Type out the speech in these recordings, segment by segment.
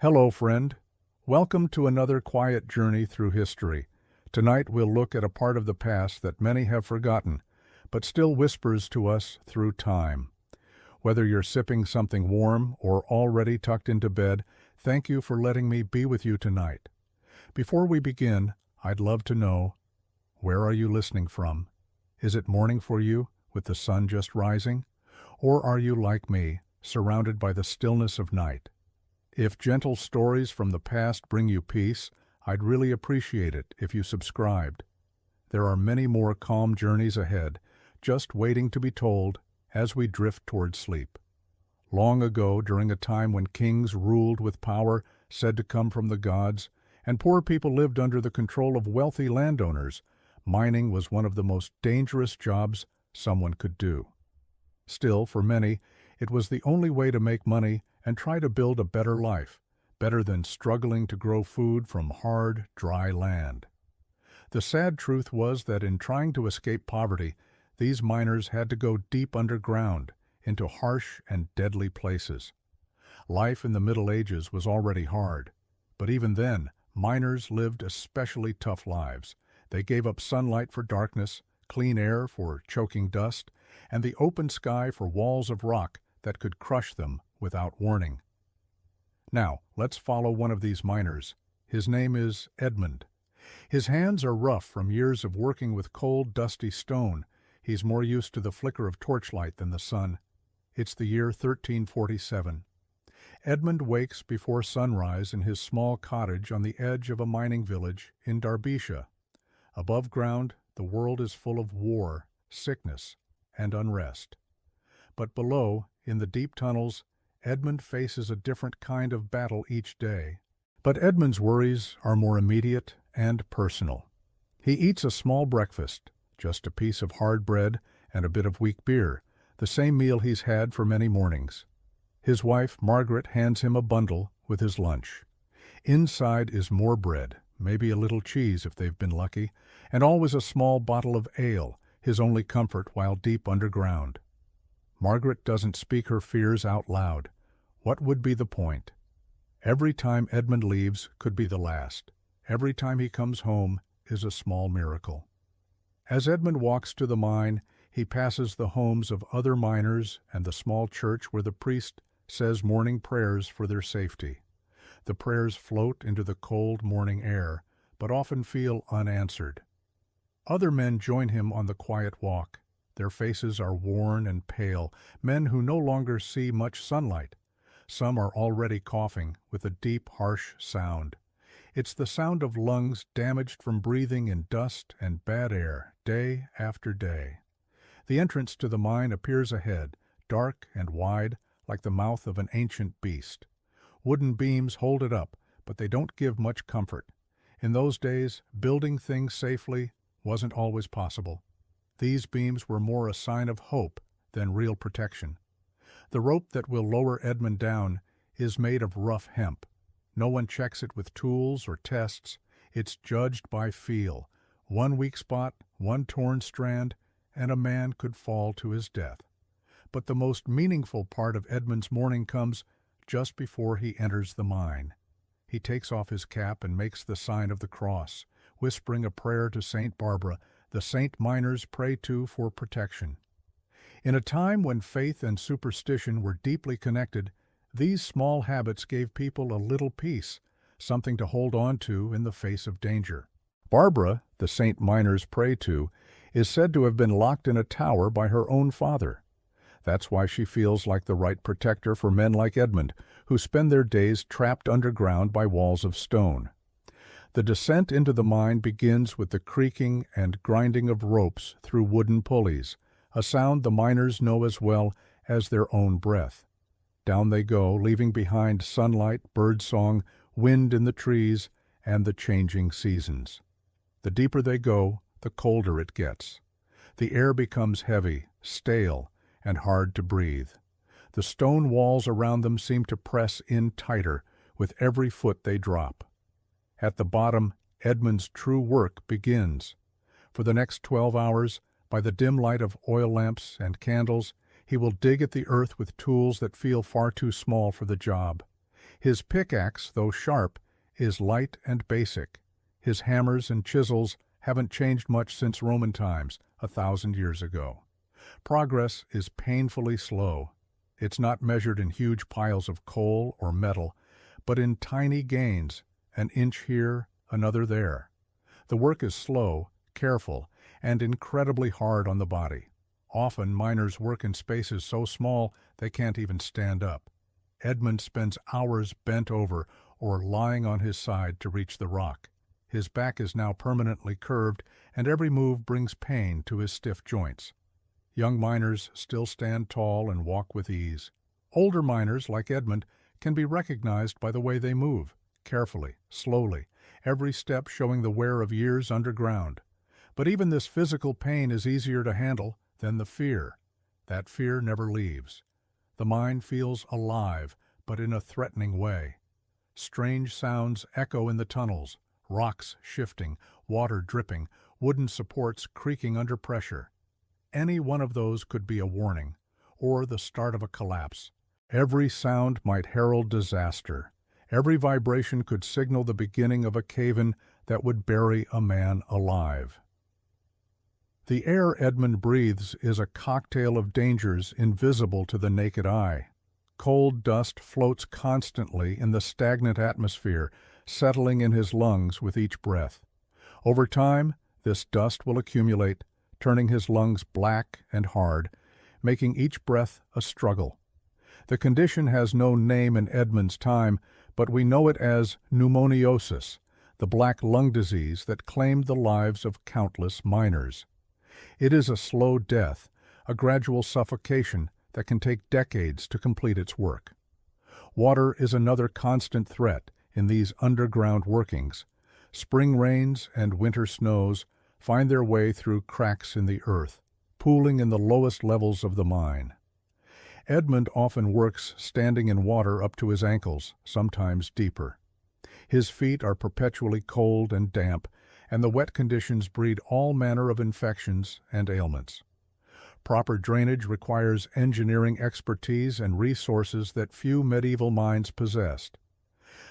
Hello, friend. Welcome to another quiet journey through history. Tonight we'll look at a part of the past that many have forgotten, but still whispers to us through time. Whether you're sipping something warm or already tucked into bed, thank you for letting me be with you tonight. Before we begin, I'd love to know, where are you listening from? Is it morning for you, with the sun just rising? Or are you like me, surrounded by the stillness of night? If gentle stories from the past bring you peace, I'd really appreciate it if you subscribed. There are many more calm journeys ahead, just waiting to be told as we drift toward sleep. Long ago, during a time when kings ruled with power said to come from the gods, and poor people lived under the control of wealthy landowners, mining was one of the most dangerous jobs someone could do. Still, for many, it was the only way to make money and try to build a better life, better than struggling to grow food from hard, dry land. The sad truth was that in trying to escape poverty, these miners had to go deep underground, into harsh and deadly places. Life in the Middle Ages was already hard, but even then, miners lived especially tough lives. They gave up sunlight for darkness, clean air for choking dust, and the open sky for walls of rock that could crush them without warning. Now, let's follow one of these miners. His name is Edmund. His hands are rough from years of working with cold, dusty stone. He's more used to the flicker of torchlight than the sun. It's the year 1347. Edmund wakes before sunrise in his small cottage on the edge of a mining village in Derbyshire. Above ground, the world is full of war, sickness, and unrest. But below, in the deep tunnels, Edmund faces a different kind of battle each day. But Edmund's worries are more immediate and personal. He eats a small breakfast, just a piece of hard bread and a bit of weak beer, the same meal he's had for many mornings. His wife, Margaret, hands him a bundle with his lunch. Inside is more bread, maybe a little cheese if they've been lucky, and always a small bottle of ale, his only comfort while deep underground. Margaret doesn't speak her fears out loud. What would be the point? Every time Edmund leaves could be the last. Every time he comes home is a small miracle. As Edmund walks to the mine, he passes the homes of other miners and the small church where the priest says morning prayers for their safety. The prayers float into the cold morning air, but often feel unanswered. Other men join him on the quiet walk. Their faces are worn and pale, men who no longer see much sunlight. Some are already coughing with a deep, harsh sound. It's the sound of lungs damaged from breathing in dust and bad air, day after day. The entrance to the mine appears ahead, dark and wide, like the mouth of an ancient beast. Wooden beams hold it up, but they don't give much comfort. In those days, building things safely wasn't always possible. These beams were more a sign of hope than real protection. The rope that will lower Edmund down is made of rough hemp. No one checks it with tools or tests. It's judged by feel. One weak spot, one torn strand, and a man could fall to his death. But the most meaningful part of Edmund's morning comes just before he enters the mine. He takes off his cap and makes the sign of the cross, whispering a prayer to St. Barbara, the saint miners pray to for protection. In a time when faith and superstition were deeply connected, these small habits gave people a little peace, something to hold on to in the face of danger. Barbara, the saint miners pray to, is said to have been locked in a tower by her own father. That's why she feels like the right protector for men like Edmund, who spend their days trapped underground by walls of stone. The descent into the mine begins with the creaking and grinding of ropes through wooden pulleys, a sound the miners know as well as their own breath. Down they go, leaving behind sunlight, birdsong, wind in the trees, and the changing seasons. The deeper they go, the colder it gets. The air becomes heavy, stale, and hard to breathe. The stone walls around them seem to press in tighter with every foot they drop. At the bottom, Edmund's true work begins. For the next 12 hours, by the dim light of oil lamps and candles, he will dig at the earth with tools that feel far too small for the job. His pickaxe, though sharp, is light and basic. His hammers and chisels haven't changed much since Roman times, 1,000 years ago. Progress is painfully slow. It's not measured in huge piles of coal or metal, but in tiny gains, an inch here, another there. The work is slow, careful, and incredibly hard on the body. Often miners work in spaces so small they can't even stand up. Edmund spends hours bent over or lying on his side to reach the rock. His back is now permanently curved, and every move brings pain to his stiff joints. Young miners still stand tall and walk with ease. Older miners, like Edmund, can be recognized by the way they move, carefully, slowly, every step showing the wear of years underground. But even this physical pain is easier to handle than the fear. That fear never leaves. The mind feels alive, but in a threatening way. Strange sounds echo in the tunnels, rocks shifting, water dripping, wooden supports creaking under pressure. Any one of those could be a warning, or the start of a collapse. Every sound might herald disaster. Every vibration could signal the beginning of a cave-in that would bury a man alive. The air Edmund breathes is a cocktail of dangers invisible to the naked eye. Cold dust floats constantly in the stagnant atmosphere, settling in his lungs with each breath. Over time, this dust will accumulate, turning his lungs black and hard, making each breath a struggle. The condition has no name in Edmund's time, but we know it as pneumoniosis, the black lung disease that claimed the lives of countless miners. It is a slow death, a gradual suffocation that can take decades to complete its work. Water is another constant threat in these underground workings. Spring rains and winter snows find their way through cracks in the earth, pooling in the lowest levels of the mine. Edmund often works standing in water up to his ankles, sometimes deeper. His feet are perpetually cold and damp, and the wet conditions breed all manner of infections and ailments. Proper drainage requires engineering expertise and resources that few medieval mines possessed.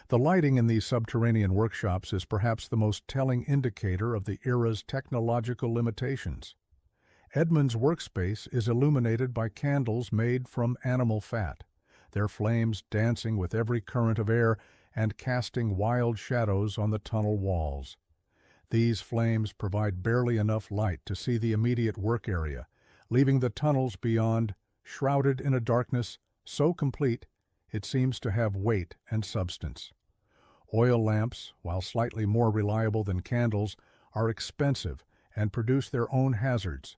The lighting in these subterranean workshops is perhaps the most telling indicator of the era's technological limitations. Edmund's workspace is illuminated by candles made from animal fat, their flames dancing with every current of air and casting wild shadows on the tunnel walls. These flames provide barely enough light to see the immediate work area, leaving the tunnels beyond shrouded in a darkness so complete it seems to have weight and substance. Oil lamps, while slightly more reliable than candles, are expensive and produce their own hazards.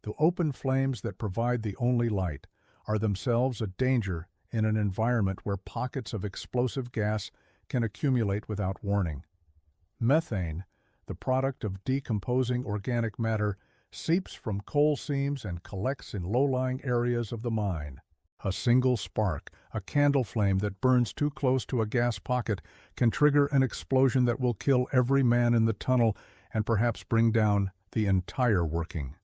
The open flames that provide the only light are themselves a danger in an environment where pockets of explosive gas can accumulate without warning. Methane, the product of decomposing organic matter, seeps from coal seams and collects in low-lying areas of the mine. A single spark, a candle flame that burns too close to a gas pocket, can trigger an explosion that will kill every man in the tunnel and perhaps bring down the entire working.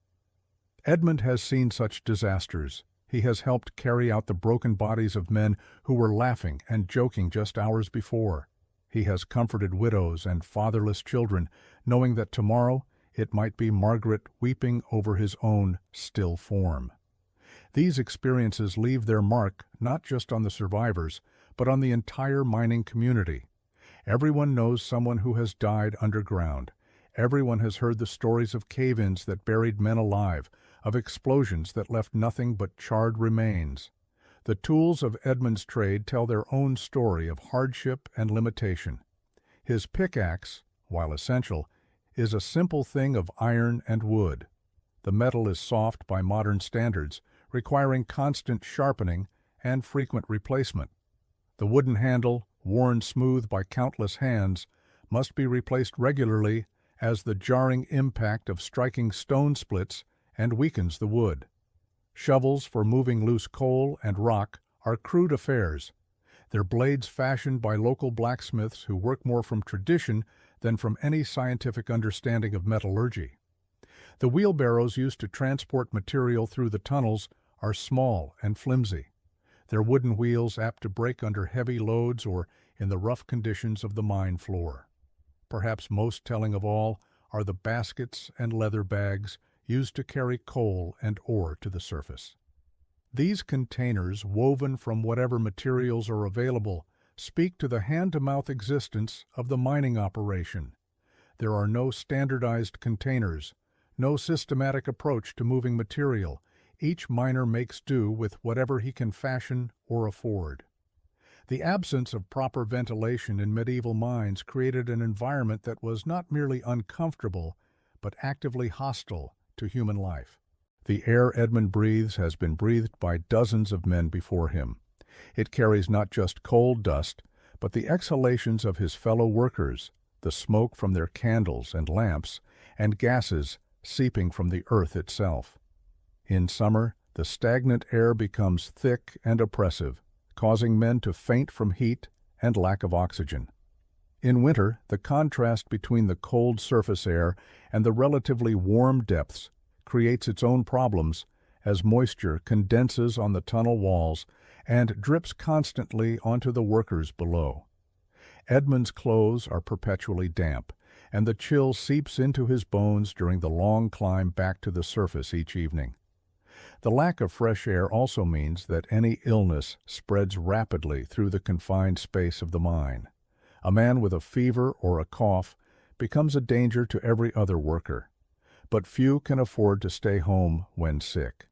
Edmund has seen such disasters. He has helped carry out the broken bodies of men who were laughing and joking just hours before. He has comforted widows and fatherless children, knowing that tomorrow it might be Margaret weeping over his own still form. These experiences leave their mark not just on the survivors, but on the entire mining community. Everyone knows someone who has died underground. Everyone has heard the stories of cave-ins that buried men alive, of explosions that left nothing but charred remains. The tools of Edmund's trade tell their own story of hardship and limitation. His pickaxe, while essential, is a simple thing of iron and wood. The metal is soft by modern standards, requiring constant sharpening and frequent replacement. The wooden handle, worn smooth by countless hands, must be replaced regularly as the jarring impact of striking stone splits and weakens the wood. Shovels for moving loose coal and rock are crude affairs, their blades fashioned by local blacksmiths who work more from tradition than from any scientific understanding of metallurgy. The wheelbarrows used to transport material through the tunnels are small and flimsy. their wooden wheels apt to break under heavy loads or in the rough conditions of the mine floor. Perhaps most telling of all are the baskets and leather bags used to carry coal and ore to the surface. These containers, woven from whatever materials are available, speak to the hand-to-mouth existence of the mining operation. There are no standardized containers, no systematic approach to moving material. Each miner makes do with whatever he can fashion or afford. The absence of proper ventilation in medieval mines created an environment that was not merely uncomfortable, but actively hostile to human life. The air Edmund breathes has been breathed by dozens of men before him. It carries not just coal dust, but the exhalations of his fellow workers, the smoke from their candles and lamps, and gases seeping from the earth itself. In summer, the stagnant air becomes thick and oppressive, causing men to faint from heat and lack of oxygen. In winter, the contrast between the cold surface air and the relatively warm depths creates its own problems as moisture condenses on the tunnel walls and drips constantly onto the workers below. Edmund's clothes are perpetually damp, and the chill seeps into his bones during the long climb back to the surface each evening. The lack of fresh air also means that any illness spreads rapidly through the confined space of the mine. A man with a fever or a cough becomes a danger to every other worker, but few can afford to stay home when sick.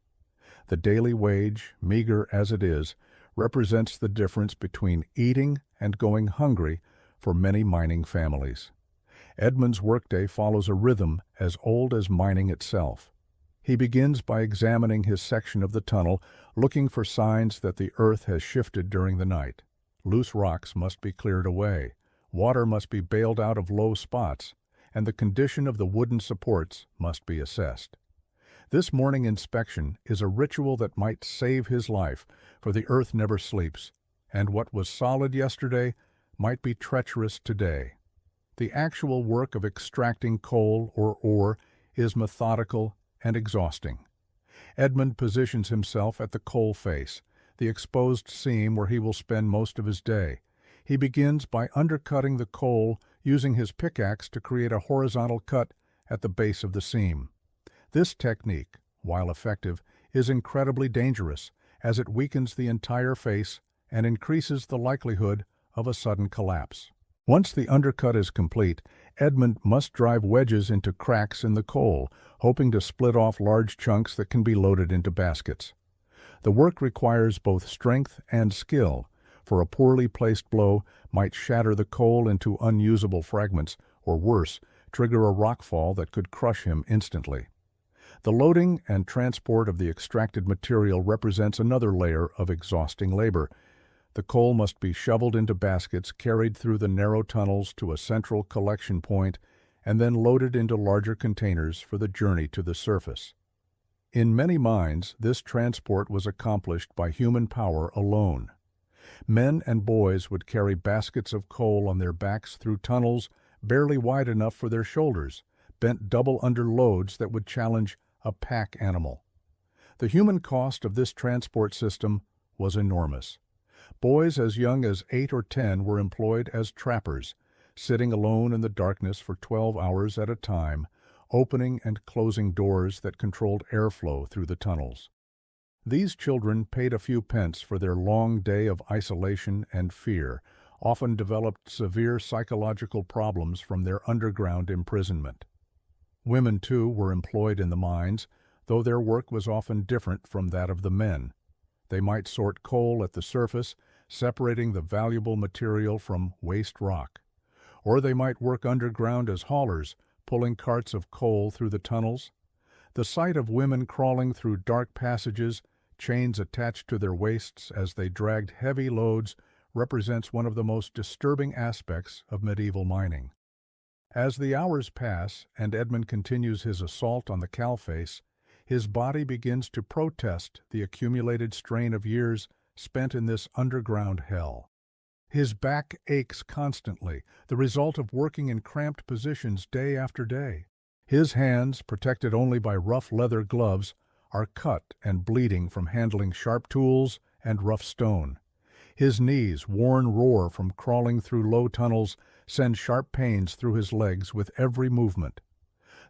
The daily wage, meager as it is, represents the difference between eating and going hungry for many mining families. Edmund's workday follows a rhythm as old as mining itself. He begins by examining his section of the tunnel, looking for signs that the earth has shifted during the night. Loose rocks must be cleared away, water must be bailed out of low spots, and the condition of the wooden supports must be assessed. This morning inspection is a ritual that might save his life, for the earth never sleeps, and what was solid yesterday might be treacherous today. The actual work of extracting coal or ore is methodical and exhausting. Edmund positions himself at the coal face, the exposed seam where he will spend most of his day. He begins by undercutting the coal using his pickaxe to create a horizontal cut at the base of the seam. This technique, while effective, is incredibly dangerous as it weakens the entire face and increases the likelihood of a sudden collapse. Once the undercut is complete, Edmund must drive wedges into cracks in the coal, hoping to split off large chunks that can be loaded into baskets. The work requires both strength and skill, for a poorly placed blow might shatter the coal into unusable fragments, or worse, trigger a rockfall that could crush him instantly. The loading and transport of the extracted material represents another layer of exhausting labor. The coal must be shoveled into baskets, carried through the narrow tunnels to a central collection point, and then loaded into larger containers for the journey to the surface. In many mines, this transport was accomplished by human power alone. Men and boys would carry baskets of coal on their backs through tunnels barely wide enough for their shoulders, bent double under loads that would challenge a pack animal. The human cost of this transport system was enormous. Boys as young as 8 or 10 were employed as trappers, sitting alone in the darkness for 12 hours at a time, opening and closing doors that controlled airflow through the tunnels. These children paid a few pence for their long day of isolation and fear, often developed severe psychological problems from their underground imprisonment. Women, too, were employed in the mines, though their work was often different from that of the men. They might sort coal at the surface, separating the valuable material from waste rock. Or they might work underground as haulers, pulling carts of coal through the tunnels. The sight of women crawling through dark passages, chains attached to their waists as they dragged heavy loads, represents one of the most disturbing aspects of medieval mining. As the hours pass and Edmund continues his assault on the cowface, his body begins to protest the accumulated strain of years spent in this underground hell. His back aches constantly, the result of working in cramped positions day after day. His hands, protected only by rough leather gloves, are cut and bleeding from handling sharp tools and rough stone. His knees, worn raw from crawling through low tunnels, send sharp pains through his legs with every movement.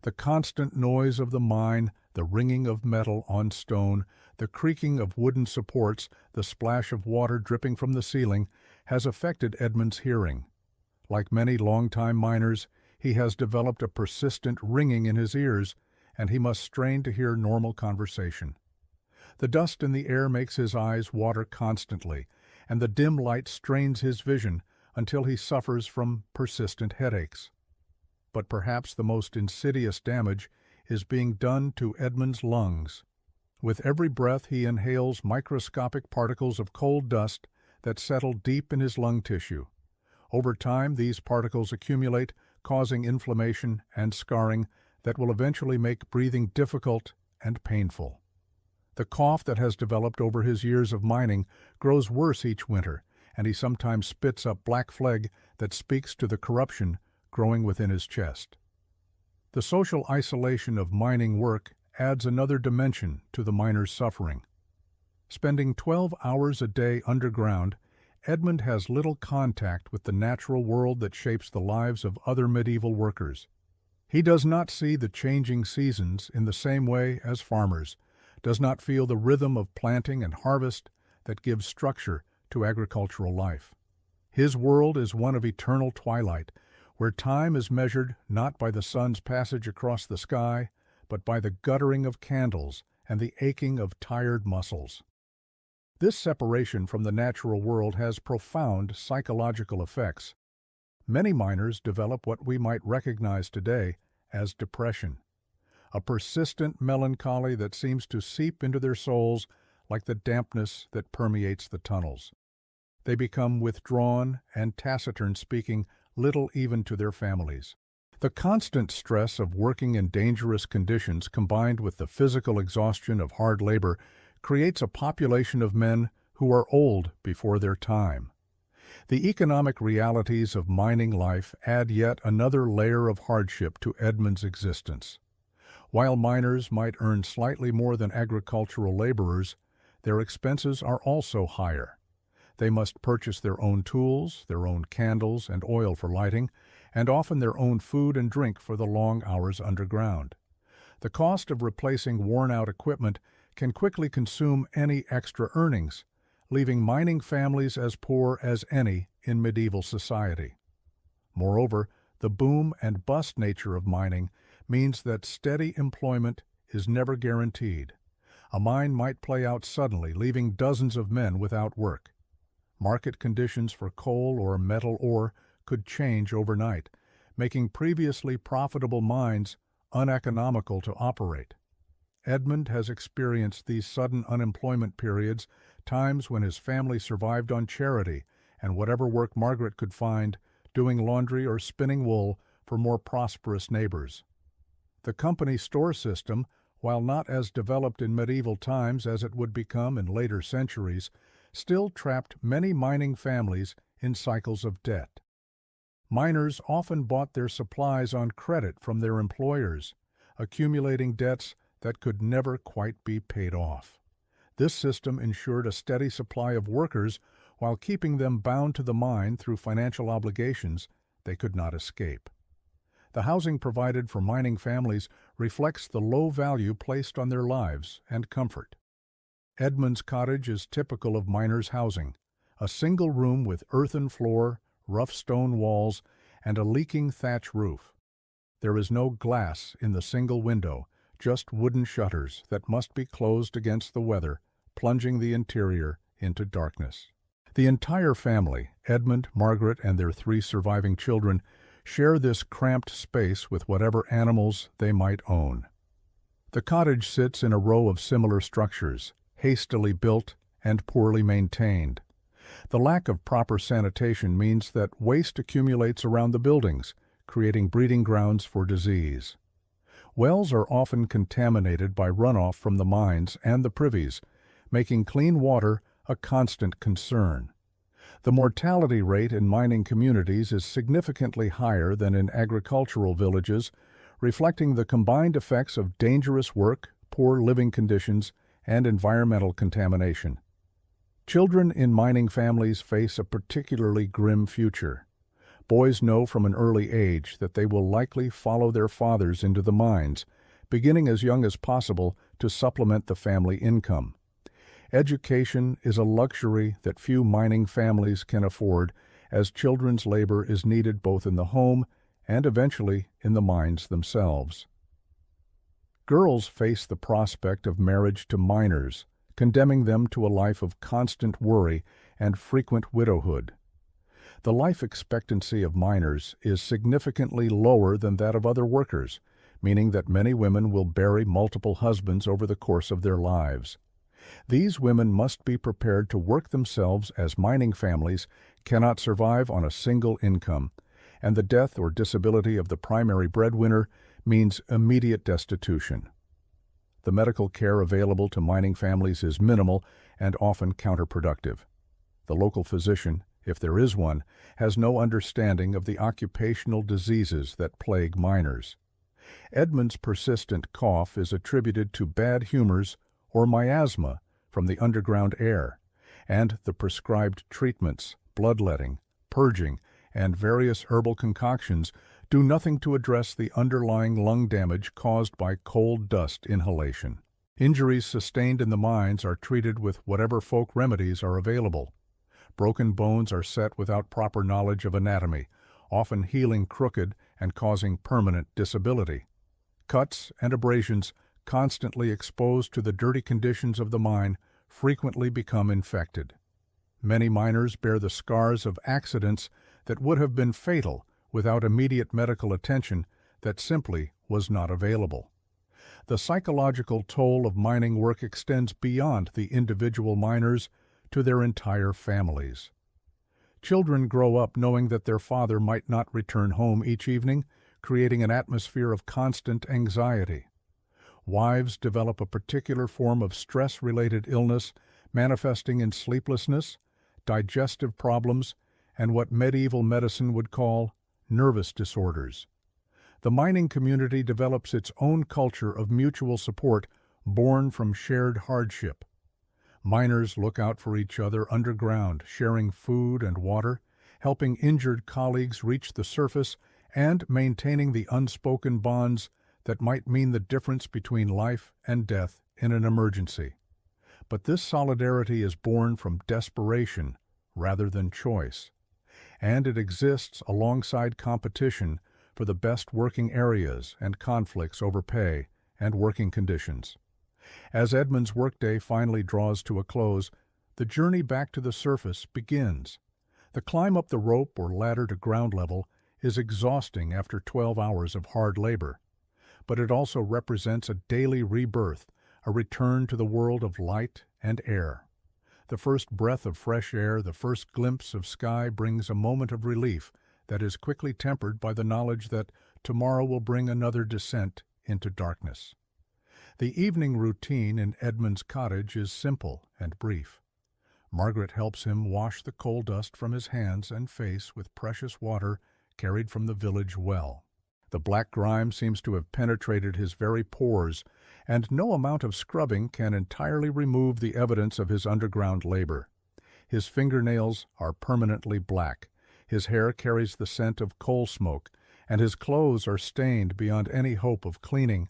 The constant noise of the mine, the ringing of metal on stone, the creaking of wooden supports, the splash of water dripping from the ceiling, has affected Edmund's hearing. Like many longtime miners, he has developed a persistent ringing in his ears, and he must strain to hear normal conversation. The dust in the air makes his eyes water constantly, and the dim light strains his vision until he suffers from persistent headaches. But perhaps the most insidious damage is being done to Edmund's lungs. With every breath he inhales microscopic particles of coal dust that settle deep in his lung tissue. Over time, these particles accumulate, causing inflammation and scarring that will eventually make breathing difficult and painful. The cough that has developed over his years of mining grows worse each winter, and he sometimes spits up black phlegm that speaks to the corruption growing within his chest. The social isolation of mining work adds another dimension to the miner's suffering. Spending 12 hours a day underground, Edmund has little contact with the natural world that shapes the lives of other medieval workers. He does not see the changing seasons in the same way as farmers, does not feel the rhythm of planting and harvest that gives structure to agricultural life. His world is one of eternal twilight, where time is measured not by the sun's passage across the sky, but by the guttering of candles and the aching of tired muscles. This separation from the natural world has profound psychological effects. Many miners develop what we might recognize today as depression, a persistent melancholy that seems to seep into their souls like the dampness that permeates the tunnels. They become withdrawn and taciturn, speaking little even to their families. The constant stress of working in dangerous conditions combined with the physical exhaustion of hard labor creates a population of men who are old before their time. The economic realities of mining life add yet another layer of hardship to Edmund's existence. While miners might earn slightly more than agricultural laborers, their expenses are also higher. They must purchase their own tools, their own candles and oil for lighting, and often their own food and drink for the long hours underground. The cost of replacing worn-out equipment can quickly consume any extra earnings, leaving mining families as poor as any in medieval society. Moreover, the boom and bust nature of mining means that steady employment is never guaranteed. A mine might play out suddenly, leaving dozens of men without work. Market conditions for coal or metal ore could change overnight, making previously profitable mines uneconomical to operate. Edmund has experienced these sudden unemployment periods, times when his family survived on charity and whatever work Margaret could find, doing laundry or spinning wool for more prosperous neighbors. The company store system, while not as developed in medieval times as it would become in later centuries, still trapped many mining families in cycles of debt. Miners often bought their supplies on credit from their employers, accumulating debts that could never quite be paid off. This system ensured a steady supply of workers while keeping them bound to the mine through financial obligations they could not escape. The housing provided for mining families reflects the low value placed on their lives and comfort. Edmund's cottage is typical of miners' housing, a single room with earthen floor, rough stone walls, and a leaking thatch roof. There is no glass in the single window, just wooden shutters that must be closed against the weather, plunging the interior into darkness. The entire family, Edmund, Margaret, and their 3 surviving children, share this cramped space with whatever animals they might own. The cottage sits in a row of similar structures, hastily built and poorly maintained. The lack of proper sanitation means that waste accumulates around the buildings, creating breeding grounds for disease. Wells are often contaminated by runoff from the mines and the privies, making clean water a constant concern. The mortality rate in mining communities is significantly higher than in agricultural villages, reflecting the combined effects of dangerous work, poor living conditions, and environmental contamination. Children in mining families face a particularly grim future. Boys know from an early age that they will likely follow their fathers into the mines, beginning as young as possible to supplement the family income. Education is a luxury that few mining families can afford, as children's labor is needed both in the home and eventually in the mines themselves. Girls face the prospect of marriage to miners, condemning them to a life of constant worry and frequent widowhood. The life expectancy of miners is significantly lower than that of other workers, meaning that many women will bury multiple husbands over the course of their lives. These women must be prepared to work themselves, as mining families cannot survive on a single income, and the death or disability of the primary breadwinner means immediate destitution. The medical care available to mining families is minimal and often counterproductive. The local physician, if there is one, has no understanding of the occupational diseases that plague miners. Edmund's persistent cough is attributed to bad humors or miasma from the underground air, and the prescribed treatments, bloodletting, purging, and various herbal concoctions do nothing to address the underlying lung damage caused by coal dust inhalation. Injuries sustained in the mines are treated with whatever folk remedies are available. Broken bones are set without proper knowledge of anatomy, often healing crooked and causing permanent disability. Cuts and abrasions, constantly exposed to the dirty conditions of the mine, frequently become infected. Many miners bear the scars of accidents that would have been fatal without immediate medical attention that simply was not available. The psychological toll of mining work extends beyond the individual miners to their entire families. Children grow up knowing that their father might not return home each evening, creating an atmosphere of constant anxiety. Wives develop a particular form of stress-related illness, manifesting in sleeplessness, digestive problems, and what medieval medicine would call nervous disorders. The mining community develops its own culture of mutual support born from shared hardship. Miners look out for each other underground, sharing food and water, helping injured colleagues reach the surface, and maintaining the unspoken bonds that might mean the difference between life and death in an emergency. But this solidarity is born from desperation rather than choice, and it exists alongside competition for the best working areas and conflicts over pay and working conditions. As Edmund's workday finally draws to a close, the journey back to the surface begins. The climb up the rope or ladder to ground level is exhausting after 12 hours of hard labor, but it also represents a daily rebirth, a return to the world of light and air. The first breath of fresh air, the first glimpse of sky brings a moment of relief that is quickly tempered by the knowledge that tomorrow will bring another descent into darkness. The evening routine in Edmund's cottage is simple and brief. Margaret helps him wash the coal dust from his hands and face with precious water carried from the village well. The black grime seems to have penetrated his very pores, and no amount of scrubbing can entirely remove the evidence of his underground labor. His fingernails are permanently black, his hair carries the scent of coal smoke, and his clothes are stained beyond any hope of cleaning.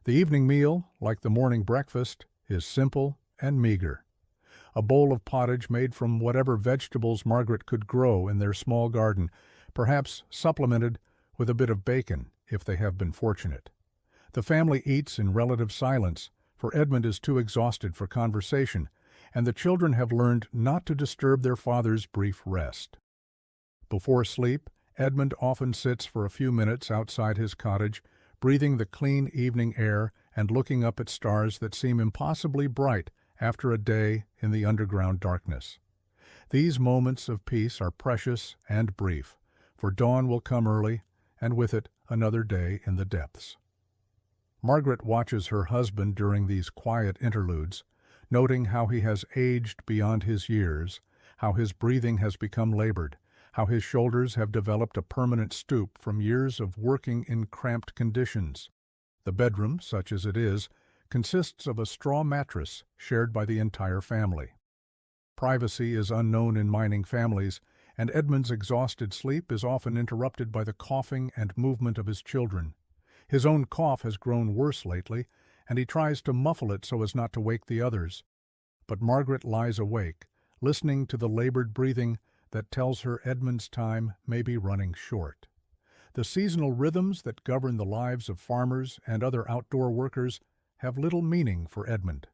The evening meal, like the morning breakfast, is simple and meager. A bowl of pottage made from whatever vegetables Margaret could grow in their small garden, perhaps supplemented with a bit of bacon, if they have been fortunate. The family eats in relative silence, for Edmund is too exhausted for conversation, and the children have learned not to disturb their father's brief rest. Before sleep, Edmund often sits for a few minutes outside his cottage, breathing the clean evening air and looking up at stars that seem impossibly bright after a day in the underground darkness. These moments of peace are precious and brief, for dawn will come early, and with it another day in the depths. Margaret watches her husband during these quiet interludes, noting how he has aged beyond his years, how his breathing has become labored, how his shoulders have developed a permanent stoop from years of working in cramped conditions. The bedroom, such as it is, consists of a straw mattress shared by the entire family. Privacy is unknown in mining families, and Edmund's exhausted sleep is often interrupted by the coughing and movement of his children. His own cough has grown worse lately, and he tries to muffle it so as not to wake the others. But Margaret lies awake, listening to the labored breathing that tells her Edmund's time may be running short. The seasonal rhythms that govern the lives of farmers and other outdoor workers have little meaning for Edmund.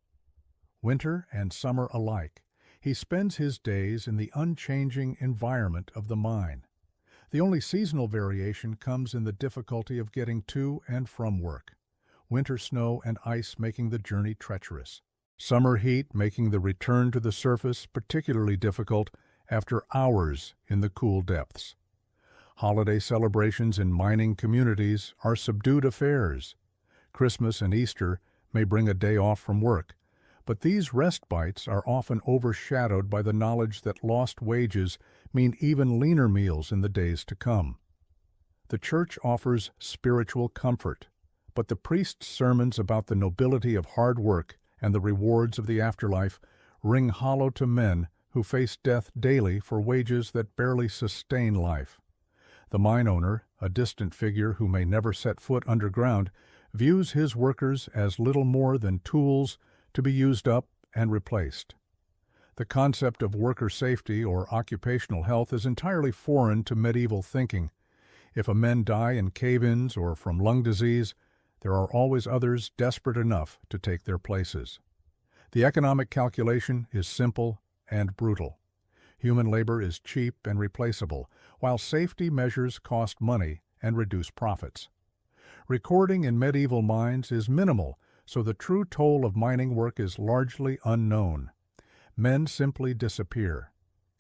Winter and summer alike, he spends his days in the unchanging environment of the mine. The only seasonal variation comes in the difficulty of getting to and from work, winter snow and ice making the journey treacherous, summer heat making the return to the surface particularly difficult after hours in the cool depths. Holiday celebrations in mining communities are subdued affairs. Christmas and Easter may bring a day off from work, but these respites are often overshadowed by the knowledge that lost wages mean even leaner meals in the days to come. The church offers spiritual comfort, but the priest's sermons about the nobility of hard work and the rewards of the afterlife ring hollow to men who face death daily for wages that barely sustain life. The mine owner, a distant figure who may never set foot underground, views his workers as little more than tools to be used up and replaced. The concept of worker safety or occupational health is entirely foreign to medieval thinking. If a men die in cave-ins or from lung disease, there are always others desperate enough to take their places. The economic calculation is simple and brutal. Human labor is cheap and replaceable, while safety measures cost money and reduce profits. Recording in medieval mines is minimal, so the true toll of mining work is largely unknown. Men simply disappear,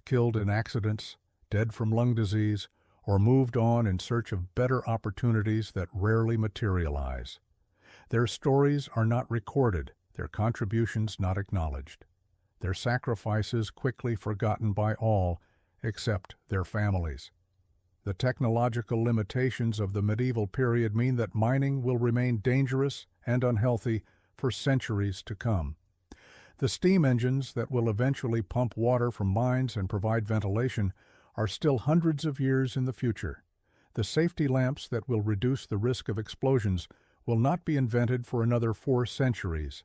killed in accidents, dead from lung disease, or moved on in search of better opportunities that rarely materialize. Their stories are not recorded, their contributions not acknowledged, their sacrifices quickly forgotten by all except their families. The technological limitations of the medieval period mean that mining will remain dangerous and unhealthy for centuries to come. The steam engines that will eventually pump water from mines and provide ventilation are still hundreds of years in the future. The safety lamps that will reduce the risk of explosions will not be invented for another 4 centuries.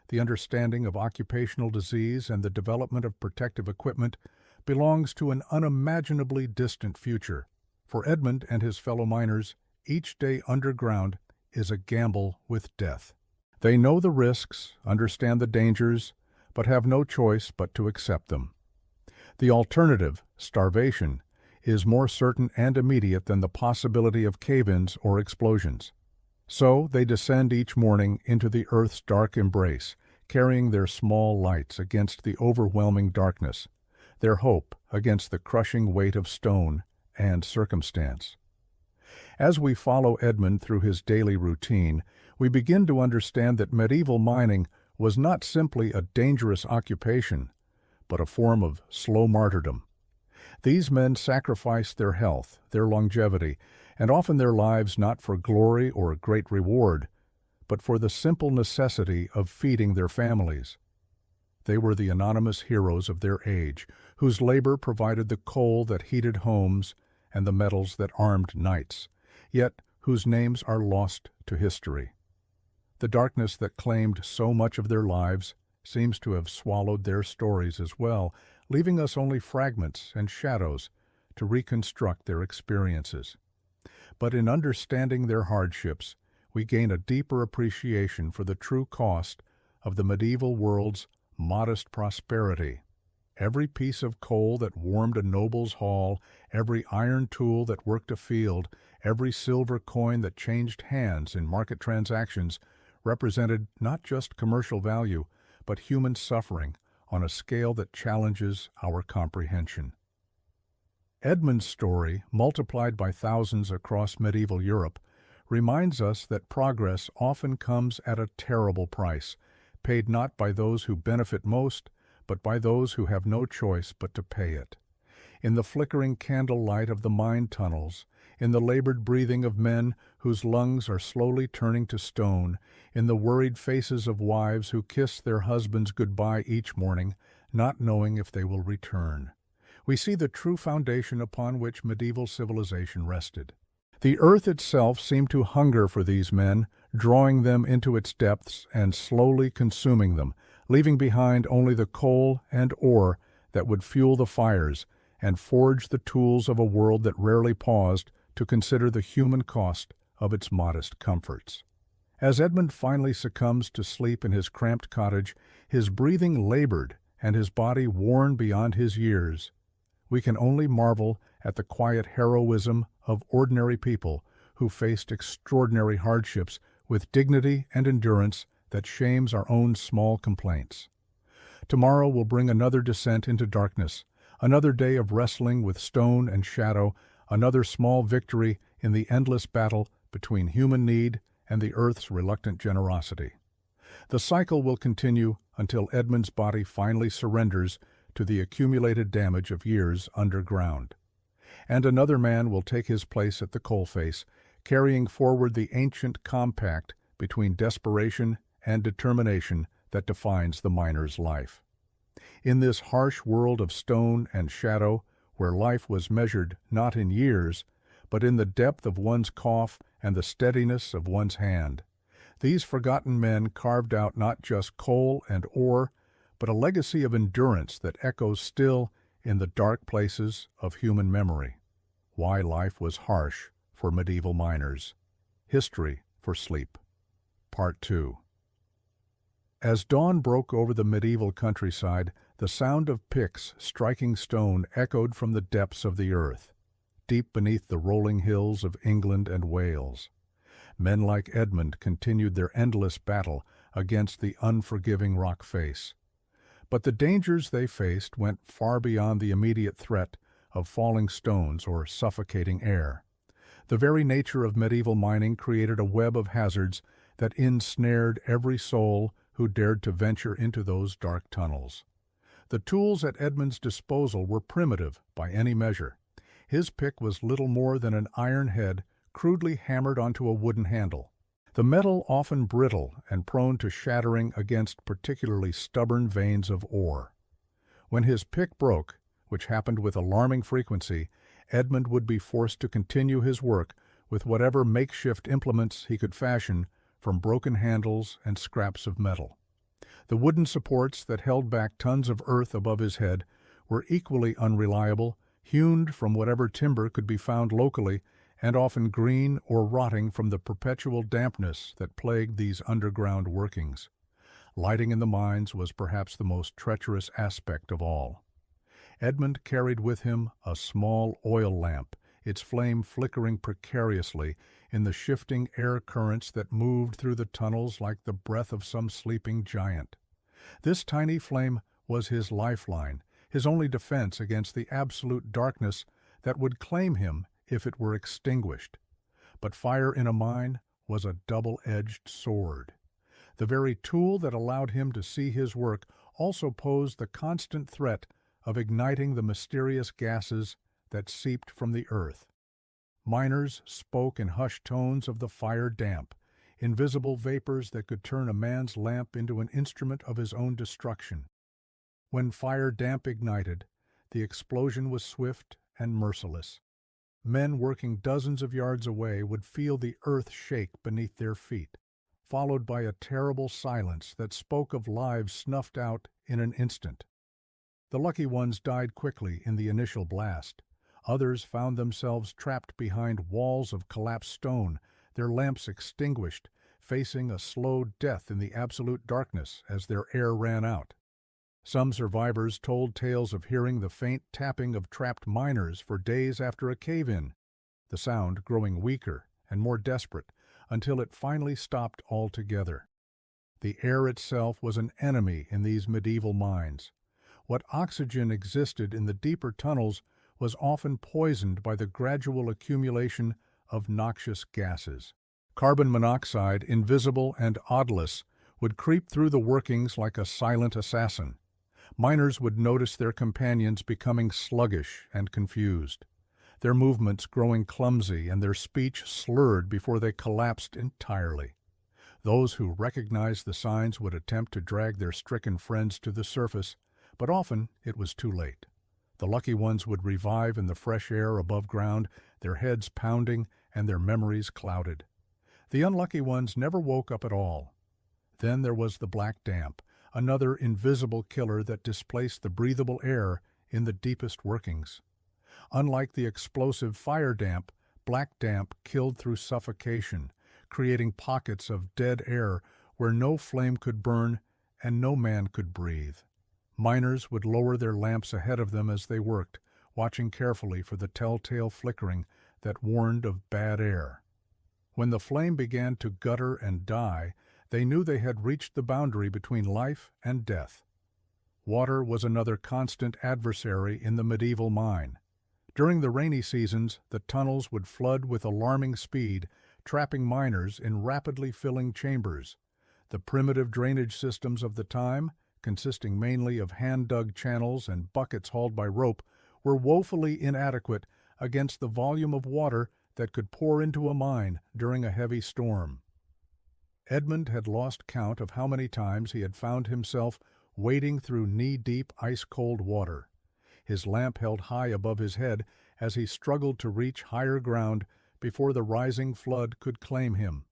The understanding of occupational disease and the development of protective equipment belongs to an unimaginably distant future. For Edmund and his fellow miners, each day underground is a gamble with death. They know the risks, understand the dangers, but have no choice but to accept them. The alternative, starvation, is more certain and immediate than the possibility of cave-ins or explosions. So they descend each morning into the earth's dark embrace, carrying their small lights against the overwhelming darkness, their hope against the crushing weight of stone and circumstance. As we follow Edmund through his daily routine, we begin to understand that medieval mining was not simply a dangerous occupation, but a form of slow martyrdom. These men sacrificed their health, their longevity, and often their lives not for glory or great reward, but for the simple necessity of feeding their families. They were the anonymous heroes of their age, whose labor provided the coal that heated homes and the metals that armed knights, yet whose names are lost to history. The darkness that claimed so much of their lives seems to have swallowed their stories as well, leaving us only fragments and shadows to reconstruct their experiences. But in understanding their hardships, we gain a deeper appreciation for the true cost of the medieval world's modest prosperity. Every piece of coal that warmed a noble's hall, every iron tool that worked a field, every silver coin that changed hands in market transactions represented not just commercial value, but human suffering on a scale that challenges our comprehension. Edmund's story, multiplied by thousands across medieval Europe, reminds us that progress often comes at a terrible price, paid not by those who benefit most, but by those who have no choice but to pay it. In the flickering candle light of the mine tunnels, in the labored breathing of men whose lungs are slowly turning to stone, in the worried faces of wives who kiss their husbands goodbye each morning, not knowing if they will return. We see the true foundation upon which medieval civilization rested. The earth itself seemed to hunger for these men, drawing them into its depths and slowly consuming them, leaving behind only the coal and ore that would fuel the fires and forge the tools of a world that rarely paused to consider the human cost of its modest comforts. As Edmund finally succumbs to sleep in his cramped cottage, his breathing labored and his body worn beyond his years, we can only marvel at the quiet heroism of ordinary people who faced extraordinary hardships with dignity and endurance that shames our own small complaints. Tomorrow will bring another descent into darkness, another day of wrestling with stone and shadow, another small victory in the endless battle between human need and the earth's reluctant generosity. The cycle will continue until Edmund's body finally surrenders to the accumulated damage of years underground. And another man will take his place at the coalface, carrying forward the ancient compact between desperation and determination that defines the miner's life. In this harsh world of stone and shadow, where life was measured not in years, but in the depth of one's cough and the steadiness of one's hand, these forgotten men carved out not just coal and ore, but a legacy of endurance that echoes still in the dark places of human memory. Why life was harsh for medieval miners. History for Sleep. Part 2. As dawn broke over the medieval countryside, the sound of picks striking stone echoed from the depths of the earth, deep beneath the rolling hills of England and Wales. Men like Edmund continued their endless battle against the unforgiving rock face. But the dangers they faced went far beyond the immediate threat of falling stones or suffocating air. The very nature of medieval mining created a web of hazards that ensnared every soul who dared to venture into those dark tunnels. The tools at Edmund's disposal were primitive by any measure. His pick was little more than an iron head crudely hammered onto a wooden handle. The metal often brittle and prone to shattering against particularly stubborn veins of ore. When his pick broke, which happened with alarming frequency, Edmund would be forced to continue his work with whatever makeshift implements he could fashion from broken handles and scraps of metal. The wooden supports that held back tons of earth above his head were equally unreliable, hewn from whatever timber could be found locally, and often green or rotting from the perpetual dampness that plagued these underground workings. Lighting in the mines was perhaps the most treacherous aspect of all. Edmund carried with him a small oil lamp, its flame flickering precariously in the shifting air currents that moved through the tunnels like the breath of some sleeping giant. This tiny flame was his lifeline, his only defense against the absolute darkness that would claim him if it were extinguished. But fire in a mine was a double-edged sword. The very tool that allowed him to see his work also posed the constant threat of igniting the mysterious gases that seeped from the earth. Miners spoke in hushed tones of the fire damp, invisible vapors that could turn a man's lamp into an instrument of his own destruction. When fire damp ignited, the explosion was swift and merciless. Men working dozens of yards away would feel the earth shake beneath their feet, followed by a terrible silence that spoke of lives snuffed out in an instant. The lucky ones died quickly in the initial blast. Others found themselves trapped behind walls of collapsed stone, their lamps extinguished, facing a slow death in the absolute darkness as their air ran out. Some survivors told tales of hearing the faint tapping of trapped miners for days after a cave-in, the sound growing weaker and more desperate until it finally stopped altogether. The air itself was an enemy in these medieval mines. What oxygen existed in the deeper tunnels was often poisoned by the gradual accumulation of noxious gases. Carbon monoxide, invisible and odorless, would creep through the workings like a silent assassin. Miners would notice their companions becoming sluggish and confused, their movements growing clumsy and their speech slurred before they collapsed entirely. Those who recognized the signs would attempt to drag their stricken friends to the surface, but often it was too late. The lucky ones would revive in the fresh air above ground, their heads pounding and their memories clouded. The unlucky ones never woke up at all. Then there was the black damp, another invisible killer that displaced the breathable air in the deepest workings. Unlike the explosive fire damp, black damp killed through suffocation, creating pockets of dead air where no flame could burn and no man could breathe. Miners would lower their lamps ahead of them as they worked, watching carefully for the telltale flickering that warned of bad air. When the flame began to gutter and die, they knew they had reached the boundary between life and death. Water was another constant adversary in the medieval mine. During the rainy seasons, the tunnels would flood with alarming speed, trapping miners in rapidly filling chambers. The primitive drainage systems of the time, consisting mainly of hand-dug channels and buckets hauled by rope, were woefully inadequate against the volume of water that could pour into a mine during a heavy storm. Edmund had lost count of how many times he had found himself wading through knee-deep ice-cold water. His lamp held high above his head as he struggled to reach higher ground before the rising flood could claim him.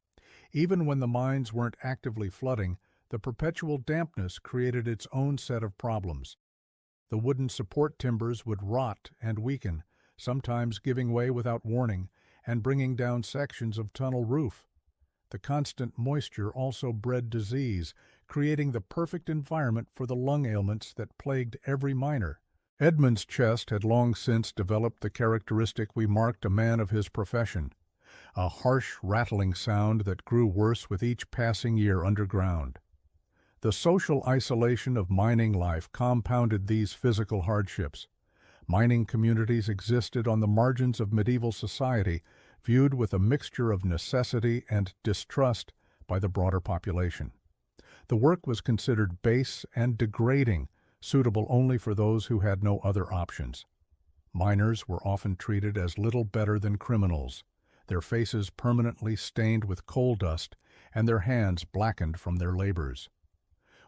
Even when the mines weren't actively flooding, the perpetual dampness created its own set of problems. The wooden support timbers would rot and weaken, sometimes giving way without warning and bringing down sections of tunnel roof. The constant moisture also bred disease, creating the perfect environment for the lung ailments that plagued every miner. Edmund's chest had long since developed the characteristic we marked a man of his profession, a harsh rattling sound that grew worse with each passing year underground. The social isolation of mining life compounded these physical hardships. Mining communities existed on the margins of medieval society, viewed with a mixture of necessity and distrust by the broader population. The work was considered base and degrading, suitable only for those who had no other options. Miners were often treated as little better than criminals, their faces permanently stained with coal dust and their hands blackened from their labors.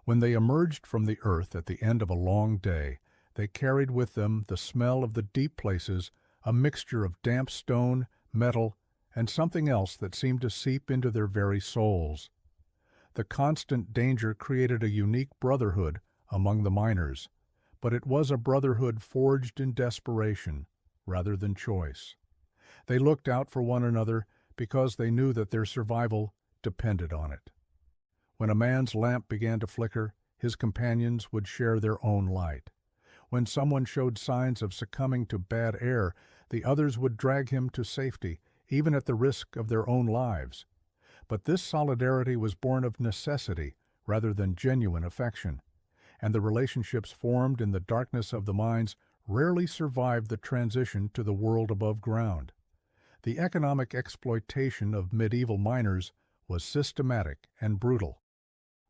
When they emerged from the earth at the end of a long day, they carried with them the smell of the deep places, a mixture of damp stone, metal, and something else that seemed to seep into their very souls. The constant danger created a unique brotherhood among the miners, but it was a brotherhood forged in desperation rather than choice. They looked out for one another because they knew that their survival depended on it. When a man's lamp began to flicker, his companions would share their own light. When someone showed signs of succumbing to bad air, the others would drag him to safety, even at the risk of their own lives. But this solidarity was born of necessity rather than genuine affection, and the relationships formed in the darkness of the mines rarely survived the transition to the world above ground. The economic exploitation of medieval miners was systematic and brutal.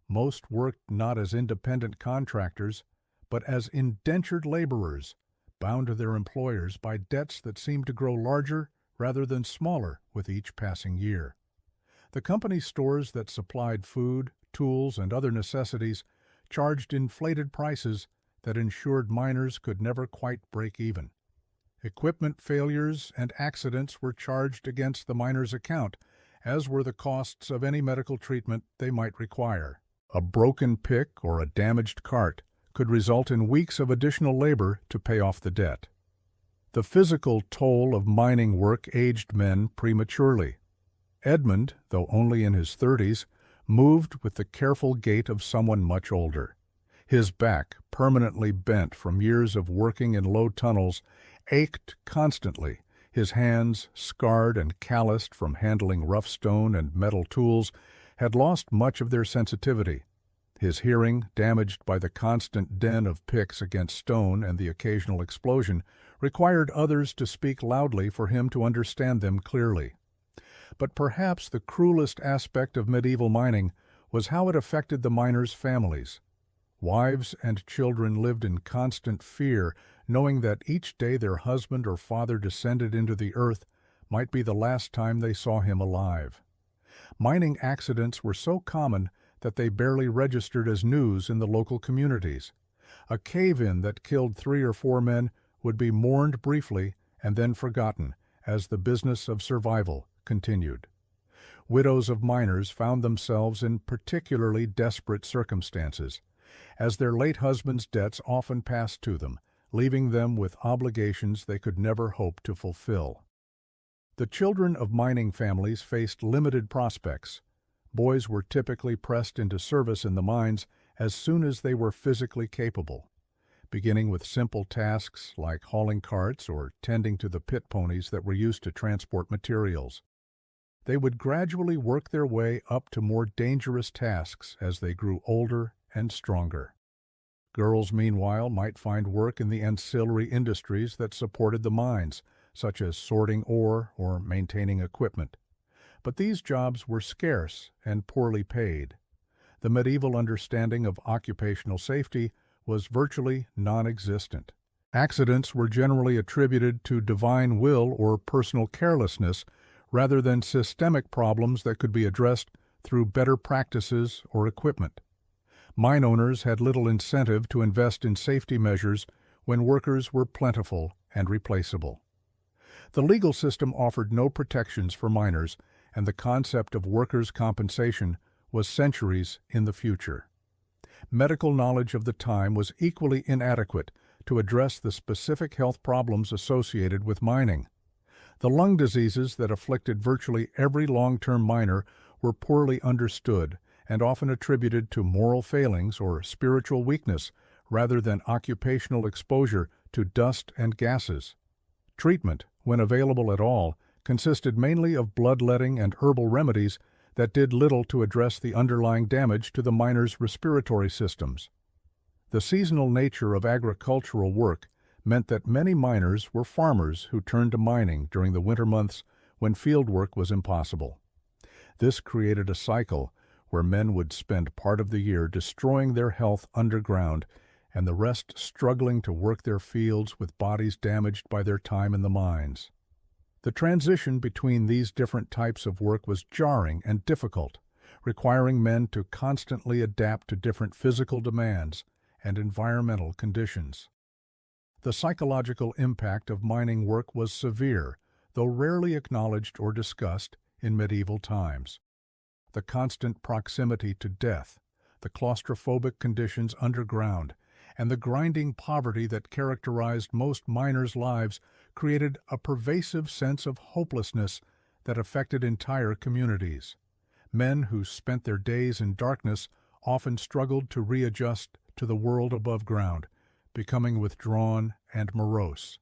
Most worked not as independent contractors, but as indentured laborers, bound to their employers by debts that seemed to grow larger rather than smaller with each passing year. The company stores that supplied food, tools, and other necessities charged inflated prices that ensured miners could never quite break even. Equipment failures and accidents were charged against the miner's account, as were the costs of any medical treatment they might require. A broken pick or a damaged cart could result in weeks of additional labor to pay off the debt. The physical toll of mining work aged men prematurely. Edmund, though only in his 30s, moved with the careful gait of someone much older. His back, permanently bent from years of working in low tunnels, ached constantly. His hands, scarred and calloused from handling rough stone and metal tools, had lost much of their sensitivity. His hearing, damaged by the constant din of picks against stone and the occasional explosion, required others to speak loudly for him to understand them clearly. But perhaps the cruelest aspect of medieval mining was how it affected the miners' families. Wives and children lived in constant fear, knowing that each day their husband or father descended into the earth might be the last time they saw him alive. Mining accidents were so common that they barely registered as news in the local communities. A cave-in that killed 3 or 4 men would be mourned briefly and then forgotten as the business of survival continued. Widows of miners found themselves in particularly desperate circumstances, as their late husbands' debts often passed to them, leaving them with obligations they could never hope to fulfill. The children of mining families faced limited prospects. Boys were typically pressed into service in the mines as soon as they were physically capable, beginning with simple tasks like hauling carts or tending to the pit ponies that were used to transport materials. They would gradually work their way up to more dangerous tasks as they grew older and stronger. Girls, meanwhile, might find work in the ancillary industries that supported the mines, such as sorting ore or maintaining equipment. But these jobs were scarce and poorly paid. The medieval understanding of occupational safety was virtually non-existent. Accidents were generally attributed to divine will or personal carelessness rather than systemic problems that could be addressed through better practices or equipment. Mine owners had little incentive to invest in safety measures when workers were plentiful and replaceable. The legal system offered no protections for miners, and the concept of workers' compensation was centuries in the future. Medical knowledge of the time was equally inadequate to address the specific health problems associated with mining. The lung diseases that afflicted virtually every long-term miner were poorly understood and often attributed to moral failings or spiritual weakness rather than occupational exposure to dust and gases. Treatment, when available at all, consisted mainly of bloodletting and herbal remedies that did little to address the underlying damage to the miners' respiratory systems. The seasonal nature of agricultural work meant that many miners were farmers who turned to mining during the winter months when field work was impossible. This created a cycle where men would spend part of the year destroying their health underground and the rest struggling to work their fields with bodies damaged by their time in the mines. The transition between these different types of work was jarring and difficult, requiring men to constantly adapt to different physical demands and environmental conditions. The psychological impact of mining work was severe, though rarely acknowledged or discussed in medieval times. The constant proximity to death, the claustrophobic conditions underground, and the grinding poverty that characterized most miners' lives created a pervasive sense of hopelessness that affected entire communities. Men who spent their days in darkness often struggled to readjust to the world above ground, becoming withdrawn and morose.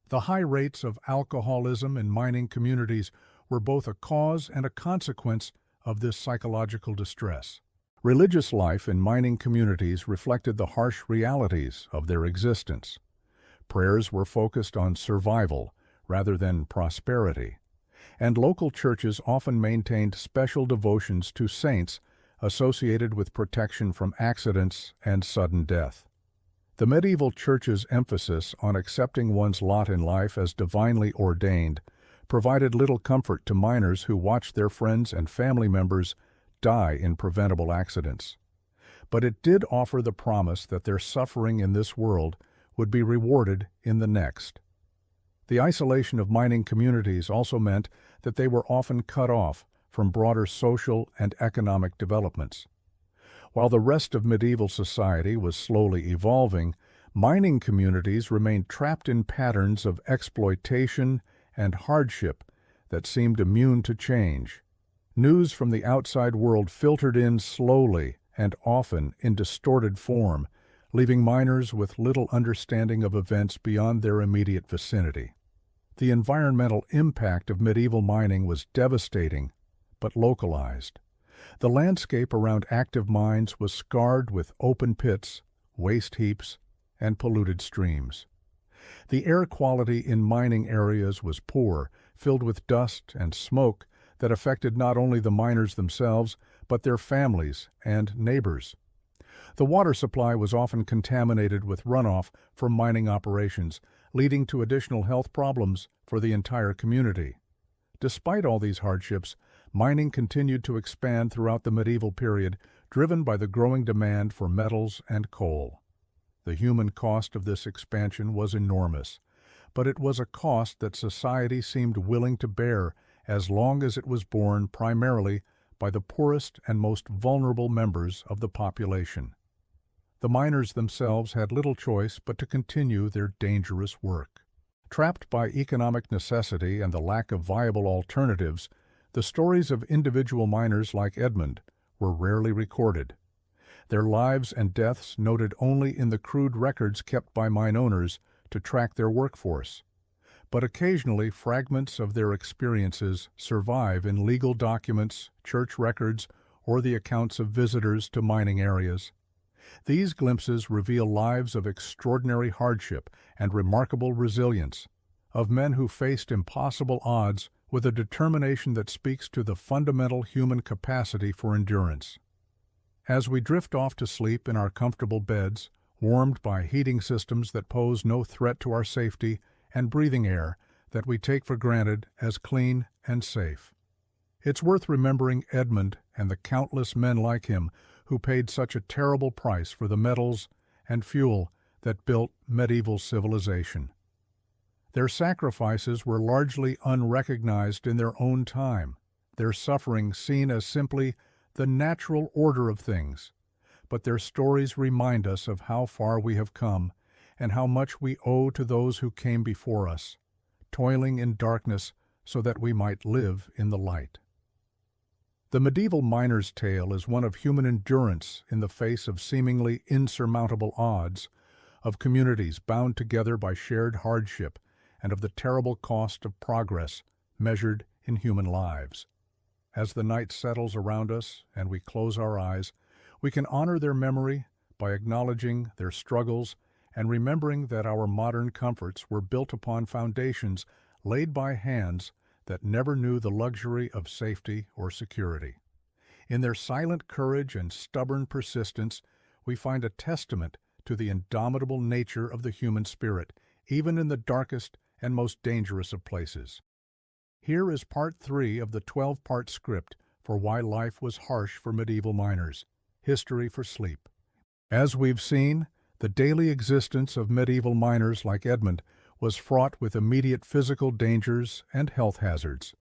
The high rates of alcoholism in mining communities were both a cause and a consequence of this psychological distress. Religious life in mining communities reflected the harsh realities of their existence. Prayers were focused on survival rather than prosperity, and local churches often maintained special devotions to saints associated with protection from accidents and sudden death. The medieval church's emphasis on accepting one's lot in life as divinely ordained provided little comfort to miners who watched their friends and family members die in preventable accidents. But it did offer the promise that their suffering in this world would be rewarded in the next. The isolation of mining communities also meant that they were often cut off from broader social and economic developments. While the rest of medieval society was slowly evolving, mining communities remained trapped in patterns of exploitation and hardship that seemed immune to change. News from the outside world filtered in slowly and often in distorted form, leaving miners with little understanding of events beyond their immediate vicinity. The environmental impact of medieval mining was devastating, but localized. The landscape around active mines was scarred with open pits, waste heaps, and polluted streams. The air quality in mining areas was poor, filled with dust and smoke that affected not only the miners themselves, but their families and neighbors. The water supply was often contaminated with runoff from mining operations, leading to additional health problems for the entire community. Despite all these hardships, mining continued to expand throughout the medieval period, driven by the growing demand for metals and coal. The human cost of this expansion was enormous, but it was a cost that society seemed willing to bear as long as it was borne primarily by the poorest and most vulnerable members of the population. The miners themselves had little choice but to continue their dangerous work. Trapped by economic necessity and the lack of viable alternatives, the stories of individual miners like Edmund were rarely recorded. Their lives and deaths noted only in the crude records kept by mine owners to track their workforce. But occasionally fragments of their experiences survive in legal documents, church records, or the accounts of visitors to mining areas. These glimpses reveal lives of extraordinary hardship and remarkable resilience, of men who faced impossible odds with a determination that speaks to the fundamental human capacity for endurance. As we drift off to sleep in our comfortable beds, warmed by heating systems that pose no threat to our safety, and breathing air that we take for granted as clean and safe, it's worth remembering Edmund and the countless men like him who paid such a terrible price for the metals and fuel that built medieval civilization. Their sacrifices were largely unrecognized in their own time, their suffering seen as simply the natural order of things, but their stories remind us of how far we have come and how much we owe to those who came before us, toiling in darkness so that we might live in the light. The medieval miner's tale is one of human endurance in the face of seemingly insurmountable odds, of communities bound together by shared hardship, and of the terrible cost of progress measured in human lives. As the night settles around us and we close our eyes, we can honor their memory by acknowledging their struggles and remembering that our modern comforts were built upon foundations laid by hands that never knew the luxury of safety or security. In their silent courage and stubborn persistence, we find a testament to the indomitable nature of the human spirit, even in the darkest and most dangerous of places. Here is part 3 of the 12-part script for why life was harsh for medieval miners, History for Sleep. As we've seen, the daily existence of medieval miners like Edmund was fraught with immediate physical dangers and health hazards.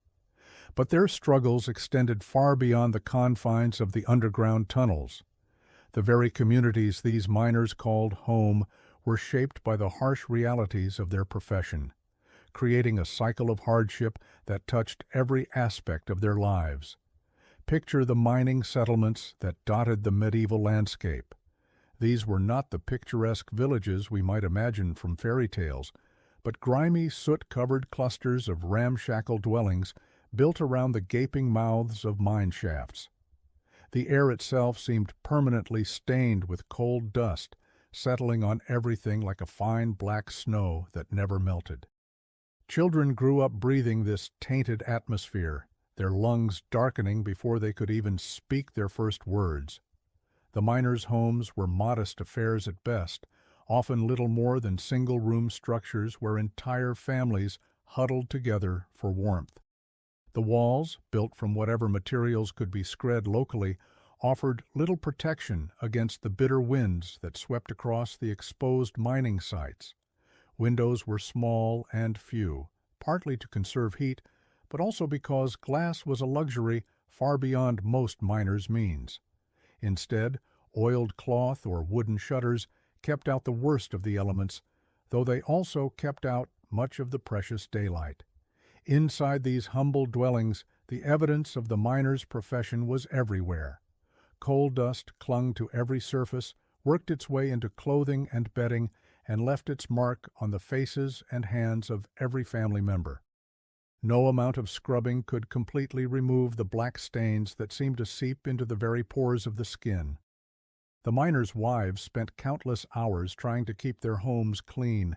But their struggles extended far beyond the confines of the underground tunnels. The very communities these miners called home were shaped by the harsh realities of their profession, creating a cycle of hardship that touched every aspect of their lives. Picture the mining settlements that dotted the medieval landscape. These were not the picturesque villages we might imagine from fairy tales, but grimy, soot-covered clusters of ramshackle dwellings built around the gaping mouths of mine shafts. The air itself seemed permanently stained with cold dust, settling on everything like a fine black snow that never melted. Children grew up breathing this tainted atmosphere, their lungs darkening before they could even speak their first words. The miners' homes were modest affairs at best, often little more than single-room structures where entire families huddled together for warmth. The walls, built from whatever materials could be scred locally, offered little protection against the bitter winds that swept across the exposed mining sites. Windows were small and few, partly to conserve heat, but also because glass was a luxury far beyond most miners' means. Instead, oiled cloth or wooden shutters kept out the worst of the elements, though they also kept out much of the precious daylight. Inside these humble dwellings, the evidence of the miner's profession was everywhere. Coal dust clung to every surface, worked its way into clothing and bedding, and left its mark on the faces and hands of every family member. No amount of scrubbing could completely remove the black stains that seemed to seep into the very pores of the skin. The miners' wives spent countless hours trying to keep their homes clean,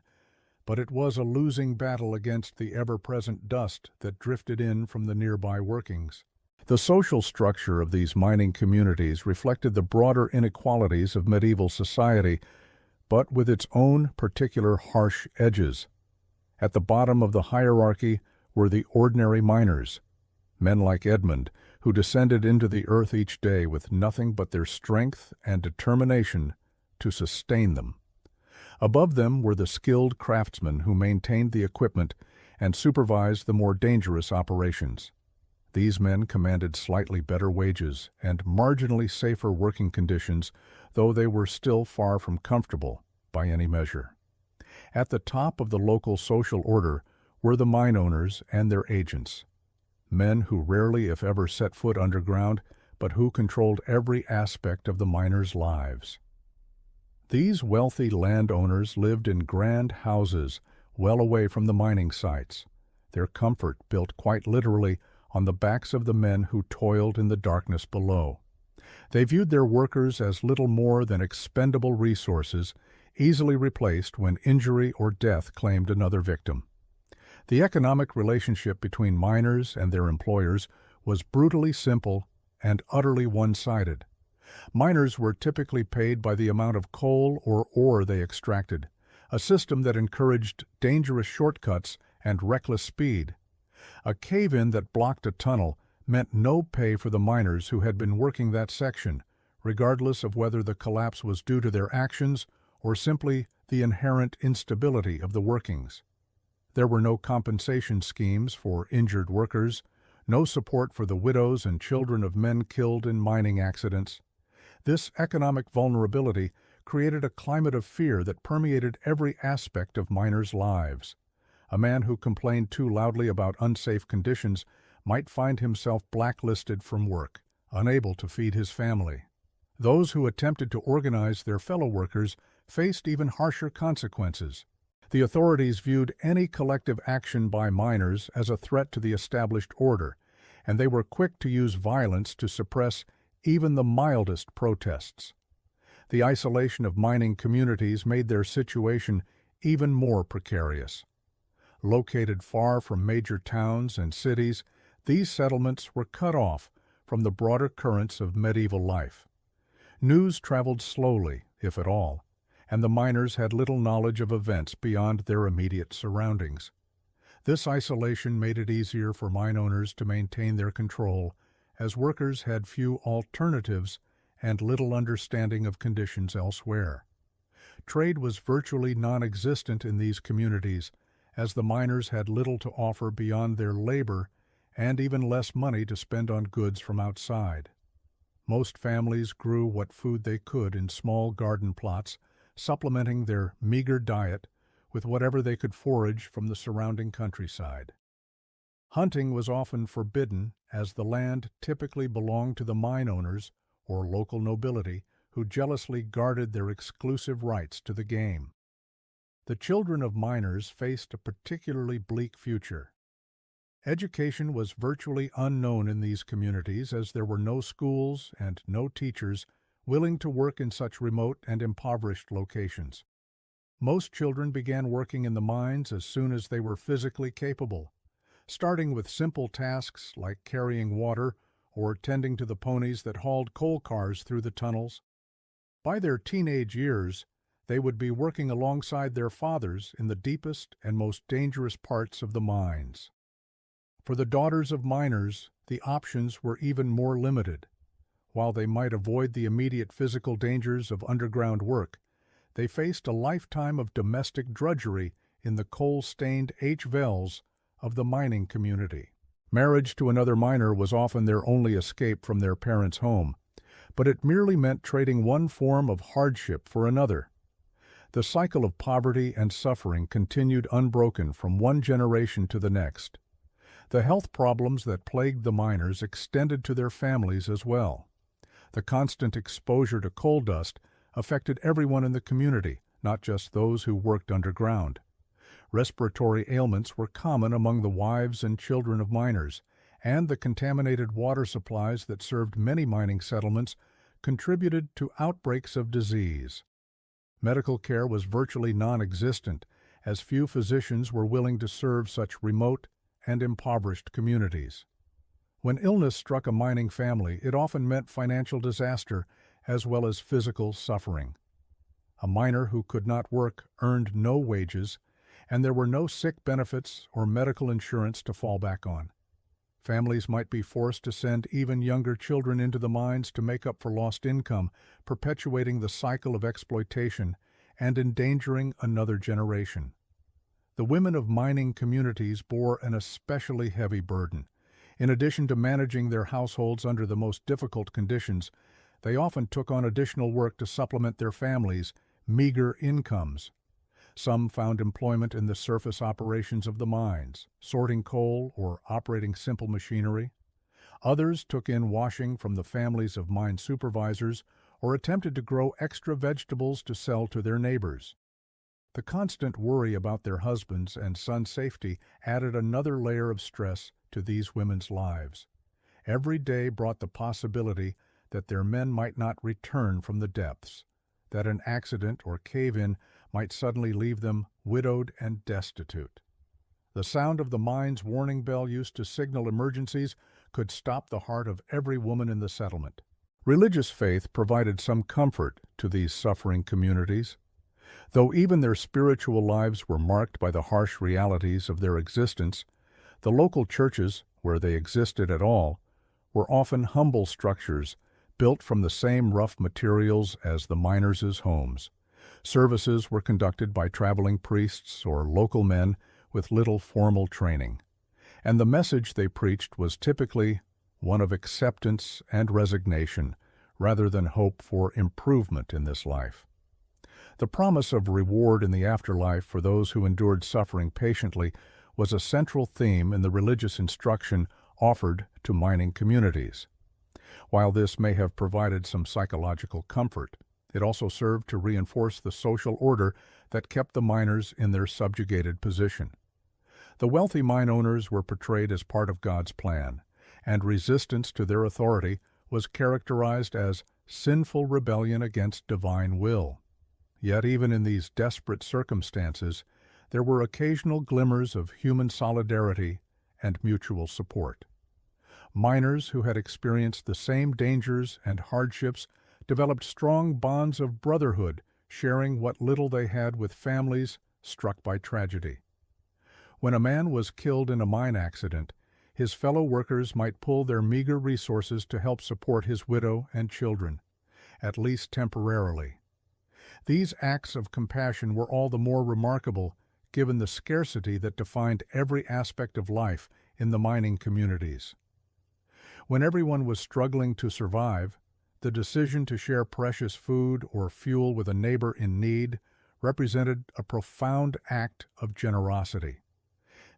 but it was a losing battle against the ever-present dust that drifted in from the nearby workings. The social structure of these mining communities reflected the broader inequalities of medieval society, but with its own particular harsh edges. At the bottom of the hierarchy were the ordinary miners, men like Edmund, who descended into the earth each day with nothing but their strength and determination to sustain them. Above them were the skilled craftsmen who maintained the equipment and supervised the more dangerous operations. These men commanded slightly better wages and marginally safer working conditions, though they were still far from comfortable by any measure. At the top of the local social order were the mine owners and their agents, men who rarely, if ever, set foot underground, but who controlled every aspect of the miners' lives. These wealthy landowners lived in grand houses well away from the mining sites, their comfort built quite literally on the backs of the men who toiled in the darkness below. They viewed their workers as little more than expendable resources, easily replaced when injury or death claimed another victim. The economic relationship between miners and their employers was brutally simple and utterly one-sided. Miners were typically paid by the amount of coal or ore they extracted, a system that encouraged dangerous shortcuts and reckless speed. A cave-in that blocked a tunnel meant no pay for the miners who had been working that section, regardless of whether the collapse was due to their actions or simply the inherent instability of the workings. There were no compensation schemes for injured workers, no support for the widows and children of men killed in mining accidents. This economic vulnerability created a climate of fear that permeated every aspect of miners' lives. A man who complained too loudly about unsafe conditions might find himself blacklisted from work, unable to feed his family. Those who attempted to organize their fellow workers faced even harsher consequences. The authorities viewed any collective action by miners as a threat to the established order, and they were quick to use violence to suppress even the mildest protests. The isolation of mining communities made their situation even more precarious. Located far from major towns and cities, these settlements were cut off from the broader currents of medieval life. News traveled slowly, if at all, and the miners had little knowledge of events beyond their immediate surroundings. This isolation made it easier for mine owners to maintain their control, as workers had few alternatives and little understanding of conditions elsewhere. Trade was virtually non-existent in these communities, as the miners had little to offer beyond their labor and even less money to spend on goods from outside. Most families grew what food they could in small garden plots, supplementing their meager diet with whatever they could forage from the surrounding countryside. Hunting was often forbidden, as the land typically belonged to the mine owners or local nobility, who jealously guarded their exclusive rights to the game. The children of miners faced a particularly bleak future. Education was virtually unknown in these communities, as there were no schools and no teachers willing to work in such remote and impoverished locations. Most children began working in the mines as soon as they were physically capable, starting with simple tasks like carrying water or tending to the ponies that hauled coal cars through the tunnels. By their teenage years, they would be working alongside their fathers in the deepest and most dangerous parts of the mines. For the daughters of miners, the options were even more limited. While they might avoid the immediate physical dangers of underground work, they faced a lifetime of domestic drudgery in the coal-stained H-Vels of the mining community. Marriage to another miner was often their only escape from their parents' home, but it merely meant trading one form of hardship for another. The cycle of poverty and suffering continued unbroken from one generation to the next. The health problems that plagued the miners extended to their families as well. The constant exposure to coal dust affected everyone in the community, not just those who worked underground. Respiratory ailments were common among the wives and children of miners, and the contaminated water supplies that served many mining settlements contributed to outbreaks of disease. Medical care was virtually non-existent, as few physicians were willing to serve such remote and impoverished communities. When illness struck a mining family, it often meant financial disaster as well as physical suffering. A miner who could not work earned no wages, and there were no sick benefits or medical insurance to fall back on. Families might be forced to send even younger children into the mines to make up for lost income, perpetuating the cycle of exploitation and endangering another generation. The women of mining communities bore an especially heavy burden. In addition to managing their households under the most difficult conditions, they often took on additional work to supplement their families' meager incomes. Some found employment in the surface operations of the mines, sorting coal or operating simple machinery. Others took in washing from the families of mine supervisors or attempted to grow extra vegetables to sell to their neighbors. The constant worry about their husbands' and sons' safety added another layer of stress to these women's lives. Every day brought the possibility that their men might not return from the depths, that an accident or cave-in might suddenly leave them widowed and destitute. The sound of the mine's warning bell used to signal emergencies could stop the heart of every woman in the settlement. Religious faith provided some comfort to these suffering communities. Though even their spiritual lives were marked by the harsh realities of their existence, the local churches, where they existed at all, were often humble structures built from the same rough materials as the miners' homes. Services were conducted by traveling priests or local men with little formal training, and the message they preached was typically one of acceptance and resignation rather than hope for improvement in this life. The promise of reward in the afterlife for those who endured suffering patiently was a central theme in the religious instruction offered to mining communities. While this may have provided some psychological comfort, it also served to reinforce the social order that kept the miners in their subjugated position. The wealthy mine owners were portrayed as part of God's plan, and resistance to their authority was characterized as sinful rebellion against divine will. Yet even in these desperate circumstances, there were occasional glimmers of human solidarity and mutual support. Miners who had experienced the same dangers and hardships developed strong bonds of brotherhood, sharing what little they had with families struck by tragedy. When a man was killed in a mine accident, his fellow workers might pool their meager resources to help support his widow and children, at least temporarily. These acts of compassion were all the more remarkable given the scarcity that defined every aspect of life in the mining communities. When everyone was struggling to survive, the decision to share precious food or fuel with a neighbor in need represented a profound act of generosity.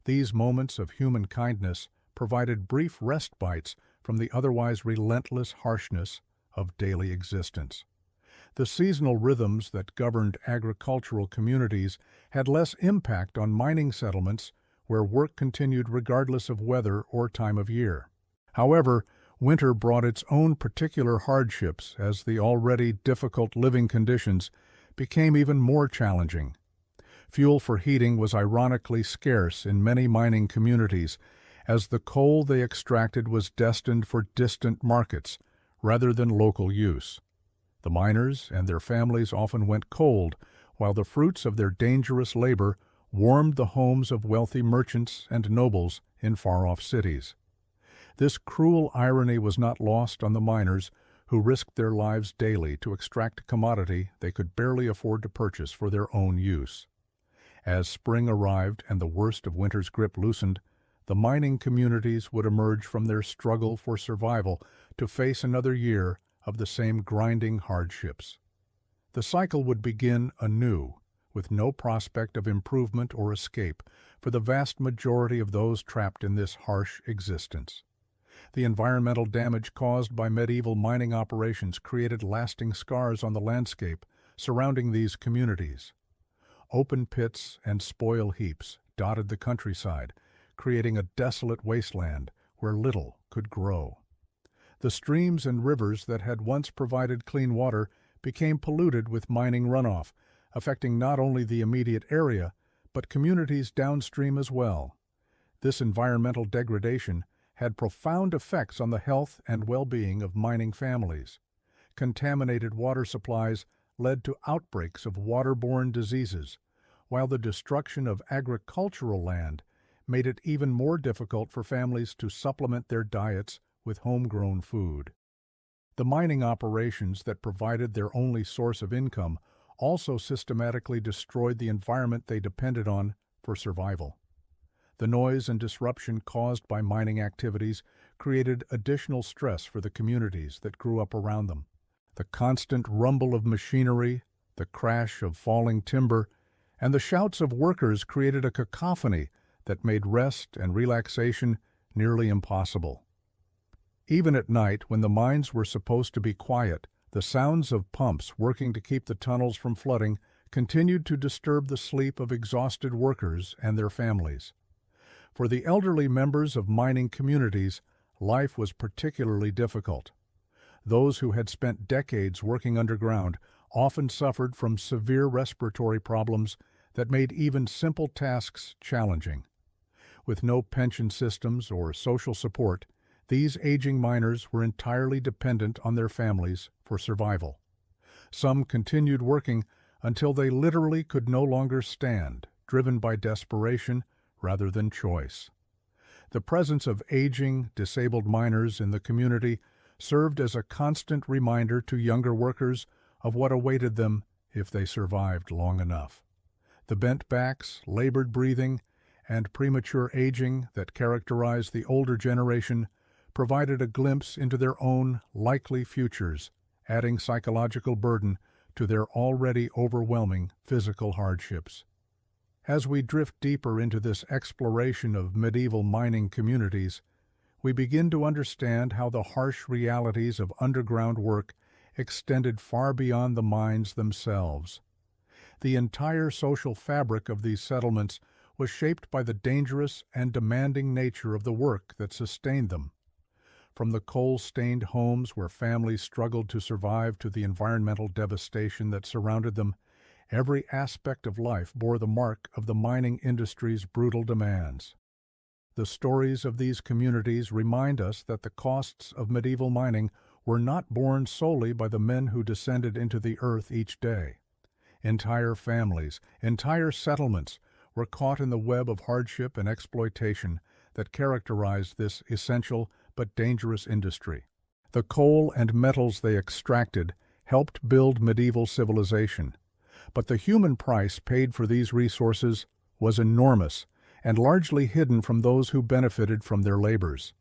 These moments of human kindness provided brief respites from the otherwise relentless harshness of daily existence. The seasonal rhythms that governed agricultural communities had less impact on mining settlements where work continued regardless of weather or time of year. However, winter brought its own particular hardships as the already difficult living conditions became even more challenging. Fuel for heating was ironically scarce in many mining communities, as the coal they extracted was destined for distant markets rather than local use. The miners and their families often went cold, while the fruits of their dangerous labor warmed the homes of wealthy merchants and nobles in far-off cities. This cruel irony was not lost on the miners, who risked their lives daily to extract a commodity they could barely afford to purchase for their own use. As spring arrived and the worst of winter's grip loosened, the mining communities would emerge from their struggle for survival to face another year of the same grinding hardships. The cycle would begin anew, with no prospect of improvement or escape for the vast majority of those trapped in this harsh existence. The environmental damage caused by medieval mining operations created lasting scars on the landscape surrounding these communities. Open pits and spoil heaps dotted the countryside, creating a desolate wasteland where little could grow. The streams and rivers that had once provided clean water became polluted with mining runoff, affecting not only the immediate area, but communities downstream as well. This environmental degradation had profound effects on the health and well-being of mining families. Contaminated water supplies led to outbreaks of waterborne diseases, while the destruction of agricultural land made it even more difficult for families to supplement their diets with homegrown food. The mining operations that provided their only source of income also systematically destroyed the environment they depended on for survival. The noise and disruption caused by mining activities created additional stress for the communities that grew up around them. The constant rumble of machinery, the crash of falling timber, and the shouts of workers created a cacophony that made rest and relaxation nearly impossible. Even at night, when the mines were supposed to be quiet, the sounds of pumps working to keep the tunnels from flooding continued to disturb the sleep of exhausted workers and their families. For the elderly members of mining communities, life was particularly difficult. Those who had spent decades working underground often suffered from severe respiratory problems that made even simple tasks challenging. With no pension systems or social support, these aging miners were entirely dependent on their families for survival. Some continued working until they literally could no longer stand, driven by desperation rather than choice. The presence of aging, disabled miners in the community served as a constant reminder to younger workers of what awaited them if they survived long enough. The bent backs, labored breathing, and premature aging that characterized the older generation provided a glimpse into their own likely futures, adding psychological burden to their already overwhelming physical hardships. As we drift deeper into this exploration of medieval mining communities, we begin to understand how the harsh realities of underground work extended far beyond the mines themselves. The entire social fabric of these settlements was shaped by the dangerous and demanding nature of the work that sustained them. From the coal-stained homes where families struggled to survive to the environmental devastation that surrounded them, every aspect of life bore the mark of the mining industry's brutal demands. The stories of these communities remind us that the costs of medieval mining were not borne solely by the men who descended into the earth each day. Entire families, entire settlements were caught in the web of hardship and exploitation that characterized this essential but dangerous industry. The coal and metals they extracted helped build medieval civilization, but the human price paid for these resources was enormous and largely hidden from those who benefited from their labors.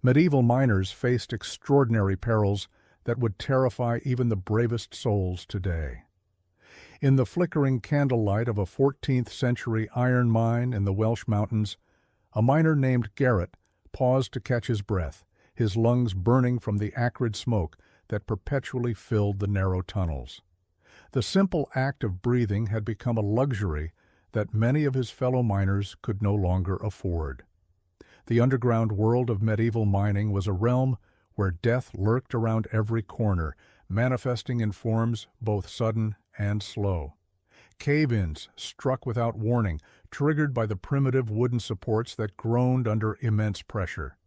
Medieval miners faced extraordinary perils that would terrify even the bravest souls today. In the flickering candlelight of a 14th-century iron mine in the Welsh mountains, a miner named Garrett paused to catch his breath, his lungs burning from the acrid smoke that perpetually filled the narrow tunnels. The simple act of breathing had become a luxury that many of his fellow miners could no longer afford. The underground world of medieval mining was a realm where death lurked around every corner, manifesting in forms both sudden and slow. Cave-ins struck without warning, triggered by the primitive wooden supports that groaned under immense pressure.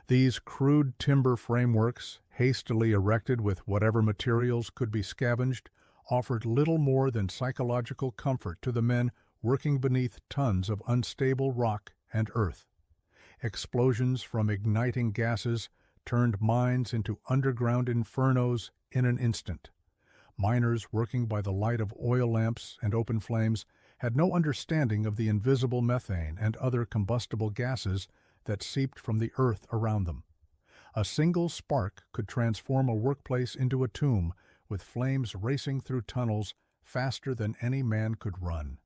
These crude timber frameworks, hastily erected with whatever materials could be scavenged, offered little more than psychological comfort to the men working beneath tons of unstable rock and earth. Explosions from igniting gases turned mines into underground infernos in an instant. Miners working by the light of oil lamps and open flames had no understanding of the invisible methane and other combustible gases that seeped from the earth around them. A single spark could transform a workplace into a tomb, with flames racing through tunnels faster than any man could run.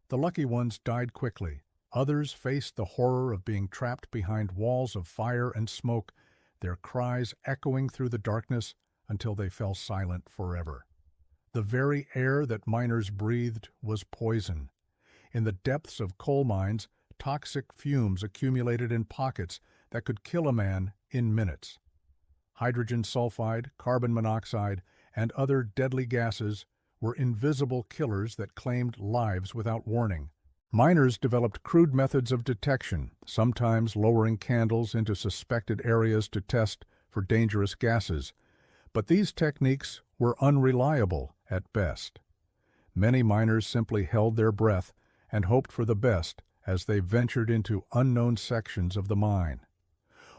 The lucky ones died quickly. Others faced the horror of being trapped behind walls of fire and smoke, their cries echoing through the darkness until they fell silent forever. The very air that miners breathed was poison. In the depths of coal mines, toxic fumes accumulated in pockets that could kill a man in minutes. Hydrogen sulfide, carbon monoxide, and other deadly gases were invisible killers that claimed lives without warning. Miners developed crude methods of detection, sometimes lowering candles into suspected areas to test for dangerous gases, but these techniques were unreliable at best. Many miners simply held their breath and hoped for the best as they ventured into unknown sections of the mine.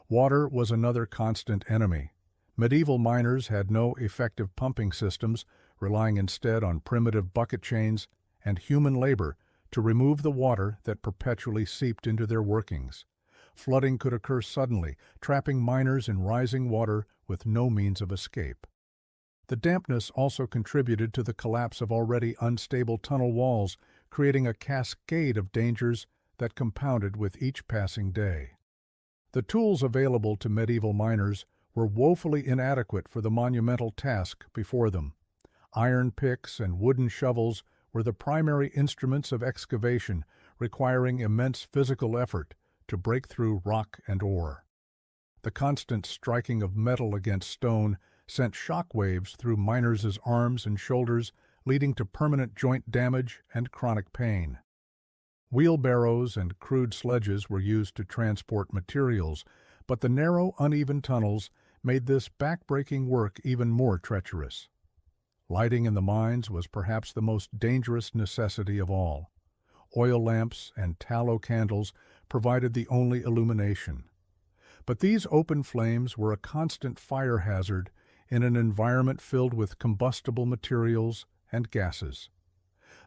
Water was another constant enemy. Medieval miners had no effective pumping systems relying instead on primitive bucket chains and human labor to remove the water that perpetually seeped into their workings. Flooding could occur suddenly, trapping miners in rising water with no means of escape. The dampness also contributed to the collapse of already unstable tunnel walls, creating a cascade of dangers that compounded with each passing day. The tools available to medieval miners were woefully inadequate for the monumental task before them. Iron picks and wooden shovels were the primary instruments of excavation, requiring immense physical effort to break through rock and ore. The constant striking of metal against stone sent shock waves through miners' arms and shoulders, leading to permanent joint damage and chronic pain. Wheelbarrows and crude sledges were used to transport materials, but the narrow, uneven tunnels made this backbreaking work even more treacherous. Lighting in the mines was perhaps the most dangerous necessity of all. Oil lamps and tallow candles provided the only illumination. But these open flames were a constant fire hazard in an environment filled with combustible materials and gases.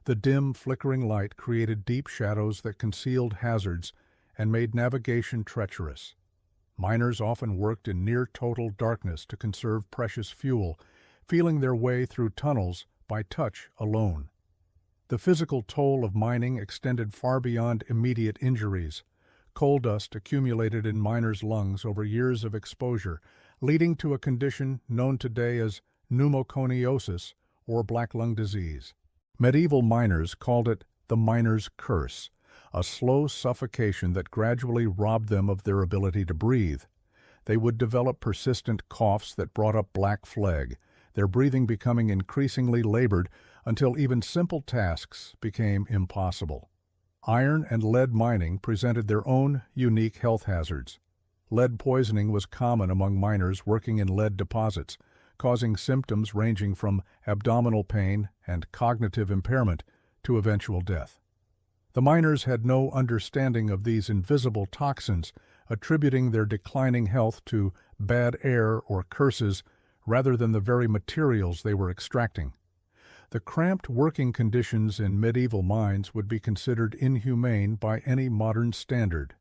The dim, flickering light created deep shadows that concealed hazards and made navigation treacherous. Miners often worked in near-total darkness to conserve precious fuel, feeling their way through tunnels by touch alone. The physical toll of mining extended far beyond immediate injuries. Coal dust accumulated in miners' lungs over years of exposure, leading to a condition known today as pneumoconiosis or black lung disease. Medieval miners called it the miner's curse, a slow suffocation that gradually robbed them of their ability to breathe. They would develop persistent coughs that brought up black phlegm, their breathing becoming increasingly labored until even simple tasks became impossible. Iron and lead mining presented their own unique health hazards. Lead poisoning was common among miners working in lead deposits, causing symptoms ranging from abdominal pain and cognitive impairment to eventual death. The miners had no understanding of these invisible toxins, attributing their declining health to bad air or curses rather than the very materials they were extracting. The cramped working conditions in medieval mines would be considered inhumane by any modern standard.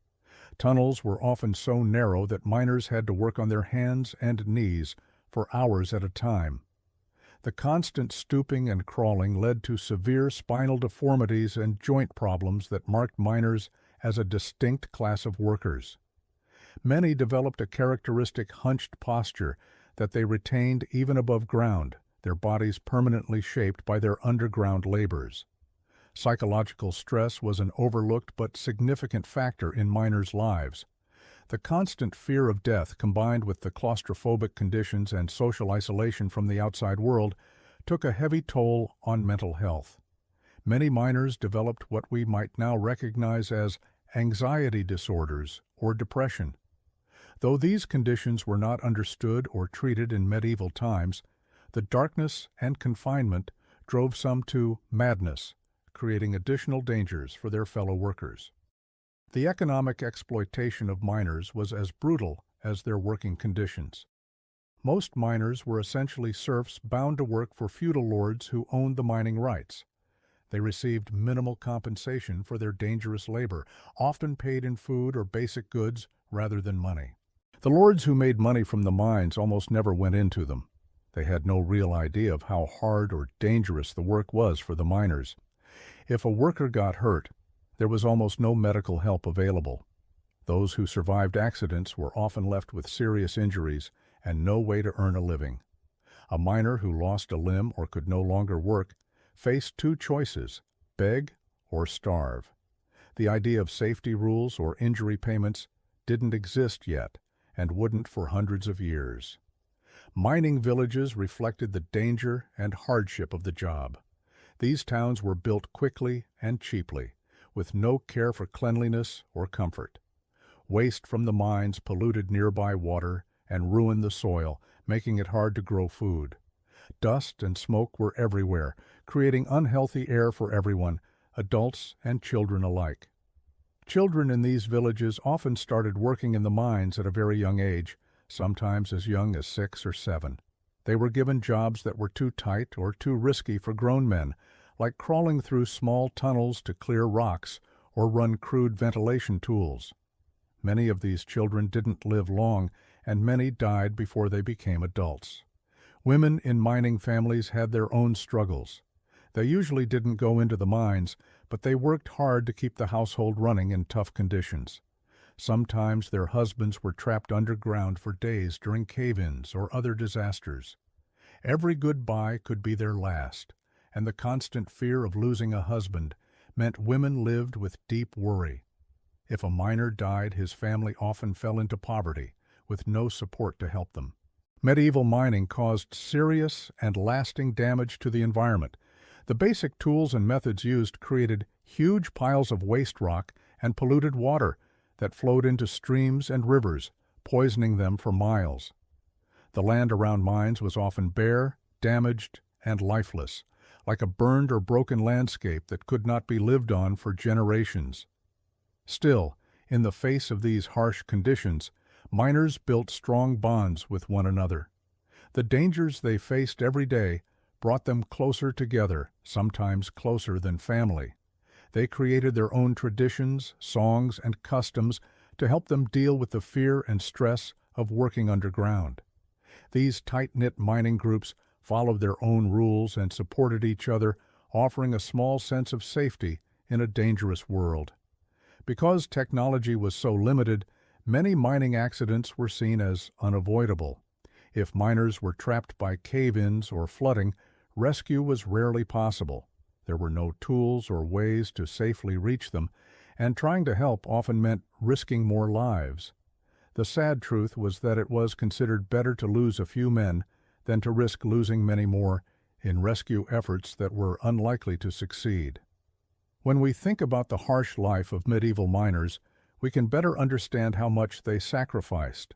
Tunnels were often so narrow that miners had to work on their hands and knees for hours at a time. The constant stooping and crawling led to severe spinal deformities and joint problems that marked miners as a distinct class of workers. Many developed a characteristic hunched posture that they retained even above ground, their bodies permanently shaped by their underground labors. Psychological stress was an overlooked but significant factor in miners' lives. The constant fear of death, combined with the claustrophobic conditions and social isolation from the outside world, took a heavy toll on mental health. Many miners developed what we might now recognize as anxiety disorders or depression. Though these conditions were not understood or treated in medieval times, the darkness and confinement drove some to madness, creating additional dangers for their fellow workers. The economic exploitation of miners was as brutal as their working conditions. Most miners were essentially serfs bound to work for feudal lords who owned the mining rights. They received minimal compensation for their dangerous labor, often paid in food or basic goods rather than money. The lords who made money from the mines almost never went into them. They had no real idea of how hard or dangerous the work was for the miners. If a worker got hurt, there was almost no medical help available. Those who survived accidents were often left with serious injuries and no way to earn a living. A miner who lost a limb or could no longer work faced two choices: beg or starve. The idea of safety rules or injury payments didn't exist yet and wouldn't for hundreds of years. Mining villages reflected the danger and hardship of the job. These towns were built quickly and cheaply, with no care for cleanliness or comfort. Waste from the mines polluted nearby water and ruined the soil, making it hard to grow food. Dust and smoke were everywhere, creating unhealthy air for everyone, adults and children alike. Children in these villages often started working in the mines at a very young age, sometimes as young as 6 or 7. They were given jobs that were too tight or too risky for grown men, like crawling through small tunnels to clear rocks or run crude ventilation tools. Many of these children didn't live long, and many died before they became adults. Women in mining families had their own struggles. They usually didn't go into the mines, but they worked hard to keep the household running in tough conditions. Sometimes their husbands were trapped underground for days during cave-ins or other disasters. Every goodbye could be their last, and the constant fear of losing a husband meant women lived with deep worry. If a miner died, his family often fell into poverty, with no support to help them. Medieval mining caused serious and lasting damage to the environment. The basic tools and methods used created huge piles of waste rock and polluted water that flowed into streams and rivers, poisoning them for miles. The land around mines was often bare, damaged, and lifeless, like a burned or broken landscape that could not be lived on for generations. Still, in the face of these harsh conditions, miners built strong bonds with one another. The dangers they faced every day brought them closer together, sometimes closer than family. They created their own traditions, songs, and customs to help them deal with the fear and stress of working underground. These tight-knit mining groups followed their own rules and supported each other, offering a small sense of safety in a dangerous world. Because technology was so limited, many mining accidents were seen as unavoidable. If miners were trapped by cave-ins or flooding, rescue was rarely possible. There were no tools or ways to safely reach them, and trying to help often meant risking more lives. The sad truth was that it was considered better to lose a few men than to risk losing many more in rescue efforts that were unlikely to succeed. When we think about the harsh life of medieval miners, we can better understand how much they sacrificed.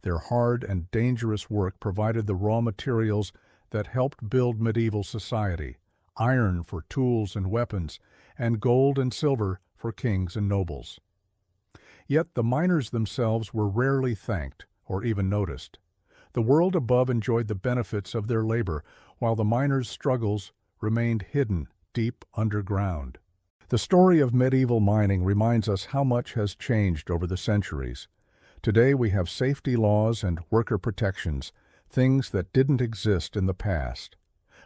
Their hard and dangerous work provided the raw materials that helped build medieval society: iron for tools and weapons, and gold and silver for kings and nobles. Yet the miners themselves were rarely thanked or even noticed. The world above enjoyed the benefits of their labor, while the miners' struggles remained hidden deep underground. The story of medieval mining reminds us how much has changed over the centuries. Today we have safety laws and worker protections, things that didn't exist in the past.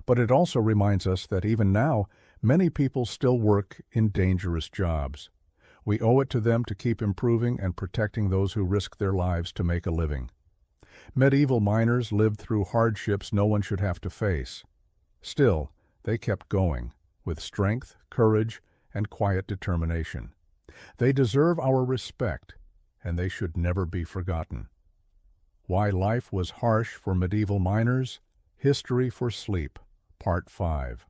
But it also reminds us that even now, many people still work in dangerous jobs. We owe it to them to keep improving and protecting those who risk their lives to make a living. Medieval miners lived through hardships no one should have to face. Still, they kept going, with strength, courage, and quiet determination. They deserve our respect, and they should never be forgotten. Why life was harsh for medieval miners? History for Sleep, Part 5.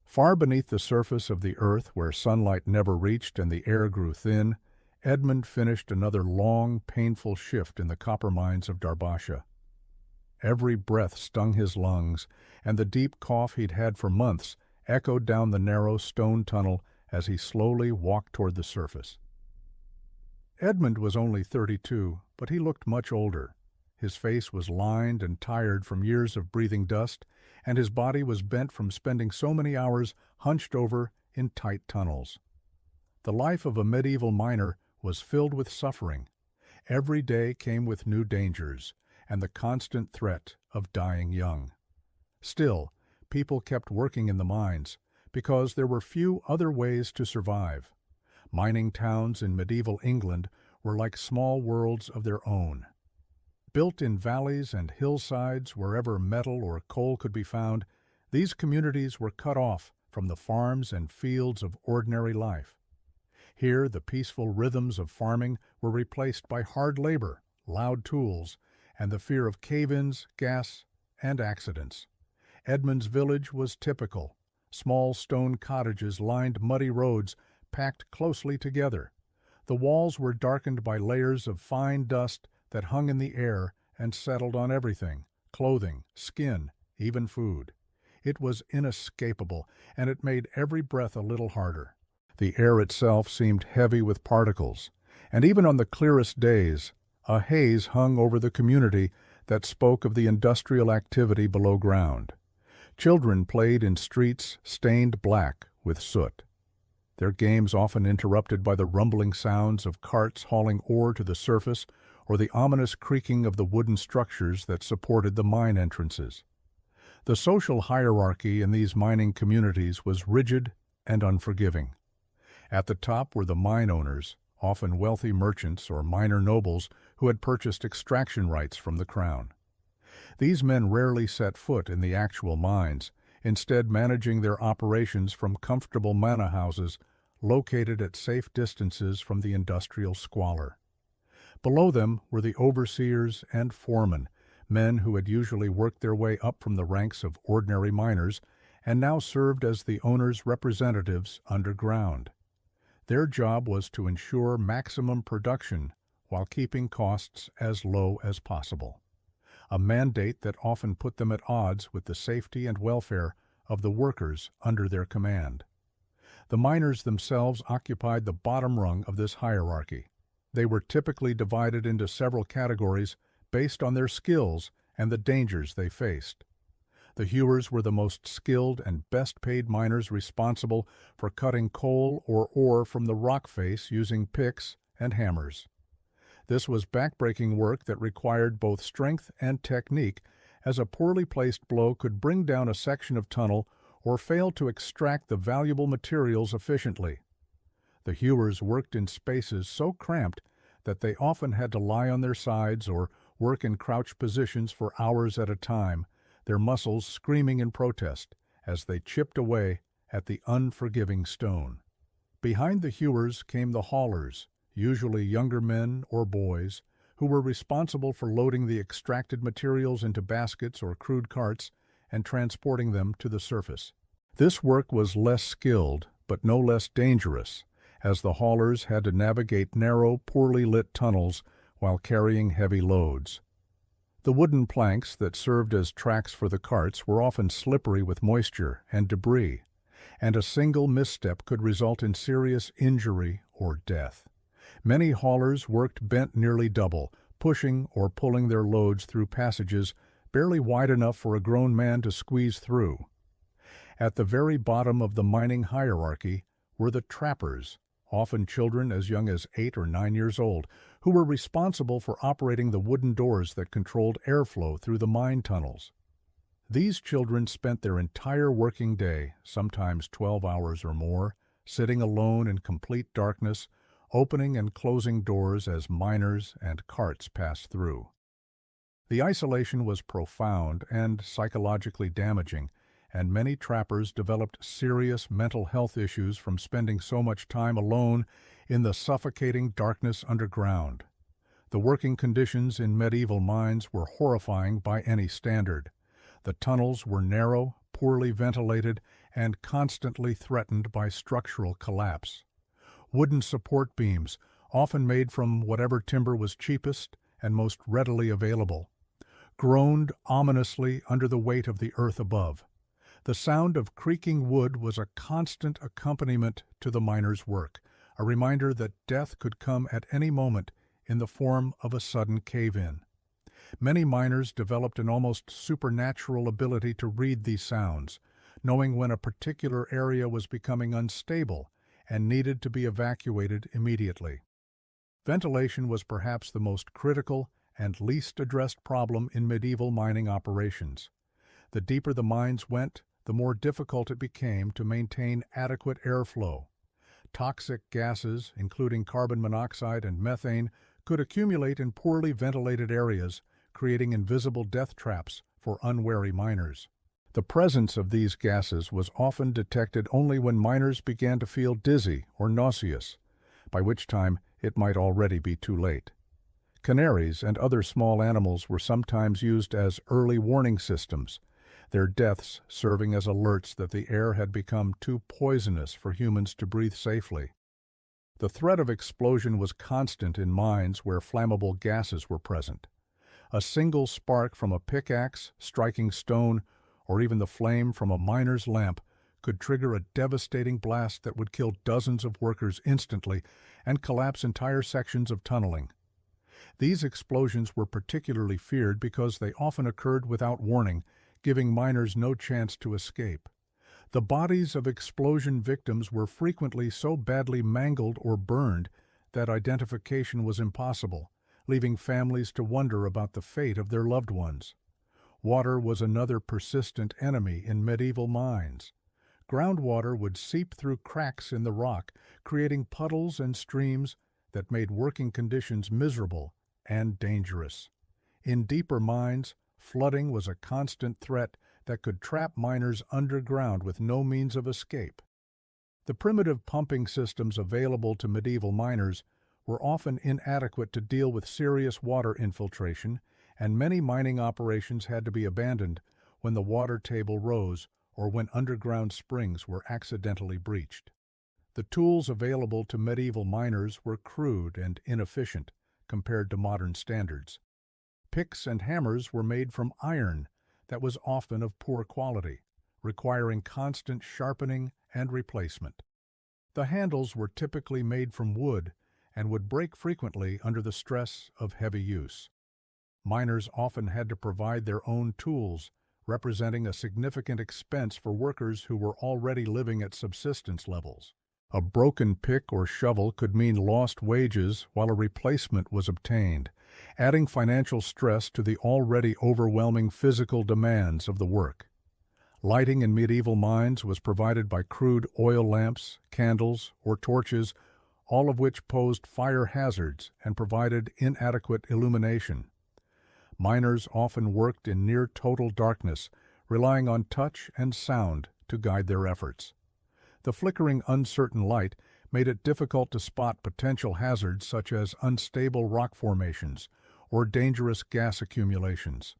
Far beneath the surface of the earth, where sunlight never reached and the air grew thin, Edmund finished another long, painful shift in the copper mines of Darbasha. Every breath stung his lungs, and the deep cough he'd had for months echoed down the narrow stone tunnel as he slowly walked toward the surface. Edmund was only 32, but he looked much older. His face was lined and tired from years of breathing dust, and his body was bent from spending so many hours hunched over in tight tunnels. The life of a medieval miner was filled with suffering. Every day came with new dangers and the constant threat of dying young. Still, people kept working in the mines because there were few other ways to survive. Mining towns in medieval England were like small worlds of their own. Built in valleys and hillsides wherever metal or coal could be found, these communities were cut off from the farms and fields of ordinary life. Here, the peaceful rhythms of farming were replaced by hard labor, loud tools, and the fear of cave-ins, gas, and accidents. Edmund's village was typical. Small stone cottages lined muddy roads packed closely together. The walls were darkened by layers of fine dust that hung in the air and settled on everything: clothing, skin, even food. It was inescapable, and it made every breath a little harder. The air itself seemed heavy with particles, and even on the clearest days, a haze hung over the community that spoke of the industrial activity below ground. Children played in streets stained black with soot, their games often interrupted by the rumbling sounds of carts hauling ore to the surface or the ominous creaking of the wooden structures that supported the mine entrances. The social hierarchy in these mining communities was rigid and unforgiving. At the top were the mine owners, often wealthy merchants or minor nobles who had purchased extraction rights from the crown. These men rarely set foot in the actual mines, instead managing their operations from comfortable manor houses located at safe distances from the industrial squalor. Below them were the overseers and foremen, men who had usually worked their way up from the ranks of ordinary miners and now served as the owner's representatives underground. Their job was to ensure maximum production while keeping costs as low as possible, a mandate that often put them at odds with the safety and welfare of the workers under their command. The miners themselves occupied the bottom rung of this hierarchy. They were typically divided into several categories based on their skills and the dangers they faced. The hewers were the most skilled and best-paid miners responsible for cutting coal or ore from the rock face using picks and hammers. This was backbreaking work that required both strength and technique, as a poorly placed blow could bring down a section of tunnel or fail to extract the valuable materials efficiently. The hewers worked in spaces so cramped that they often had to lie on their sides or work in crouched positions for hours at a time, their muscles screaming in protest as they chipped away at the unforgiving stone. Behind the hewers came the haulers, usually younger men or boys, who were responsible for loading the extracted materials into baskets or crude carts and transporting them to the surface. This work was less skilled, but no less dangerous, as the haulers had to navigate narrow, poorly lit tunnels while carrying heavy loads. The wooden planks that served as tracks for the carts were often slippery with moisture and debris, and a single misstep could result in serious injury or death. Many haulers worked bent nearly double, pushing or pulling their loads through passages barely wide enough for a grown man to squeeze through. At the very bottom of the mining hierarchy were the trappers, often children as young as 8 or 9 years old, who were responsible for operating the wooden doors that controlled airflow through the mine tunnels. These children spent their entire working day, sometimes 12 hours or more, sitting alone in complete darkness, opening and closing doors as miners and carts passed through. The isolation was profound and psychologically damaging, and many trappers developed serious mental health issues from spending so much time alone in the suffocating darkness underground. The working conditions in medieval mines were horrifying by any standard. The tunnels were narrow, poorly ventilated, and constantly threatened by structural collapse. Wooden support beams, often made from whatever timber was cheapest and most readily available, groaned ominously under the weight of the earth above. The sound of creaking wood was a constant accompaniment to the miners' work, a reminder that death could come at any moment in the form of a sudden cave-in. Many miners developed an almost supernatural ability to read these sounds, knowing when a particular area was becoming unstable and needed to be evacuated immediately. Ventilation was perhaps the most critical and least addressed problem in medieval mining operations. The deeper the mines went, the more difficult it became to maintain adequate airflow. Toxic gases, including carbon monoxide and methane, could accumulate in poorly ventilated areas, creating invisible death traps for unwary miners. The presence of these gases was often detected only when miners began to feel dizzy or nauseous, by which time it might already be too late. Canaries and other small animals were sometimes used as early warning systems, their deaths serving as alerts that the air had become too poisonous for humans to breathe safely. The threat of explosion was constant in mines where flammable gases were present. A single spark from a pickaxe, striking stone, or even the flame from a miner's lamp could trigger a devastating blast that would kill dozens of workers instantly and collapse entire sections of tunneling. These explosions were particularly feared because they often occurred without warning, giving miners no chance to escape. The bodies of explosion victims were frequently so badly mangled or burned that identification was impossible, leaving families to wonder about the fate of their loved ones. Water was another persistent enemy in medieval mines. Groundwater would seep through cracks in the rock, creating puddles and streams that made working conditions miserable and dangerous. In deeper mines, flooding was a constant threat that could trap miners underground with no means of escape. The primitive pumping systems available to medieval miners were often inadequate to deal with serious water infiltration, and many mining operations had to be abandoned when the water table rose or when underground springs were accidentally breached. The tools available to medieval miners were crude and inefficient compared to modern standards. Picks and hammers were made from iron that was often of poor quality, requiring constant sharpening and replacement. The handles were typically made from wood and would break frequently under the stress of heavy use. Miners often had to provide their own tools, representing a significant expense for workers who were already living at subsistence levels. A broken pick or shovel could mean lost wages while a replacement was obtained, adding financial stress to the already overwhelming physical demands of the work. Lighting in medieval mines was provided by crude oil lamps, candles, or torches, all of which posed fire hazards and provided inadequate illumination. Miners often worked in near total darkness, relying on touch and sound to guide their efforts. The flickering, uncertain light made it difficult to spot potential hazards such as unstable rock formations or dangerous gas accumulations.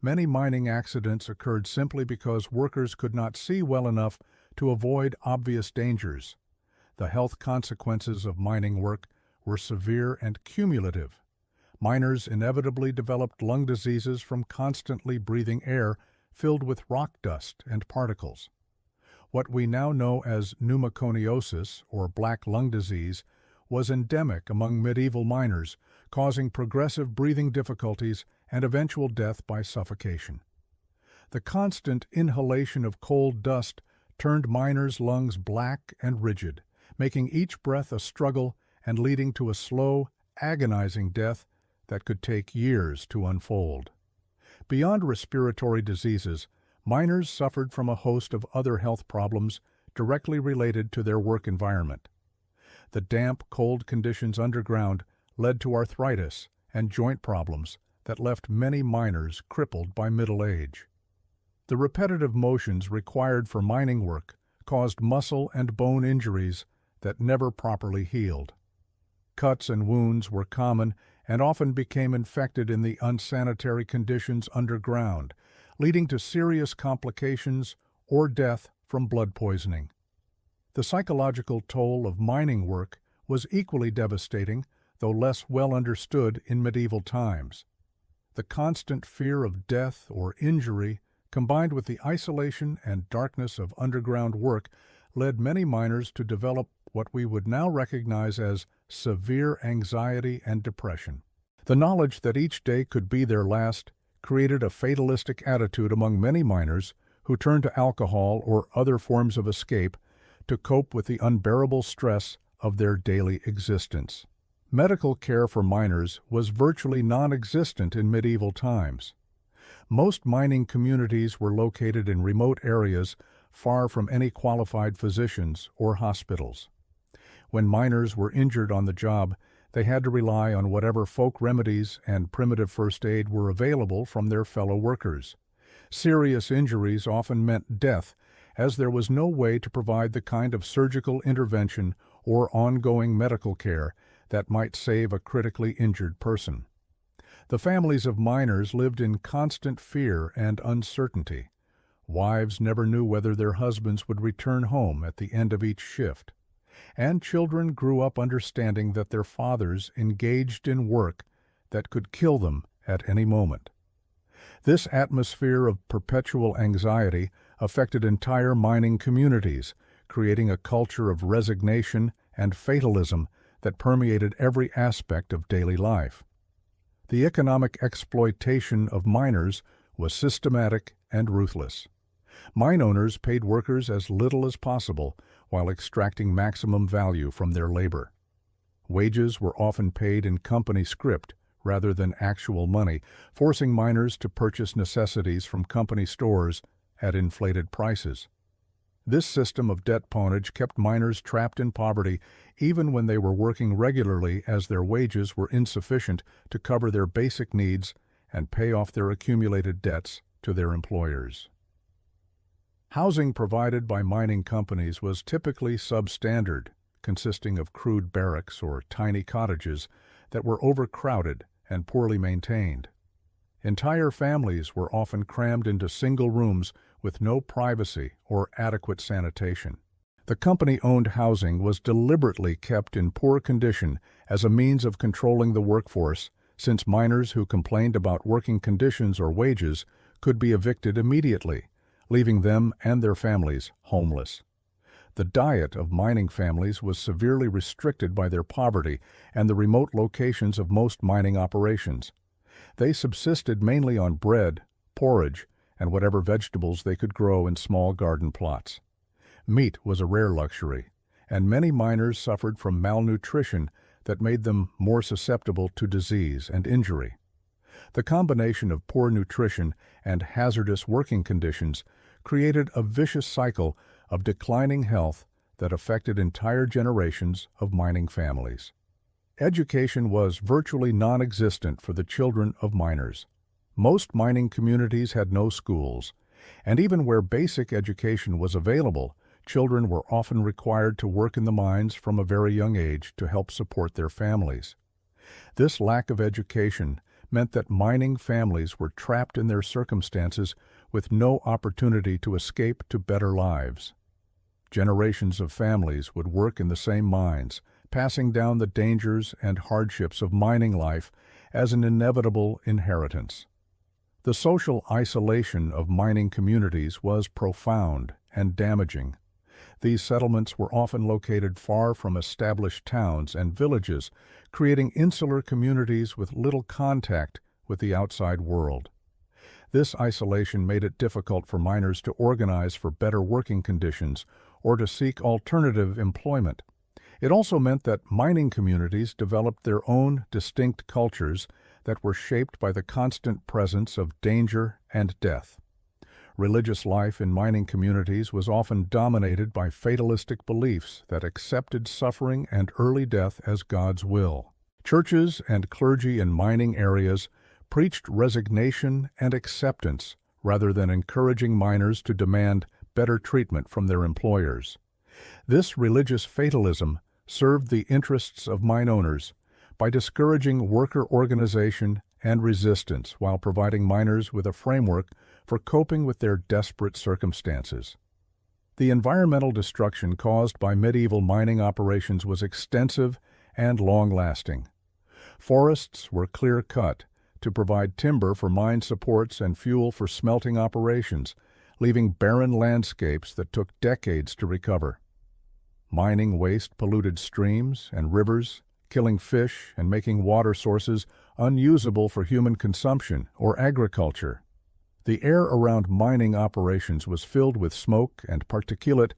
Many mining accidents occurred simply because workers could not see well enough to avoid obvious dangers. The health consequences of mining work were severe and cumulative. Miners inevitably developed lung diseases from constantly breathing air filled with rock dust and particles. What we now know as pneumoconiosis, or black lung disease, was endemic among medieval miners, causing progressive breathing difficulties and eventual death by suffocation. The constant inhalation of cold dust turned miners' lungs black and rigid, making each breath a struggle and leading to a slow, agonizing death that could take years to unfold. Beyond respiratory diseases, miners suffered from a host of other health problems directly related to their work environment. The damp, cold conditions underground led to arthritis and joint problems that left many miners crippled by middle age. The repetitive motions required for mining work caused muscle and bone injuries that never properly healed. Cuts and wounds were common and often became infected in the unsanitary conditions underground, leading to serious complications or death from blood poisoning. The psychological toll of mining work was equally devastating, though less well understood in medieval times. The constant fear of death or injury, combined with the isolation and darkness of underground work, led many miners to develop what we would now recognize as severe anxiety and depression. The knowledge that each day could be their last created a fatalistic attitude among many miners who turned to alcohol or other forms of escape to cope with the unbearable stress of their daily existence. Medical care for miners was virtually non-existent in medieval times. Most mining communities were located in remote areas far from any qualified physicians or hospitals. When miners were injured on the job, they had to rely on whatever folk remedies and primitive first aid were available from their fellow workers. Serious injuries often meant death, as there was no way to provide the kind of surgical intervention or ongoing medical care that might save a critically injured person. The families of miners lived in constant fear and uncertainty. Wives never knew whether their husbands would return home at the end of each shift. And children grew up understanding that their fathers engaged in work that could kill them at any moment. This atmosphere of perpetual anxiety affected entire mining communities, creating a culture of resignation and fatalism that permeated every aspect of daily life. The economic exploitation of miners was systematic and ruthless. Mine owners paid workers as little as possible while extracting maximum value from their labor. Wages were often paid in company script rather than actual money, forcing miners to purchase necessities from company stores at inflated prices. This system of debt pawnage kept miners trapped in poverty even when they were working regularly, as their wages were insufficient to cover their basic needs and pay off their accumulated debts to their employers. Housing provided by mining companies was typically substandard, consisting of crude barracks or tiny cottages that were overcrowded and poorly maintained. Entire families were often crammed into single rooms with no privacy or adequate sanitation. The company-owned housing was deliberately kept in poor condition as a means of controlling the workforce, since miners who complained about working conditions or wages could be evicted immediately, leaving them and their families homeless. The diet of mining families was severely restricted by their poverty and the remote locations of most mining operations. They subsisted mainly on bread, porridge, and whatever vegetables they could grow in small garden plots. Meat was a rare luxury, and many miners suffered from malnutrition that made them more susceptible to disease and injury. The combination of poor nutrition and hazardous working conditions created a vicious cycle of declining health that affected entire generations of mining families. Education was virtually non-existent for the children of miners. Most mining communities had no schools, and even where basic education was available, children were often required to work in the mines from a very young age to help support their families. This lack of education meant that mining families were trapped in their circumstances with no opportunity to escape to better lives. Generations of families would work in the same mines, passing down the dangers and hardships of mining life as an inevitable inheritance. The social isolation of mining communities was profound and damaging. These settlements were often located far from established towns and villages, creating insular communities with little contact with the outside world. This isolation made it difficult for miners to organize for better working conditions or to seek alternative employment. It also meant that mining communities developed their own distinct cultures that were shaped by the constant presence of danger and death. Religious life in mining communities was often dominated by fatalistic beliefs that accepted suffering and early death as God's will. Churches and clergy in mining areas preached resignation and acceptance rather than encouraging miners to demand better treatment from their employers. This religious fatalism served the interests of mine owners by discouraging worker organization and resistance while providing miners with a framework for coping with their desperate circumstances. The environmental destruction caused by medieval mining operations was extensive and long-lasting. Forests were clear-cut to provide timber for mine supports and fuel for smelting operations, leaving barren landscapes that took decades to recover. Mining waste polluted streams and rivers, killing fish and making water sources unusable for human consumption or agriculture. The air around mining operations was filled with smoke and particulate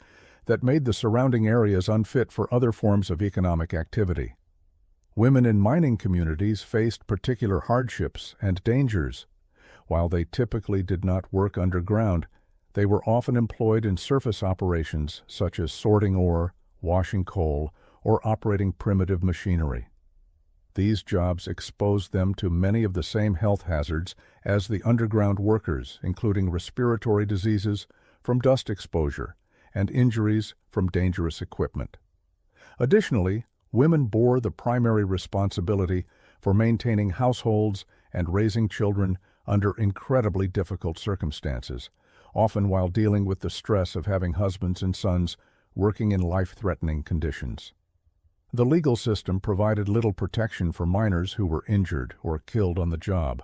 that made the surrounding areas unfit for other forms of economic activity. Women in mining communities faced particular hardships and dangers. While they typically did not work underground, they were often employed in surface operations such as sorting ore, washing coal, or operating primitive machinery. These jobs exposed them to many of the same health hazards as the underground workers, including respiratory diseases from dust exposure and injuries from dangerous equipment. Additionally, women bore the primary responsibility for maintaining households and raising children under incredibly difficult circumstances, often while dealing with the stress of having husbands and sons working in life-threatening conditions. The legal system provided little protection for miners who were injured or killed on the job.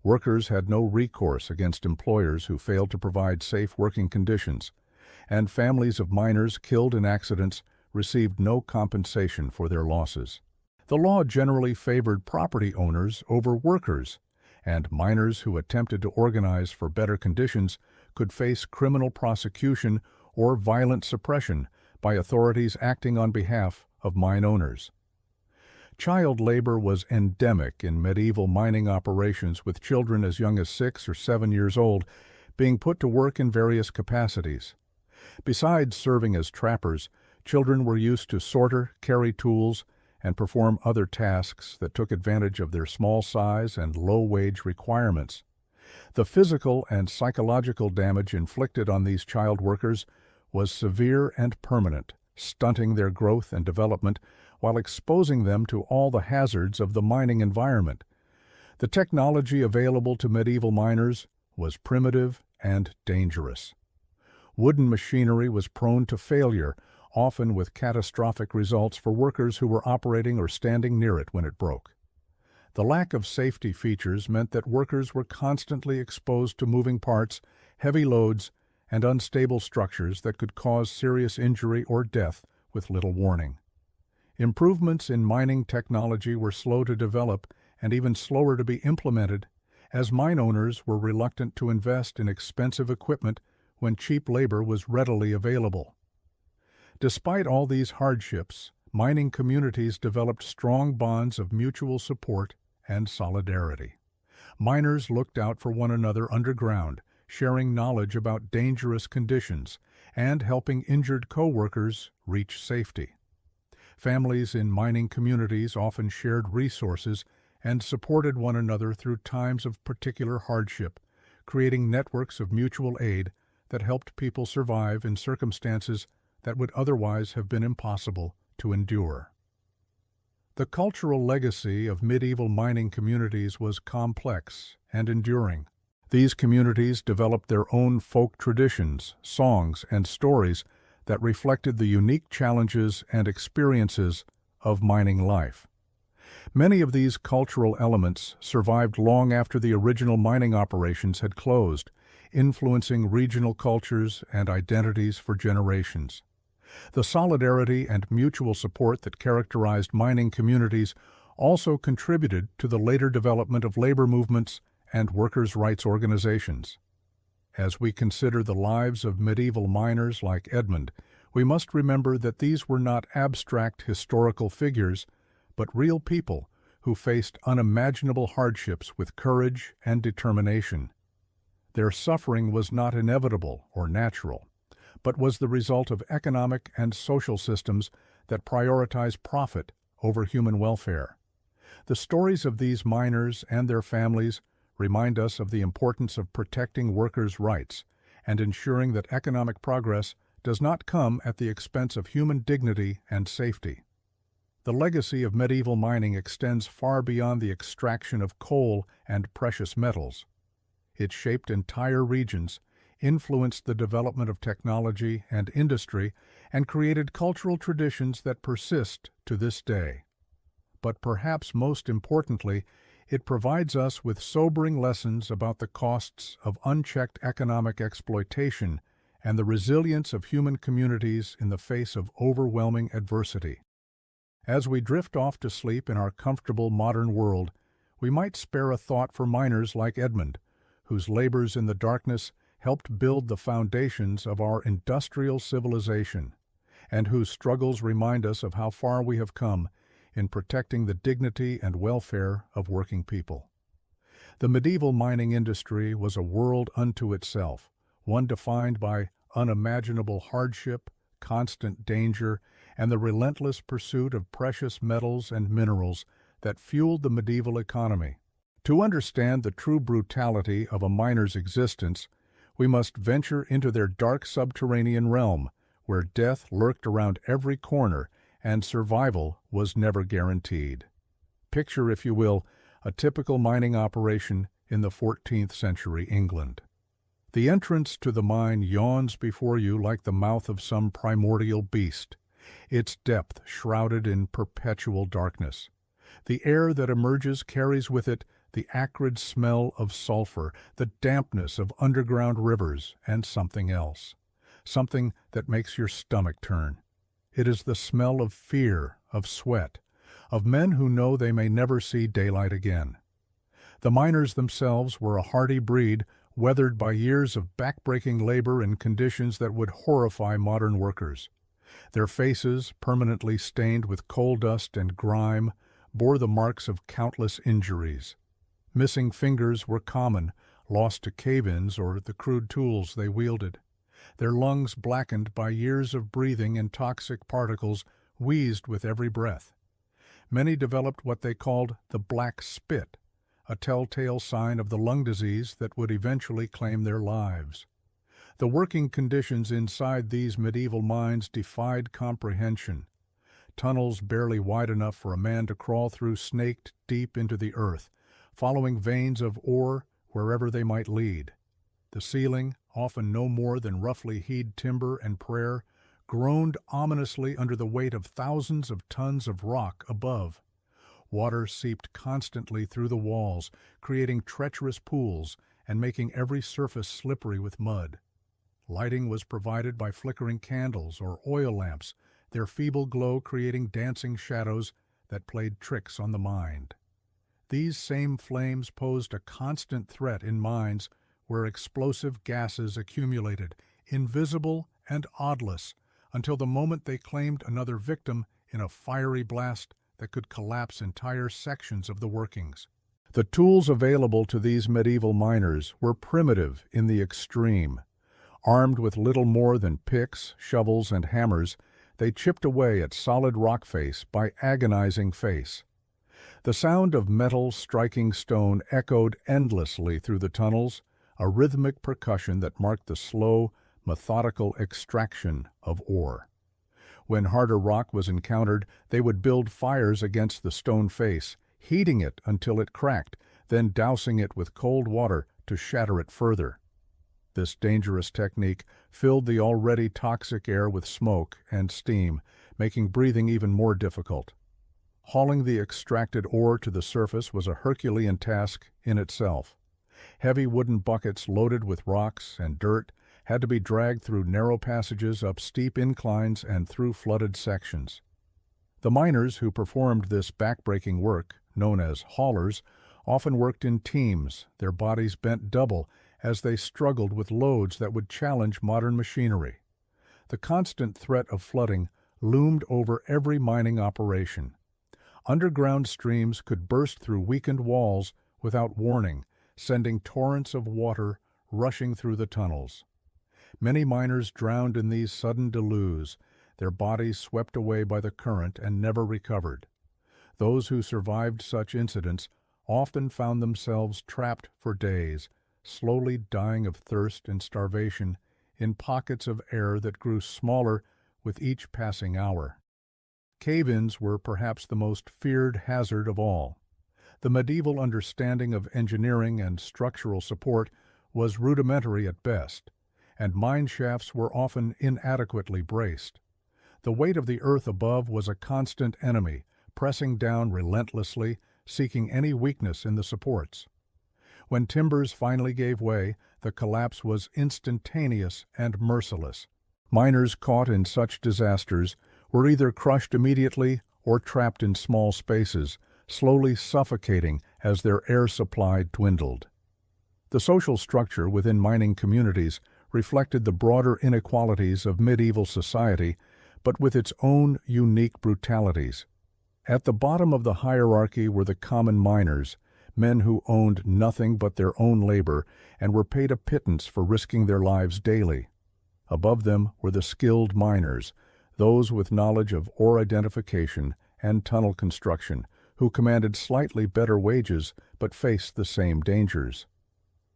Workers had no recourse against employers who failed to provide safe working conditions, and families of miners killed in accidents received no compensation for their losses. The law generally favored property owners over workers, and miners who attempted to organize for better conditions could face criminal prosecution or violent suppression by authorities acting on behalf of mine owners. Child labor was endemic in medieval mining operations, with children as young as 6 or 7 years old being put to work in various capacities. Besides serving as trappers, children were used to sorter, carry tools, and perform other tasks that took advantage of their small size and low wage requirements. The physical and psychological damage inflicted on these child workers was severe and permanent, stunting their growth and development while exposing them to all the hazards of the mining environment. The technology available to medieval miners was primitive and dangerous. Wooden machinery was prone to failure, often with catastrophic results for workers who were operating or standing near it when it broke. The lack of safety features meant that workers were constantly exposed to moving parts, heavy loads, and unstable structures that could cause serious injury or death with little warning. Improvements in mining technology were slow to develop and even slower to be implemented, as mine owners were reluctant to invest in expensive equipment when cheap labor was readily available. Despite all these hardships, mining communities developed strong bonds of mutual support and solidarity. Miners looked out for one another underground, sharing knowledge about dangerous conditions and helping injured co-workers reach safety. Families in mining communities often shared resources and supported one another through times of particular hardship, creating networks of mutual aid that helped people survive in circumstances that would otherwise have been impossible to endure. The cultural legacy of medieval mining communities was complex and enduring. These communities developed their own folk traditions, songs, and stories that reflected the unique challenges and experiences of mining life. Many of these cultural elements survived long after the original mining operations had closed, influencing regional cultures and identities for generations. The solidarity and mutual support that characterized mining communities also contributed to the later development of labor movements and workers' rights organizations. As we consider the lives of medieval miners like Edmund, we must remember that these were not abstract historical figures, but real people who faced unimaginable hardships with courage and determination. Their suffering was not inevitable or natural, but was the result of economic and social systems that prioritize profit over human welfare. The stories of these miners and their families remind us of the importance of protecting workers' rights and ensuring that economic progress does not come at the expense of human dignity and safety. The legacy of medieval mining extends far beyond the extraction of coal and precious metals. It shaped entire regions, influenced the development of technology and industry, and created cultural traditions that persist to this day. But perhaps most importantly, it provides us with sobering lessons about the costs of unchecked economic exploitation and the resilience of human communities in the face of overwhelming adversity. As we drift off to sleep in our comfortable modern world, we might spare a thought for miners like Edmund, whose labors in the darkness helped build the foundations of our industrial civilization, and whose struggles remind us of how far we have come in protecting the dignity and welfare of working people. The medieval mining industry was a world unto itself, one defined by unimaginable hardship, constant danger, and the relentless pursuit of precious metals and minerals that fueled the medieval economy. To understand the true brutality of a miner's existence, we must venture into their dark subterranean realm, where death lurked around every corner and survival was never guaranteed. Picture, if you will, a typical mining operation in the 14th century England. The entrance to the mine yawns before you like the mouth of some primordial beast, its depth shrouded in perpetual darkness. The air that emerges carries with it the acrid smell of sulfur, the dampness of underground rivers, and something else, something that makes your stomach turn. It is the smell of fear, of sweat, of men who know they may never see daylight again. The miners themselves were a hardy breed, weathered by years of backbreaking labor in conditions that would horrify modern workers. Their faces, permanently stained with coal dust and grime, bore the marks of countless injuries. Missing fingers were common, lost to cave-ins or the crude tools they wielded. Their lungs, blackened by years of breathing in toxic particles, wheezed with every breath. Many developed what they called the black spit, a telltale sign of the lung disease that would eventually claim their lives. The working conditions inside these medieval mines defied comprehension. Tunnels barely wide enough for a man to crawl through snaked deep into the earth, following veins of ore wherever they might lead. The ceiling, often no more than roughly hewed timber and prayer, groaned ominously under the weight of thousands of tons of rock above. Water seeped constantly through the walls, creating treacherous pools and making every surface slippery with mud. Lighting was provided by flickering candles or oil lamps, their feeble glow creating dancing shadows that played tricks on the mind. These same flames posed a constant threat in mines where explosive gases accumulated, invisible and oddless, until the moment they claimed another victim in a fiery blast that could collapse entire sections of the workings. The tools available to these medieval miners were primitive in the extreme. Armed with little more than picks, shovels, and hammers, they chipped away at solid rock face by agonizing face. The sound of metal striking stone echoed endlessly through the tunnels, a rhythmic percussion that marked the slow, methodical extraction of ore. When harder rock was encountered, they would build fires against the stone face, heating it until it cracked, then dousing it with cold water to shatter it further. This dangerous technique filled the already toxic air with smoke and steam, making breathing even more difficult. Hauling the extracted ore to the surface was a Herculean task in itself. Heavy wooden buckets loaded with rocks and dirt had to be dragged through narrow passages up steep inclines and through flooded sections. The miners who performed this backbreaking work, known as haulers, often worked in teams, their bodies bent double as they struggled with loads that would challenge modern machinery. The constant threat of flooding loomed over every mining operation. Underground streams could burst through weakened walls without warning, sending torrents of water rushing through the tunnels. Many miners drowned in these sudden deluges, their bodies swept away by the current and never recovered. Those who survived such incidents often found themselves trapped for days, slowly dying of thirst and starvation in pockets of air that grew smaller with each passing hour. Cave-ins were perhaps the most feared hazard of all. The medieval understanding of engineering and structural support was rudimentary at best, and mine shafts were often inadequately braced. The weight of the earth above was a constant enemy, pressing down relentlessly, seeking any weakness in the supports. When timbers finally gave way, the collapse was instantaneous and merciless. Miners caught in such disasters were either crushed immediately or trapped in small spaces, slowly suffocating as their air supply dwindled. The social structure within mining communities reflected the broader inequalities of medieval society, but with its own unique brutalities. At the bottom of the hierarchy were the common miners, men who owned nothing but their own labor and were paid a pittance for risking their lives daily. Above them were the skilled miners, those with knowledge of ore identification and tunnel construction, who commanded slightly better wages but faced the same dangers.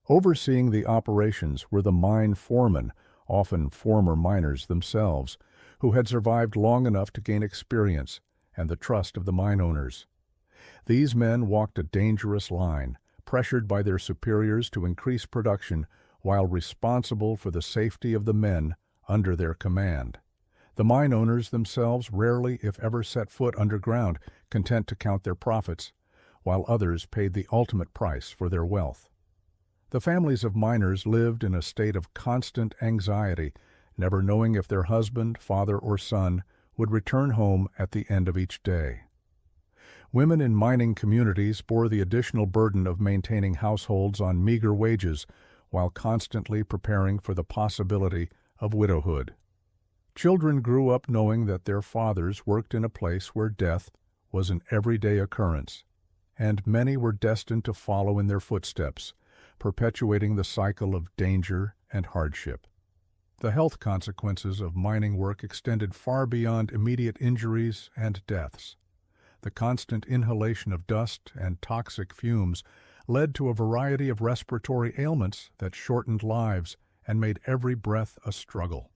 Overseeing the operations were the mine foremen, often former miners themselves, who had survived long enough to gain experience and the trust of the mine owners. These men walked a dangerous line, pressured by their superiors to increase production while responsible for the safety of the men under their command. The mine owners themselves rarely, if ever, set foot underground, content to count their profits, while others paid the ultimate price for their wealth. The families of miners lived in a state of constant anxiety, never knowing if their husband, father, or son would return home at the end of each day. Women in mining communities bore the additional burden of maintaining households on meager wages while constantly preparing for the possibility of widowhood. Children grew up knowing that their fathers worked in a place where death was an everyday occurrence, and many were destined to follow in their footsteps, perpetuating the cycle of danger and hardship. The health consequences of mining work extended far beyond immediate injuries and deaths. The constant inhalation of dust and toxic fumes led to a variety of respiratory ailments that shortened lives and made every breath a struggle.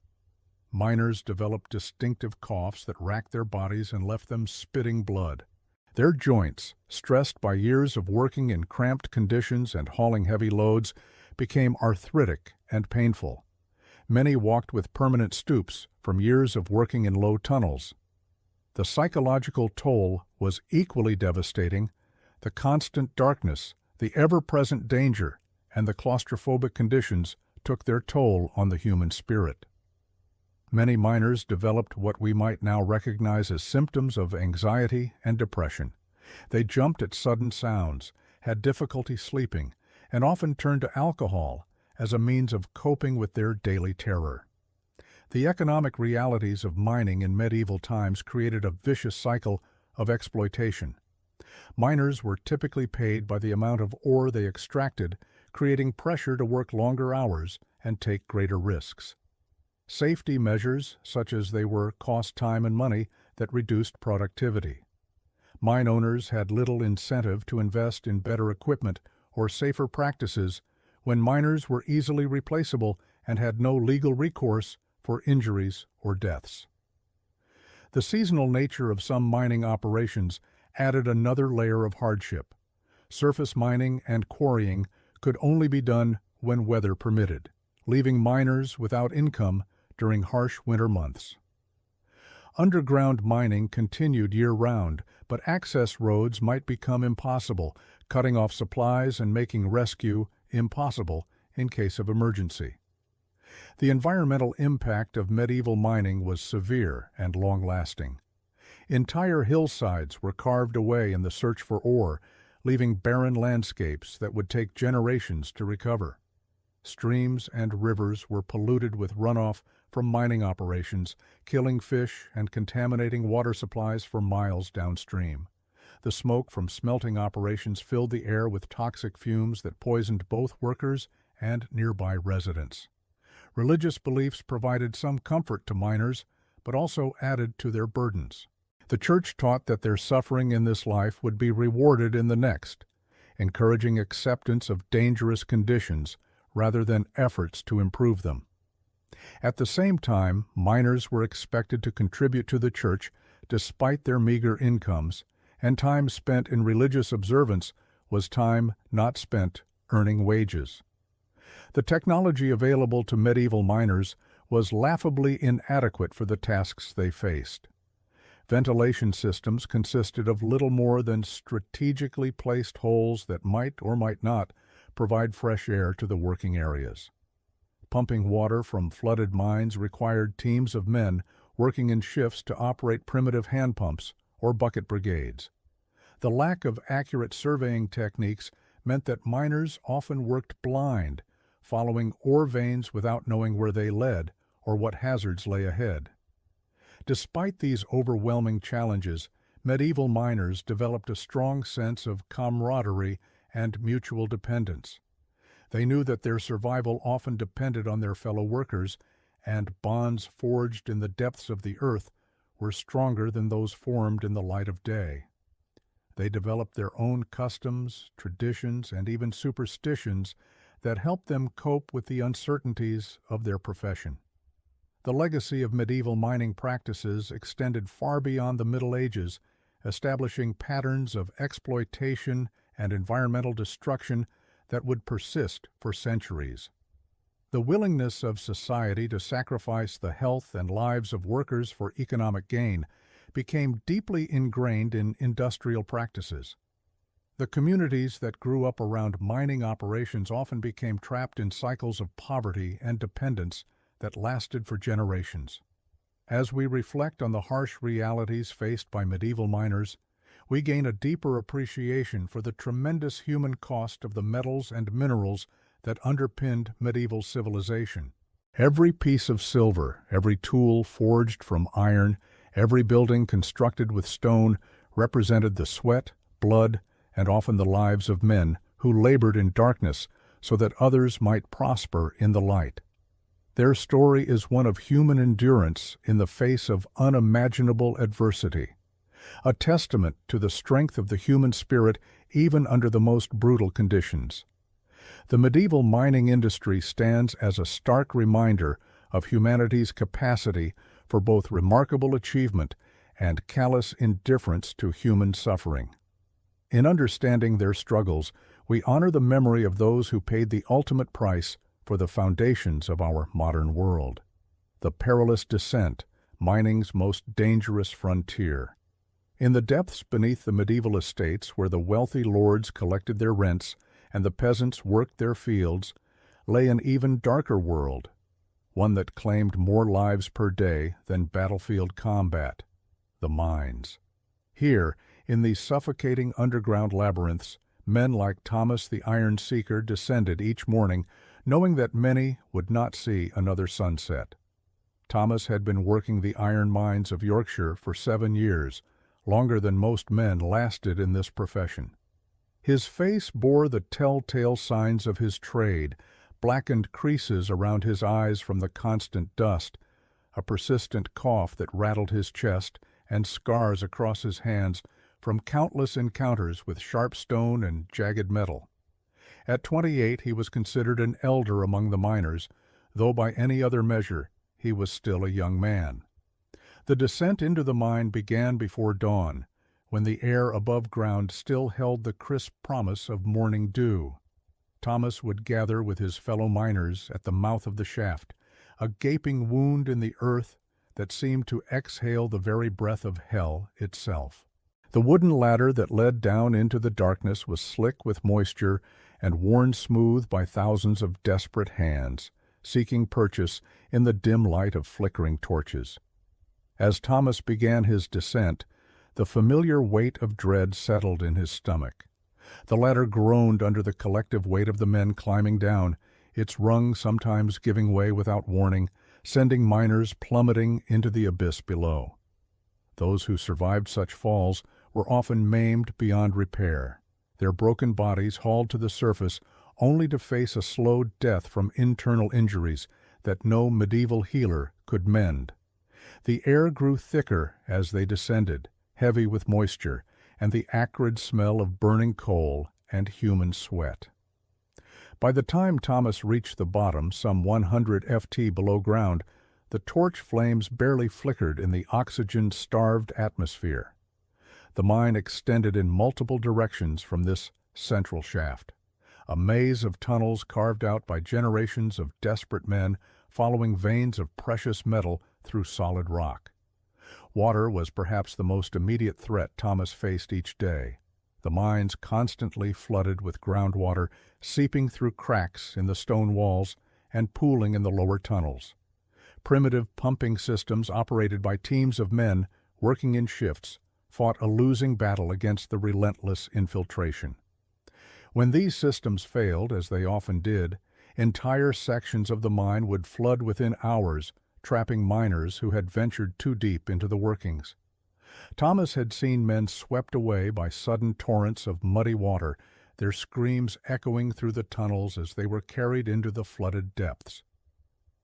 Miners developed distinctive coughs that racked their bodies and left them spitting blood. Their joints, stressed by years of working in cramped conditions and hauling heavy loads, became arthritic and painful. Many walked with permanent stoops from years of working in low tunnels. The psychological toll was equally devastating. The constant darkness, the ever-present danger, and the claustrophobic conditions took their toll on the human spirit. Many miners developed what we might now recognize as symptoms of anxiety and depression. They jumped at sudden sounds, had difficulty sleeping, and often turned to alcohol as a means of coping with their daily terror. The economic realities of mining in medieval times created a vicious cycle of exploitation. Miners were typically paid by the amount of ore they extracted, creating pressure to work longer hours and take greater risks. Safety measures, such as they were, cost time and money that reduced productivity. Mine owners had little incentive to invest in better equipment or safer practices when miners were easily replaceable and had no legal recourse for injuries or deaths. The seasonal nature of some mining operations added another layer of hardship. Surface mining and quarrying could only be done when weather permitted, leaving miners without income during harsh winter months. Underground mining continued year-round, but access roads might become impossible, cutting off supplies and making rescue impossible in case of emergency. The environmental impact of medieval mining was severe and long-lasting. Entire hillsides were carved away in the search for ore, leaving barren landscapes that would take generations to recover. Streams and rivers were polluted with runoff from mining operations, killing fish and contaminating water supplies for miles downstream. The smoke from smelting operations filled the air with toxic fumes that poisoned both workers and nearby residents. Religious beliefs provided some comfort to miners, but also added to their burdens. The church taught that their suffering in this life would be rewarded in the next, encouraging acceptance of dangerous conditions rather than efforts to improve them. At the same time, miners were expected to contribute to the church despite their meager incomes, and time spent in religious observance was time not spent earning wages. The technology available to medieval miners was laughably inadequate for the tasks they faced. Ventilation systems consisted of little more than strategically placed holes that might or might not provide fresh air to the working areas. Pumping water from flooded mines required teams of men working in shifts to operate primitive hand pumps or bucket brigades. The lack of accurate surveying techniques meant that miners often worked blind, following ore veins without knowing where they led or what hazards lay ahead. Despite these overwhelming challenges, medieval miners developed a strong sense of camaraderie and mutual dependence. They knew that their survival often depended on their fellow workers, and bonds forged in the depths of the earth were stronger than those formed in the light of day. They developed their own customs, traditions, and even superstitions that helped them cope with the uncertainties of their profession. The legacy of medieval mining practices extended far beyond the Middle Ages, establishing patterns of exploitation and environmental destruction that would persist for centuries. The willingness of society to sacrifice the health and lives of workers for economic gain became deeply ingrained in industrial practices. The communities that grew up around mining operations often became trapped in cycles of poverty and dependence that lasted for generations. As we reflect on the harsh realities faced by medieval miners, we gain a deeper appreciation for the tremendous human cost of the metals and minerals that underpinned medieval civilization. Every piece of silver, every tool forged from iron, every building constructed with stone represented the sweat, blood, and often the lives of men who labored in darkness so that others might prosper in the light. Their story is one of human endurance in the face of unimaginable adversity, a testament to the strength of the human spirit even under the most brutal conditions. The medieval mining industry stands as a stark reminder of humanity's capacity for both remarkable achievement and callous indifference to human suffering. In understanding their struggles, we honor the memory of those who paid the ultimate price for the foundations of our modern world. The perilous descent, mining's most dangerous frontier. In the depths beneath the medieval estates where the wealthy lords collected their rents and the peasants worked their fields, lay an even darker world, one that claimed more lives per day than battlefield combat: the mines. Here, in these suffocating underground labyrinths, men like Thomas the Iron Seeker descended each morning, knowing that many would not see another sunset. Thomas had been working the iron mines of Yorkshire for 7 years, longer than most men lasted in this profession. His face bore the telltale signs of his trade, blackened creases around his eyes from the constant dust, a persistent cough that rattled his chest, and scars across his hands from countless encounters with sharp stone and jagged metal. At 28 he was considered an elder among the miners, though by any other measure he was still a young man. The descent into the mine began before dawn, when the air above ground still held the crisp promise of morning dew. Thomas would gather with his fellow miners at the mouth of the shaft, a gaping wound in the earth that seemed to exhale the very breath of hell itself. The wooden ladder that led down into the darkness was slick with moisture and worn smooth by thousands of desperate hands, seeking purchase in the dim light of flickering torches. As Thomas began his descent, the familiar weight of dread settled in his stomach. The ladder groaned under the collective weight of the men climbing down, its rung sometimes giving way without warning, sending miners plummeting into the abyss below. Those who survived such falls were often maimed beyond repair, their broken bodies hauled to the surface only to face a slow death from internal injuries that no medieval healer could mend. The air grew thicker as they descended, heavy with moisture, and the acrid smell of burning coal and human sweat. By the time Thomas reached the bottom, some 100 ft below ground, the torch flames barely flickered in the oxygen-starved atmosphere. The mine extended in multiple directions from this central shaft, a maze of tunnels carved out by generations of desperate men following veins of precious metal through solid rock. Water was perhaps the most immediate threat Thomas faced each day. The mines constantly flooded with groundwater, seeping through cracks in the stone walls and pooling in the lower tunnels. Primitive pumping systems operated by teams of men working in shifts fought a losing battle against the relentless infiltration. When these systems failed, as they often did, entire sections of the mine would flood within hours, trapping miners who had ventured too deep into the workings. Thomas had seen men swept away by sudden torrents of muddy water, their screams echoing through the tunnels as they were carried into the flooded depths.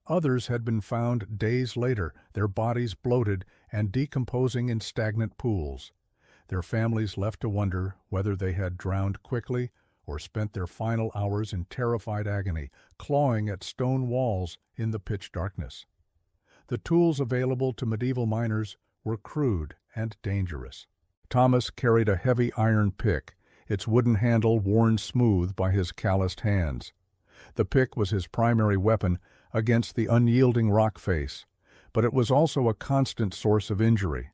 Others had been found days later, their bodies bloated and decomposing in stagnant pools, their families left to wonder whether they had drowned quickly or spent their final hours in terrified agony, clawing at stone walls in the pitch darkness. The tools available to medieval miners were crude and dangerous. Thomas carried a heavy iron pick, its wooden handle worn smooth by his calloused hands. The pick was his primary weapon against the unyielding rock face, but it was also a constant source of injury.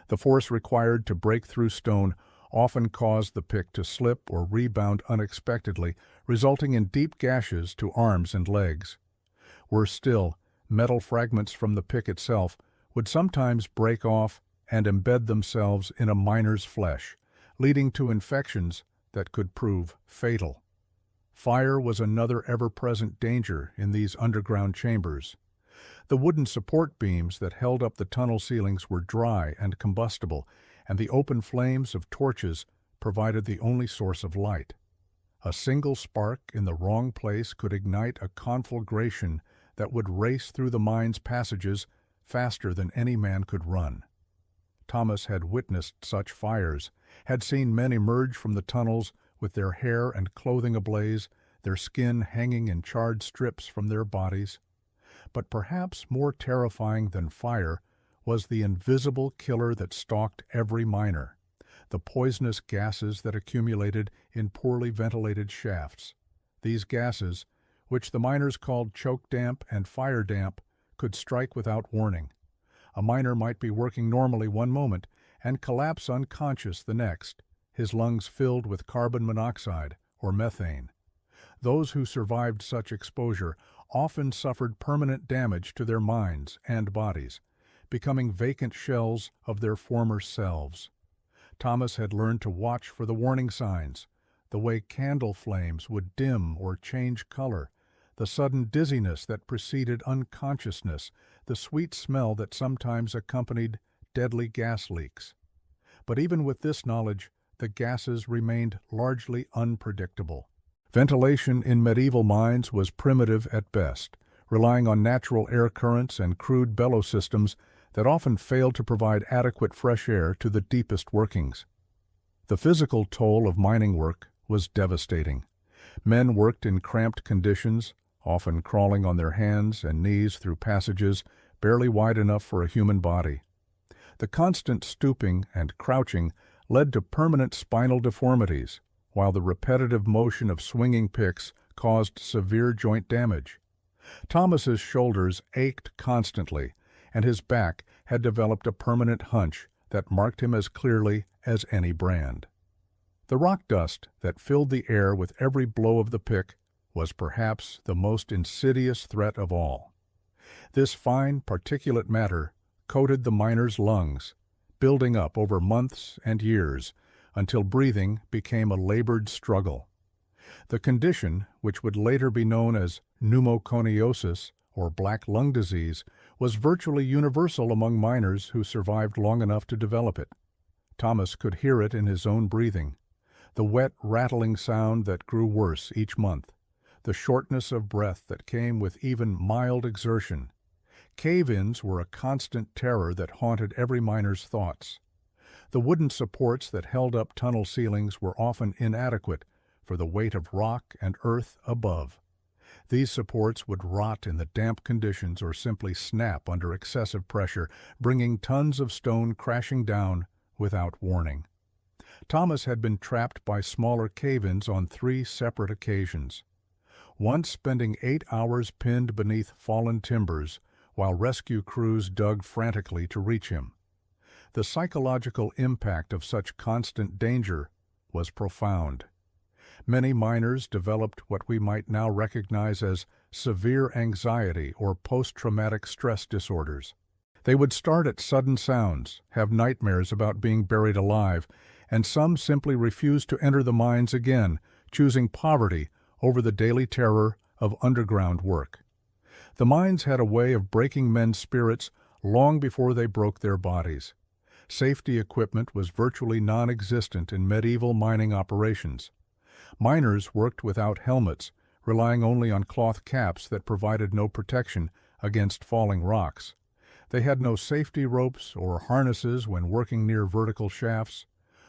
The force required to break through stone often caused the pick to slip or rebound unexpectedly, resulting in deep gashes to arms and legs. Worse still, metal fragments from the pick itself would sometimes break off and embed themselves in a miner's flesh, leading to infections that could prove fatal. Fire was another ever-present danger in these underground chambers. The wooden support beams that held up the tunnel ceilings were dry and combustible, and the open flames of torches provided the only source of light. A single spark in the wrong place could ignite a conflagration that would race through the mine's passages faster than any man could run. Thomas had witnessed such fires, had seen men emerge from the tunnels with their hair and clothing ablaze, their skin hanging in charred strips from their bodies. But perhaps more terrifying than fire was the invisible killer that stalked every miner, the poisonous gases that accumulated in poorly ventilated shafts. These gases, which the miners called choke damp and fire damp, could strike without warning. A miner might be working normally one moment and collapse unconscious the next, his lungs filled with carbon monoxide or methane. Those who survived such exposure often suffered permanent damage to their minds and bodies, becoming vacant shells of their former selves. Thomas had learned to watch for the warning signs, the way candle flames would dim or change color, the sudden dizziness that preceded unconsciousness, the sweet smell that sometimes accompanied deadly gas leaks. But even with this knowledge, the gases remained largely unpredictable. Ventilation in medieval mines was primitive at best, relying on natural air currents and crude bellow systems that often failed to provide adequate fresh air to the deepest workings. The physical toll of mining work was devastating. Men worked in cramped conditions, often crawling on their hands and knees through passages barely wide enough for a human body. The constant stooping and crouching led to permanent spinal deformities, while the repetitive motion of swinging picks caused severe joint damage. Thomas's shoulders ached constantly, and his back had developed a permanent hunch that marked him as clearly as any brand. The rock dust that filled the air with every blow of the pick was perhaps the most insidious threat of all. This fine particulate matter coated the miner's lungs, building up over months and years until breathing became a labored struggle. The condition, which would later be known as pneumoconiosis or black lung disease, was virtually universal among miners who survived long enough to develop it. Thomas could hear it in his own breathing, the wet, rattling sound that grew worse each month, the shortness of breath that came with even mild exertion. Cave-ins were a constant terror that haunted every miner's thoughts. The wooden supports that held up tunnel ceilings were often inadequate for the weight of rock and earth above. These supports would rot in the damp conditions or simply snap under excessive pressure, bringing tons of stone crashing down without warning. Thomas had been trapped by smaller cave-ins on 3 separate occasions, once spending 8 hours pinned beneath fallen timbers while rescue crews dug frantically to reach him. The psychological impact of such constant danger was profound. Many miners developed what we might now recognize as severe anxiety or post-traumatic stress disorders. They would start at sudden sounds, have nightmares about being buried alive, and some simply refused to enter the mines again, choosing poverty over the daily terror of underground work. The mines had a way of breaking men's spirits long before they broke their bodies. Safety equipment was virtually non-existent in medieval mining operations. Miners worked without helmets, relying only on cloth caps that provided no protection against falling rocks. They had no safety ropes or harnesses when working near vertical shafts,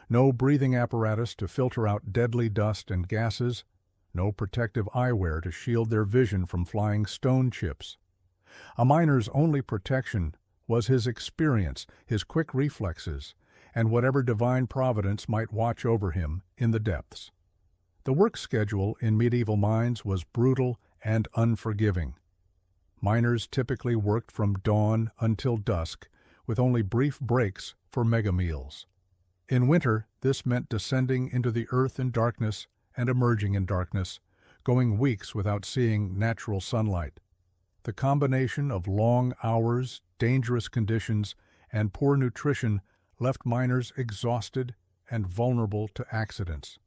no breathing apparatus to filter out deadly dust and gases, no protective eyewear to shield their vision from flying stone chips. A miner's only protection was his experience, his quick reflexes, and whatever divine providence might watch over him in the depths. The work schedule in medieval mines was brutal and unforgiving. Miners typically worked from dawn until dusk, with only brief breaks for mega meals. In winter, this meant descending into the earth in darkness and emerging in darkness, going weeks without seeing natural sunlight. The combination of long hours, dangerous conditions, and poor nutrition left miners exhausted and vulnerable to accidents.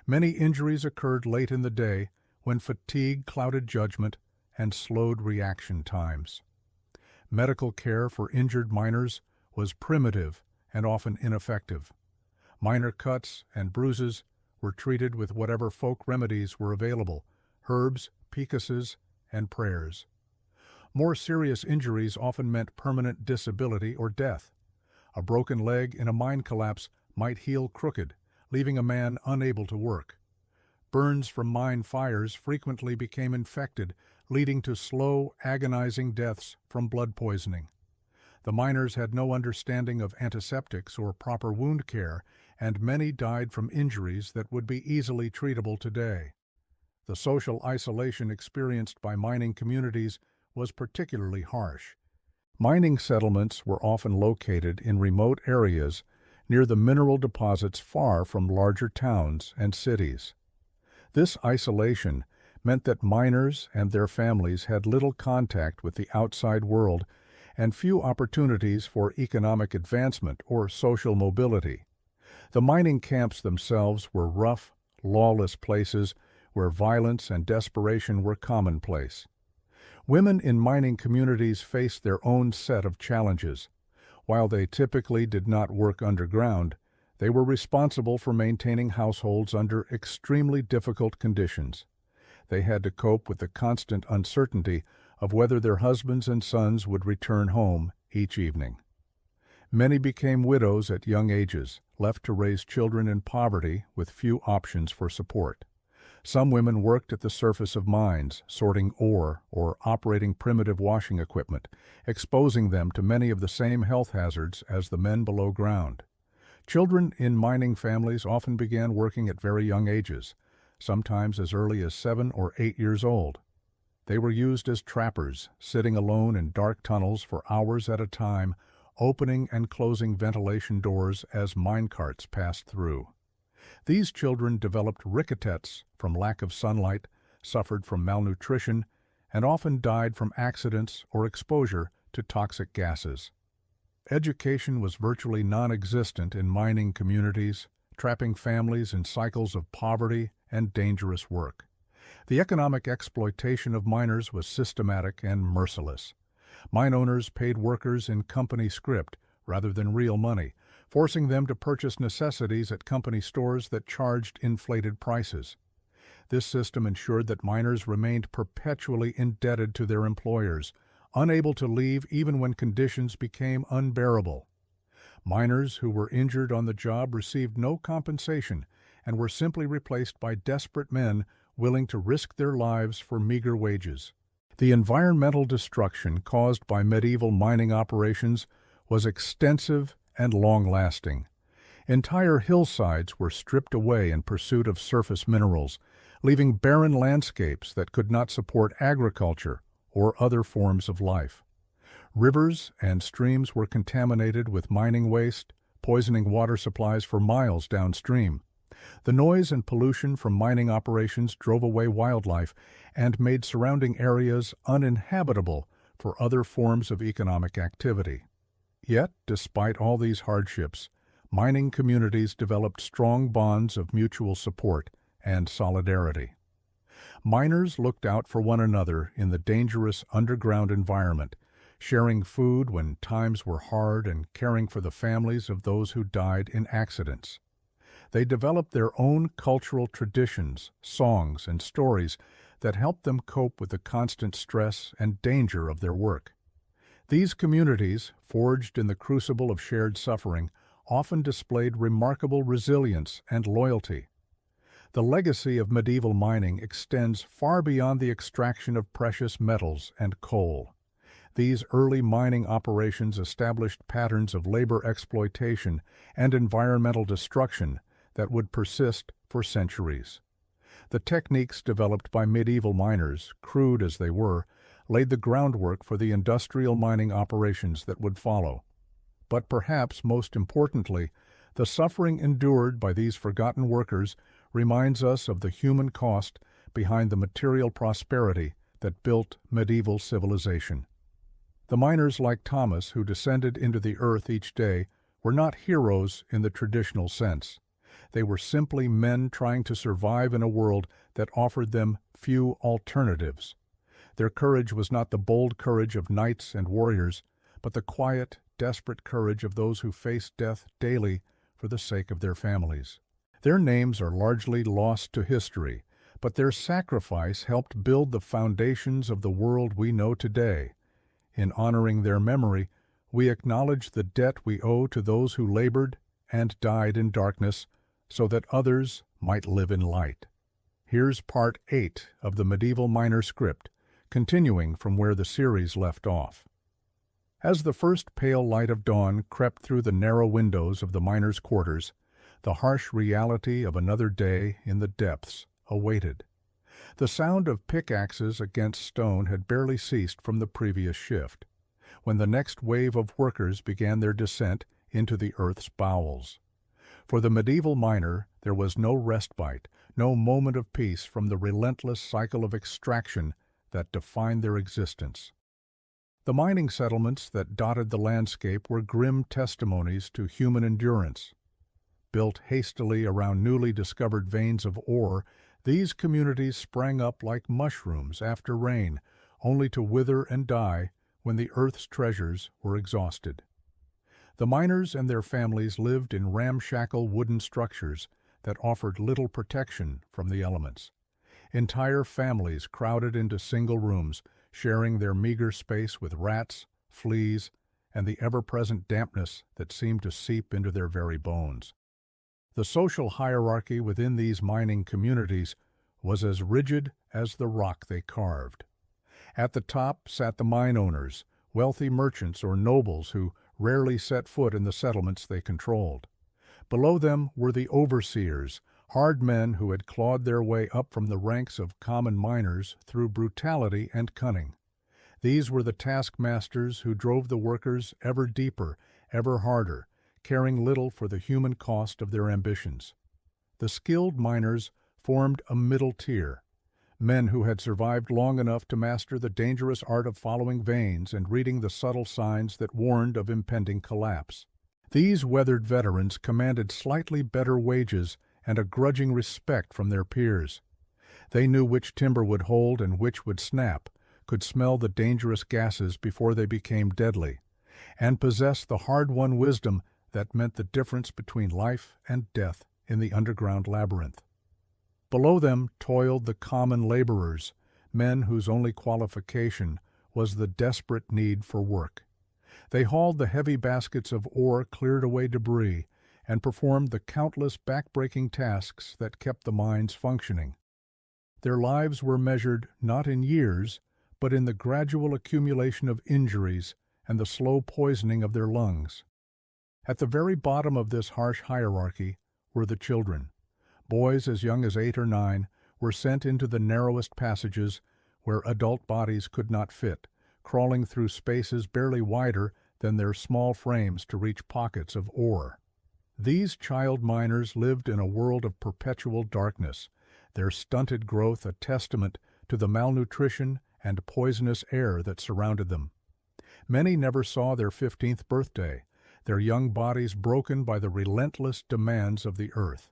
Many injuries occurred late in the day when fatigue clouded judgment and slowed reaction times. Medical care for injured miners was primitive and often ineffective. Minor cuts and bruises were treated with whatever folk remedies were available: herbs, pecuses, and prayers. More serious injuries often meant permanent disability or death. A broken leg in a mine collapse might heal crooked, leaving a man unable to work. Burns from mine fires frequently became infected, leading to slow, agonizing deaths from blood poisoning. The miners had no understanding of antiseptics or proper wound care, and many died from injuries that would be easily treatable today. The social isolation experienced by mining communities was particularly harsh. Mining settlements were often located in remote areas near the mineral deposits far from larger towns and cities. This isolation meant that miners and their families had little contact with the outside world and few opportunities for economic advancement or social mobility. The mining camps themselves were rough, lawless places where violence and desperation were commonplace. Women in mining communities faced their own set of challenges. While they typically did not work underground, they were responsible for maintaining households under extremely difficult conditions. They had to cope with the constant uncertainty of whether their husbands and sons would return home each evening. Many became widows at young ages, left to raise children in poverty with few options for support. Some women worked at the surface of mines, sorting ore or operating primitive washing equipment, exposing them to many of the same health hazards as the men below ground. Children in mining families often began working at very young ages, sometimes as early as 7 or 8 years old. They were used as trappers, sitting alone in dark tunnels for hours at a time, opening and closing ventilation doors as minecarts passed through. These children developed rickets from lack of sunlight, suffered from malnutrition, and often died from accidents or exposure to toxic gases. Education was virtually non-existent in mining communities, trapping families in cycles of poverty and dangerous work. The economic exploitation of miners was systematic and merciless. Mine owners paid workers in company script rather than real money, forcing them to purchase necessities at company stores that charged inflated prices. This system ensured that miners remained perpetually indebted to their employers, unable to leave even when conditions became unbearable. Miners who were injured on the job received no compensation and were simply replaced by desperate men willing to risk their lives for meager wages. The environmental destruction caused by medieval mining operations was extensive and long-lasting. Entire hillsides were stripped away in pursuit of surface minerals, leaving barren landscapes that could not support agriculture or other forms of life. Rivers and streams were contaminated with mining waste, poisoning water supplies for miles downstream. The noise and pollution from mining operations drove away wildlife and made surrounding areas uninhabitable for other forms of economic activity. Yet, despite all these hardships, mining communities developed strong bonds of mutual support and solidarity. Miners looked out for one another in the dangerous underground environment, sharing food when times were hard and caring for the families of those who died in accidents. They developed their own cultural traditions, songs, and stories that helped them cope with the constant stress and danger of their work. These communities, forged in the crucible of shared suffering, often displayed remarkable resilience and loyalty. The legacy of medieval mining extends far beyond the extraction of precious metals and coal. These early mining operations established patterns of labor exploitation and environmental destruction that would persist for centuries. The techniques developed by medieval miners, crude as they were, laid the groundwork for the industrial mining operations that would follow. But perhaps most importantly, the suffering endured by these forgotten workers reminds us of the human cost behind the material prosperity that built medieval civilization. The miners like Thomas, who descended into the earth each day, were not heroes in the traditional sense. They were simply men trying to survive in a world that offered them few alternatives. Their courage was not the bold courage of knights and warriors, but the quiet, desperate courage of those who face death daily for the sake of their families. Their names are largely lost to history, but their sacrifice helped build the foundations of the world we know today. In honoring their memory, we acknowledge the debt we owe to those who labored and died in darkness so that others might live in light. Here's part 8 of the medieval miner script, continuing from where the series left off. As the first pale light of dawn crept through the narrow windows of the miners' quarters, the harsh reality of another day in the depths awaited. The sound of pickaxes against stone had barely ceased from the previous shift, when the next wave of workers began their descent into the earth's bowels. For the medieval miner, there was no respite, no moment of peace from the relentless cycle of extraction that defined their existence. The mining settlements that dotted the landscape were grim testimonies to human endurance. Built hastily around newly discovered veins of ore, these communities sprang up like mushrooms after rain, only to wither and die when the earth's treasures were exhausted. The miners and their families lived in ramshackle wooden structures that offered little protection from the elements. Entire families crowded into single rooms, sharing their meager space with rats, fleas, and the ever-present dampness that seemed to seep into their very bones. The social hierarchy within these mining communities was as rigid as the rock they carved. At the top sat the mine owners, wealthy merchants or nobles who rarely set foot in the settlements they controlled. Below them were the overseers, hard men who had clawed their way up from the ranks of common miners through brutality and cunning. These were the taskmasters who drove the workers ever deeper, ever harder, caring little for the human cost of their ambitions. The skilled miners formed a middle tier, men who had survived long enough to master the dangerous art of following veins and reading the subtle signs that warned of impending collapse. These weathered veterans commanded slightly better wages and a grudging respect from their peers. They knew which timber would hold and which would snap, could smell the dangerous gases before they became deadly, and possessed the hard-won wisdom that meant the difference between life and death in the underground labyrinth. Below them toiled the common laborers, men whose only qualification was the desperate need for work. They hauled the heavy baskets of ore, cleared away debris, and performed the countless backbreaking tasks that kept the mines functioning. Their lives were measured not in years, but in the gradual accumulation of injuries and the slow poisoning of their lungs. At the very bottom of this harsh hierarchy were the children. Boys as young as 8 or 9 were sent into the narrowest passages where adult bodies could not fit, crawling through spaces barely wider than their small frames to reach pockets of ore. These child miners lived in a world of perpetual darkness, their stunted growth a testament to the malnutrition and poisonous air that surrounded them. Many never saw their 15th birthday, their young bodies broken by the relentless demands of the earth.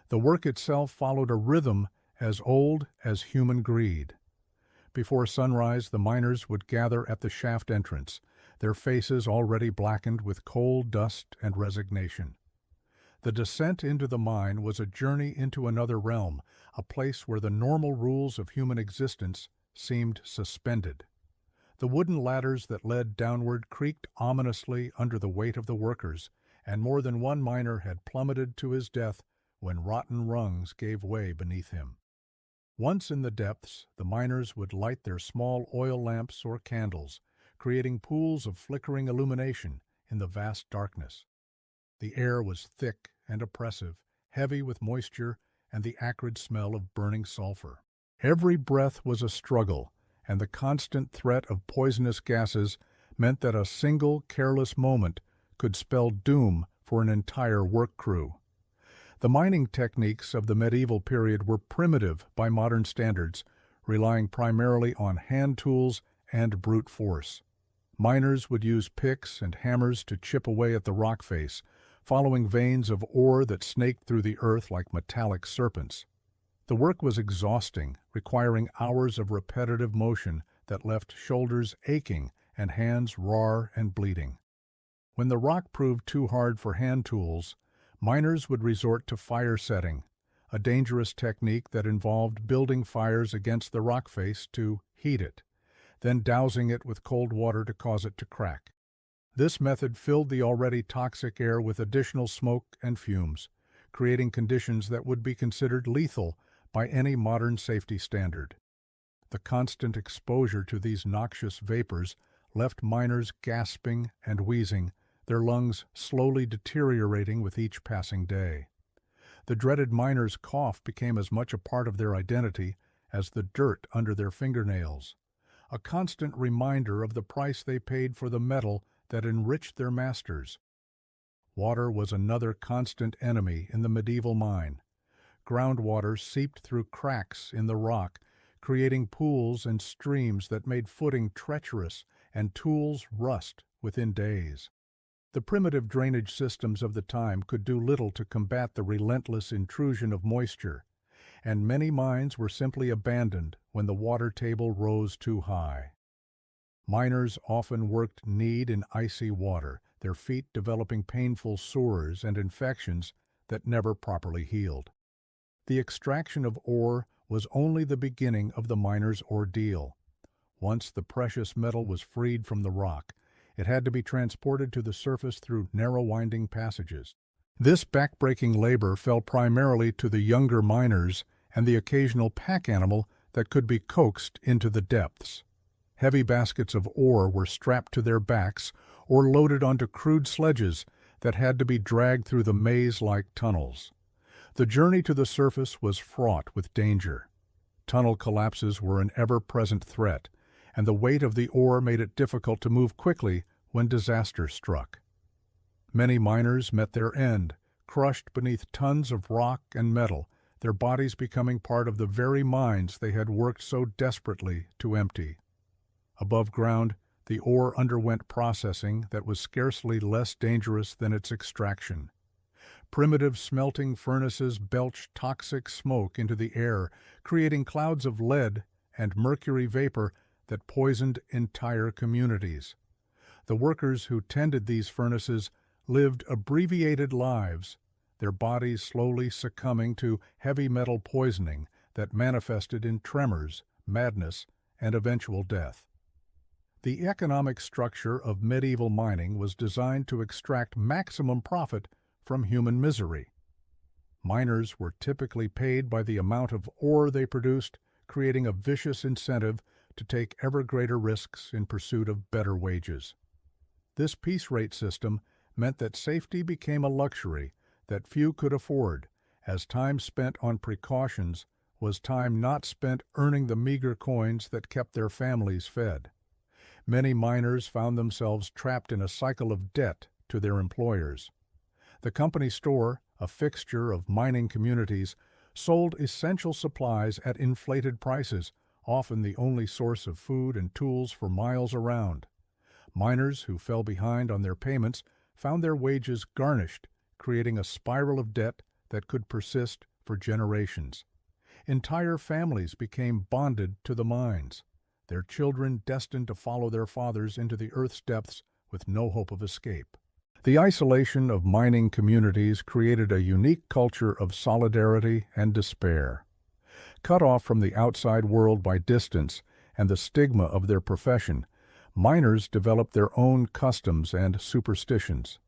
The work itself followed a rhythm as old as human greed. Before sunrise, the miners would gather at the shaft entrance, their faces already blackened with coal, dust, and resignation. The descent into the mine was a journey into another realm, a place where the normal rules of human existence seemed suspended. The wooden ladders that led downward creaked ominously under the weight of the workers, and more than one miner had plummeted to his death when rotten rungs gave way beneath him. Once in the depths, the miners would light their small oil lamps or candles, creating pools of flickering illumination in the vast darkness. The air was thick and oppressive, heavy with moisture and the acrid smell of burning sulfur. Every breath was a struggle, and the constant threat of poisonous gases meant that a single careless moment could spell doom for an entire work crew. The mining techniques of the medieval period were primitive by modern standards, relying primarily on hand tools and brute force. Miners would use picks and hammers to chip away at the rock face, following veins of ore that snaked through the earth like metallic serpents. The work was exhausting, requiring hours of repetitive motion that left shoulders aching and hands raw and bleeding. When the rock proved too hard for hand tools, miners would resort to fire setting, a dangerous technique that involved building fires against the rock face to heat it, then dousing it with cold water to cause it to crack. This method filled the already toxic air with additional smoke and fumes, creating conditions that would be considered lethal by any modern safety standard. The constant exposure to these noxious vapors left miners gasping and wheezing, their lungs slowly deteriorating with each passing day. The dreaded miner's cough became as much a part of their identity as the dirt under their fingernails, a constant reminder of the price they paid for the metal that enriched their masters. Water was another constant enemy in the medieval mine. Groundwater seeped through cracks in the rock, creating pools and streams that made footing treacherous and tools rust within days. The primitive drainage systems of the time could do little to combat the relentless intrusion of moisture, and many mines were simply abandoned when the water table rose too high. Miners often worked kneed in icy water, their feet developing painful sores and infections that never properly healed. The extraction of ore was only the beginning of the miner's ordeal. Once the precious metal was freed from the rock, it had to be transported to the surface through narrow winding passages. This backbreaking labor fell primarily to the younger miners and the occasional pack animal that could be coaxed into the depths. Heavy baskets of ore were strapped to their backs or loaded onto crude sledges that had to be dragged through the maze-like tunnels. The journey to the surface was fraught with danger. Tunnel collapses were an ever-present threat, and the weight of the ore made it difficult to move quickly when disaster struck. Many miners met their end, crushed beneath tons of rock and metal, their bodies becoming part of the very mines they had worked so desperately to empty. Above ground, the ore underwent processing that was scarcely less dangerous than its extraction. Primitive smelting furnaces belched toxic smoke into the air, creating clouds of lead and mercury vapor that poisoned entire communities. The workers who tended these furnaces lived abbreviated lives, their bodies slowly succumbing to heavy metal poisoning that manifested in tremors, madness, and eventual death. The economic structure of medieval mining was designed to extract maximum profit from human misery. Miners were typically paid by the amount of ore they produced, creating a vicious incentive to take ever greater risks in pursuit of better wages. This piece rate system meant that safety became a luxury that few could afford, as time spent on precautions was time not spent earning the meager coins that kept their families fed. Many miners found themselves trapped in a cycle of debt to their employers. The company store, a fixture of mining communities, sold essential supplies at inflated prices, often the only source of food and tools for miles around. Miners who fell behind on their payments found their wages garnished, creating a spiral of debt that could persist for generations. Entire families became bonded to the mines, their children destined to follow their fathers into the earth's depths with no hope of escape. The isolation of mining communities created a unique culture of solidarity and despair. Cut off from the outside world by distance and the stigma of their profession, miners developed their own customs and superstitions.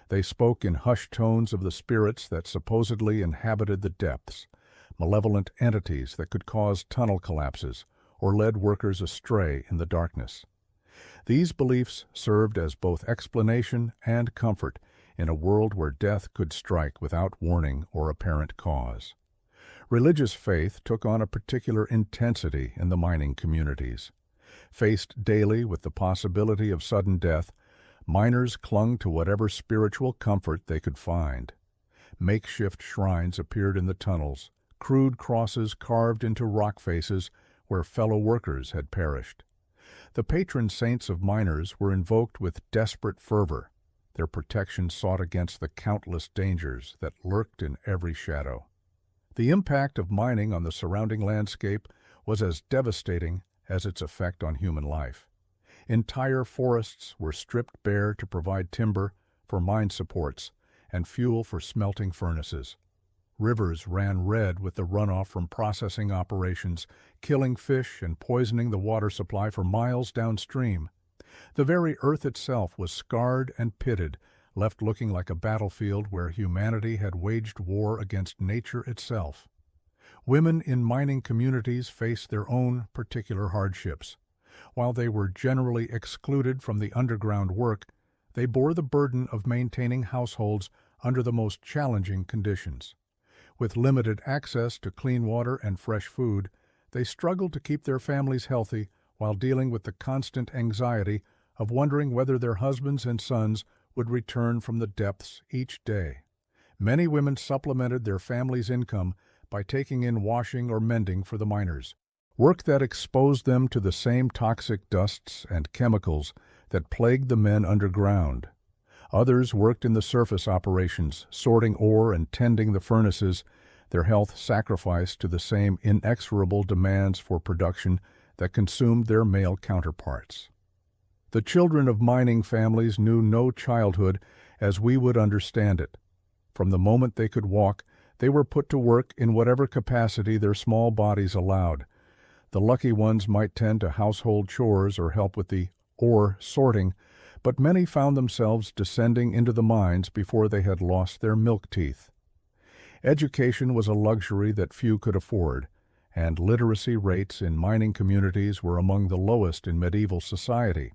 They spoke in hushed tones of the spirits that supposedly inhabited the depths, malevolent entities that could cause tunnel collapses or led workers astray in the darkness. These beliefs served as both explanation and comfort in a world where death could strike without warning or apparent cause. Religious faith took on a particular intensity in the mining communities. Faced daily with the possibility of sudden death, miners clung to whatever spiritual comfort they could find. Makeshift shrines appeared in the tunnels, crude crosses carved into rock faces where fellow workers had perished. The patron saints of miners were invoked with desperate fervor, their protection sought against the countless dangers that lurked in every shadow. The impact of mining on the surrounding landscape was as devastating as its effect on human life. Entire forests were stripped bare to provide timber for mine supports and fuel for smelting furnaces. Rivers ran red with the runoff from processing operations, killing fish and poisoning the water supply for miles downstream. The very earth itself was scarred and pitted, left looking like a battlefield where humanity had waged war against nature itself. Women in mining communities faced their own particular hardships. While they were generally excluded from the underground work, they bore the burden of maintaining households under the most challenging conditions. With limited access to clean water and fresh food, they struggled to keep their families healthy while dealing with the constant anxiety of wondering whether their husbands and sons would return from the depths each day. Many women supplemented their family's income by taking in washing or mending for the miners, work that exposed them to the same toxic dusts and chemicals that plagued the men underground. Others worked in the surface operations, sorting ore and tending the furnaces, their health sacrificed to the same inexorable demands for production that consumed their male counterparts. The children of mining families knew no childhood as we would understand it. From the moment they could walk, they were put to work in whatever capacity their small bodies allowed. The lucky ones might tend to household chores or help with the ore sorting, but many found themselves descending into the mines before they had lost their milk teeth. Education was a luxury that few could afford, and literacy rates in mining communities were among the lowest in medieval society.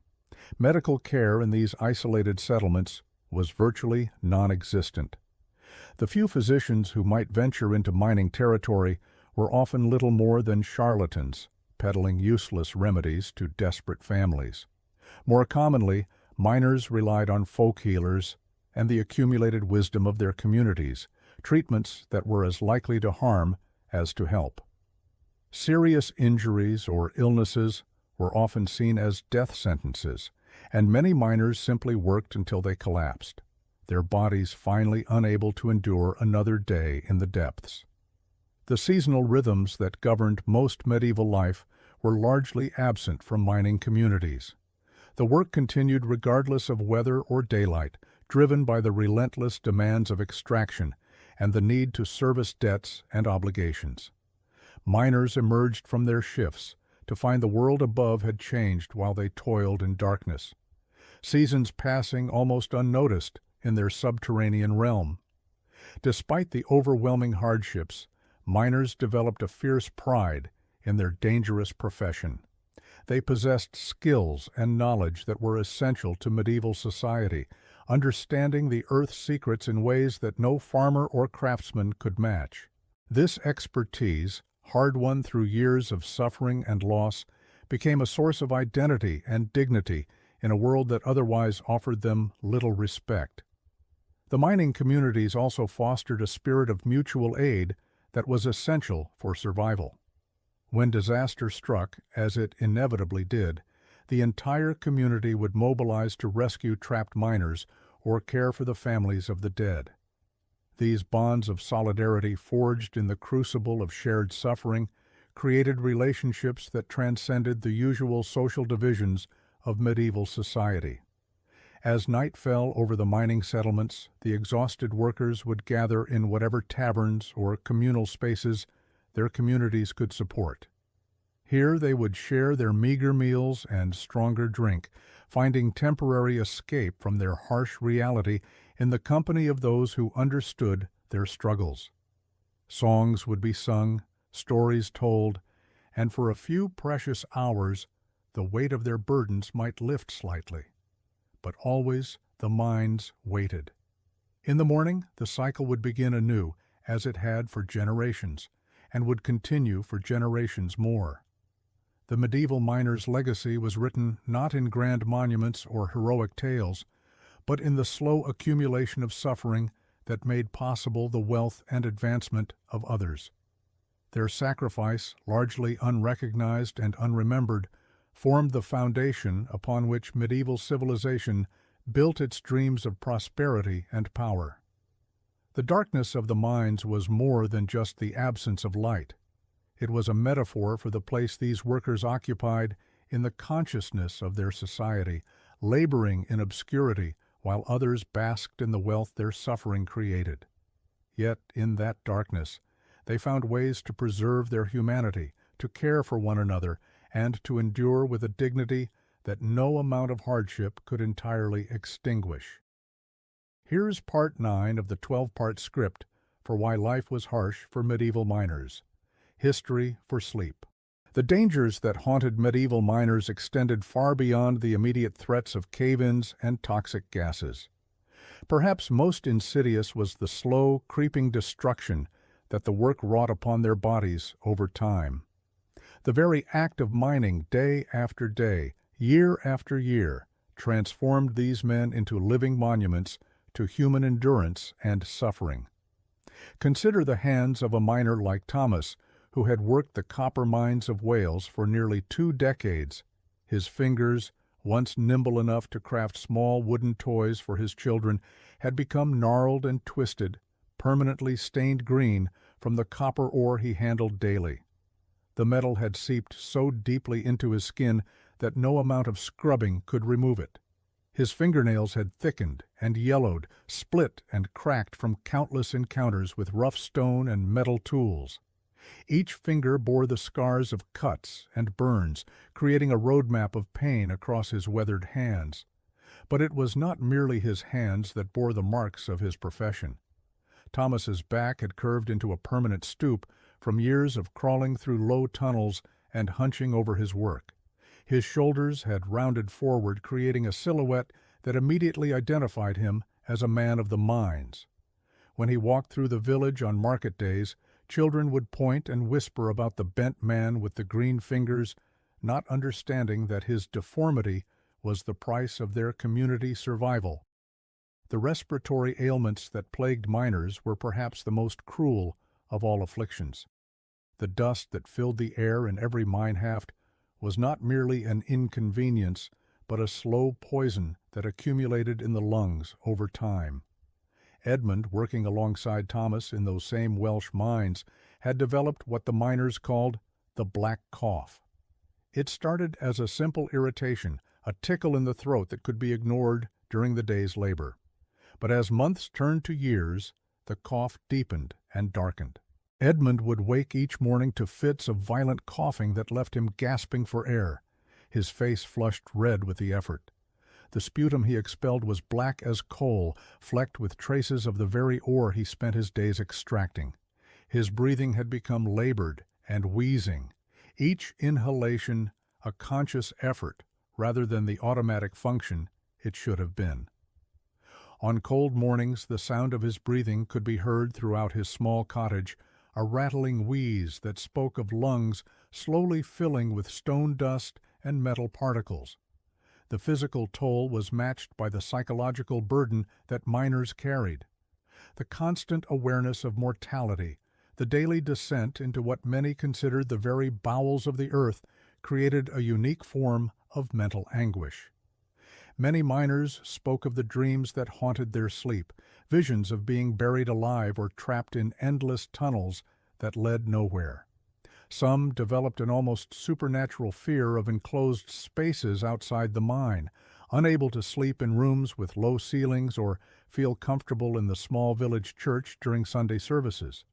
Medical care in these isolated settlements was virtually non-existent. The few physicians who might venture into mining territory were often little more than charlatans, peddling useless remedies to desperate families. More commonly, miners relied on folk healers and the accumulated wisdom of their communities, treatments that were as likely to harm as to help. Serious injuries or illnesses were often seen as death sentences, and many miners simply worked until they collapsed, their bodies finally unable to endure another day in the depths. The seasonal rhythms that governed most medieval life were largely absent from mining communities. The work continued regardless of weather or daylight, driven by the relentless demands of extraction and the need to service debts and obligations. Miners emerged from their shifts to find the world above had changed while they toiled in darkness, seasons passing almost unnoticed in their subterranean realm. Despite the overwhelming hardships, miners developed a fierce pride in their dangerous profession. They possessed skills and knowledge that were essential to medieval society, understanding the earth's secrets in ways that no farmer or craftsman could match. This expertise, hard-won through years of suffering and loss, became a source of identity and dignity in a world that otherwise offered them little respect. The mining communities also fostered a spirit of mutual aid that was essential for survival. When disaster struck, as it inevitably did, the entire community would mobilize to rescue trapped miners or care for the families of the dead. These bonds of solidarity, forged in the crucible of shared suffering, created relationships that transcended the usual social divisions of medieval society. As night fell over the mining settlements, the exhausted workers would gather in whatever taverns or communal spaces their communities could support. Here they would share their meager meals and stronger drink, finding temporary escape from their harsh reality in the company of those who understood their struggles. Songs would be sung, stories told, and for a few precious hours the weight of their burdens might lift slightly. But always the minds waited. In the morning, the cycle would begin anew, as it had for generations, and would continue for generations more. The medieval miner's legacy was written not in grand monuments or heroic tales, but in the slow accumulation of suffering that made possible the wealth and advancement of others. Their sacrifice, largely unrecognized and unremembered, formed the foundation upon which medieval civilization built its dreams of prosperity and power. The darkness of the mines was more than just the absence of light. It was a metaphor for the place these workers occupied in the consciousness of their society, laboring in obscurity while others basked in the wealth their suffering created. Yet, in that darkness, they found ways to preserve their humanity, to care for one another, and to endure with a dignity that no amount of hardship could entirely extinguish. Here's part 9 of the 12-part script for why life was harsh for medieval miners. History for sleep. The dangers that haunted medieval miners extended far beyond the immediate threats of cave-ins and toxic gases. Perhaps most insidious was the slow, creeping destruction that the work wrought upon their bodies over time. The very act of mining day after day, year after year, transformed these men into living monuments to human endurance and suffering. Consider the hands of a miner like Thomas, who had worked the copper mines of Wales for nearly 2 decades. His fingers, once nimble enough to craft small wooden toys for his children, had become gnarled and twisted, permanently stained green from the copper ore he handled daily. The metal had seeped so deeply into his skin that no amount of scrubbing could remove it. His fingernails had thickened and yellowed, split and cracked from countless encounters with rough stone and metal tools. Each finger bore the scars of cuts and burns, creating a roadmap of pain across his weathered hands. But it was not merely his hands that bore the marks of his profession. Thomas's back had curved into a permanent stoop from years of crawling through low tunnels and hunching over his work. His shoulders had rounded forward, creating a silhouette that immediately identified him as a man of the mines. When he walked through the village on market days, children would point and whisper about the bent man with the green fingers, not understanding that his deformity was the price of their community survival. The respiratory ailments that plagued miners were perhaps the most cruel of all afflictions. The dust that filled the air in every mine shaft was not merely an inconvenience, but a slow poison that accumulated in the lungs over time. Edmund, working alongside Thomas in those same Welsh mines, had developed what the miners called the black cough. It started as a simple irritation, a tickle in the throat that could be ignored during the day's labor. But as months turned to years, the cough deepened and darkened. Edmund would wake each morning to fits of violent coughing that left him gasping for air. His face flushed red with the effort. The sputum he expelled was black as coal, flecked with traces of the very ore he spent his days extracting. His breathing had become labored and wheezing, each inhalation a conscious effort rather than the automatic function it should have been. On cold mornings, the sound of his breathing could be heard throughout his small cottage, a rattling wheeze that spoke of lungs slowly filling with stone dust and metal particles. The physical toll was matched by the psychological burden that miners carried. The constant awareness of mortality, the daily descent into what many considered the very bowels of the earth, created a unique form of mental anguish. Many miners spoke of the dreams that haunted their sleep, visions of being buried alive or trapped in endless tunnels that led nowhere. Some developed an almost supernatural fear of enclosed spaces outside the mine, unable to sleep in rooms with low ceilings or feel comfortable in the small village church during Sunday services.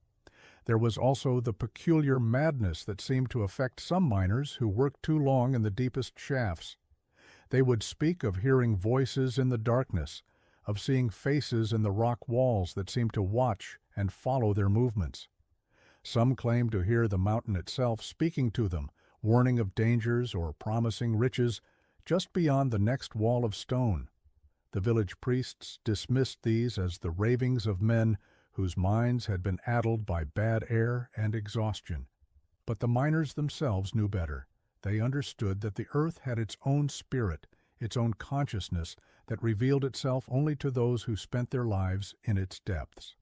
There was also the peculiar madness that seemed to affect some miners who worked too long in the deepest shafts. They would speak of hearing voices in the darkness, of seeing faces in the rock walls that seemed to watch and follow their movements. Some claimed to hear the mountain itself speaking to them, warning of dangers or promising riches just beyond the next wall of stone. The village priests dismissed these as the ravings of men whose minds had been addled by bad air and exhaustion. But the miners themselves knew better. They understood that the earth had its own spirit, its own consciousness that revealed itself only to those who spent their lives in its depths.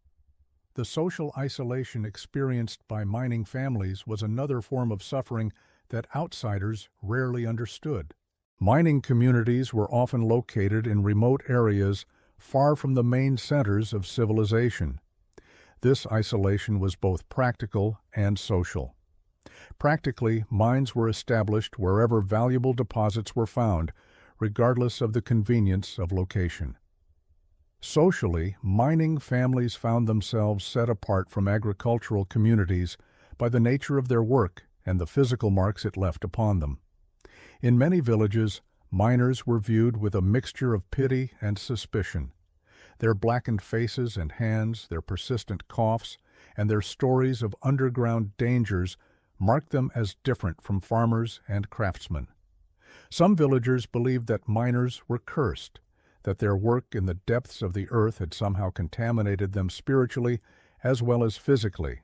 The social isolation experienced by mining families was another form of suffering that outsiders rarely understood. Mining communities were often located in remote areas far from the main centers of civilization. This isolation was both practical and social. Practically, mines were established wherever valuable deposits were found, regardless of the convenience of location. Socially, mining families found themselves set apart from agricultural communities by the nature of their work and the physical marks it left upon them. In many villages, miners were viewed with a mixture of pity and suspicion. Their blackened faces and hands, their persistent coughs, and their stories of underground dangers marked them as different from farmers and craftsmen. Some villagers believed that miners were cursed, that their work in the depths of the earth had somehow contaminated them spiritually as well as physically.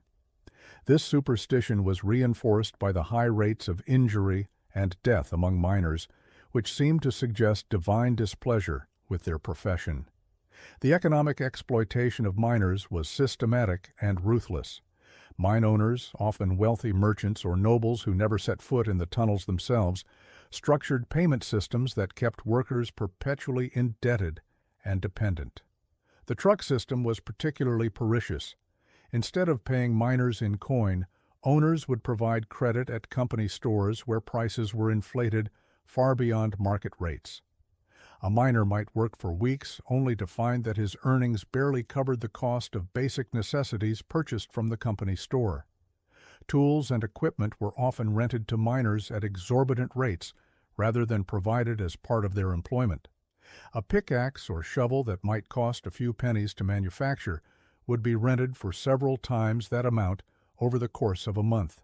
This superstition was reinforced by the high rates of injury and death among miners, which seemed to suggest divine displeasure with their profession. The economic exploitation of miners was systematic and ruthless. Mine owners, often wealthy merchants or nobles who never set foot in the tunnels themselves, structured payment systems that kept workers perpetually indebted and dependent. The truck system was particularly pernicious. Instead of paying miners in coin, owners would provide credit at company stores where prices were inflated far beyond market rates. A miner might work for weeks only to find that his earnings barely covered the cost of basic necessities purchased from the company store. Tools and equipment were often rented to miners at exorbitant rates rather than provided as part of their employment. A pickaxe or shovel that might cost a few pennies to manufacture would be rented for several times that amount over the course of a month.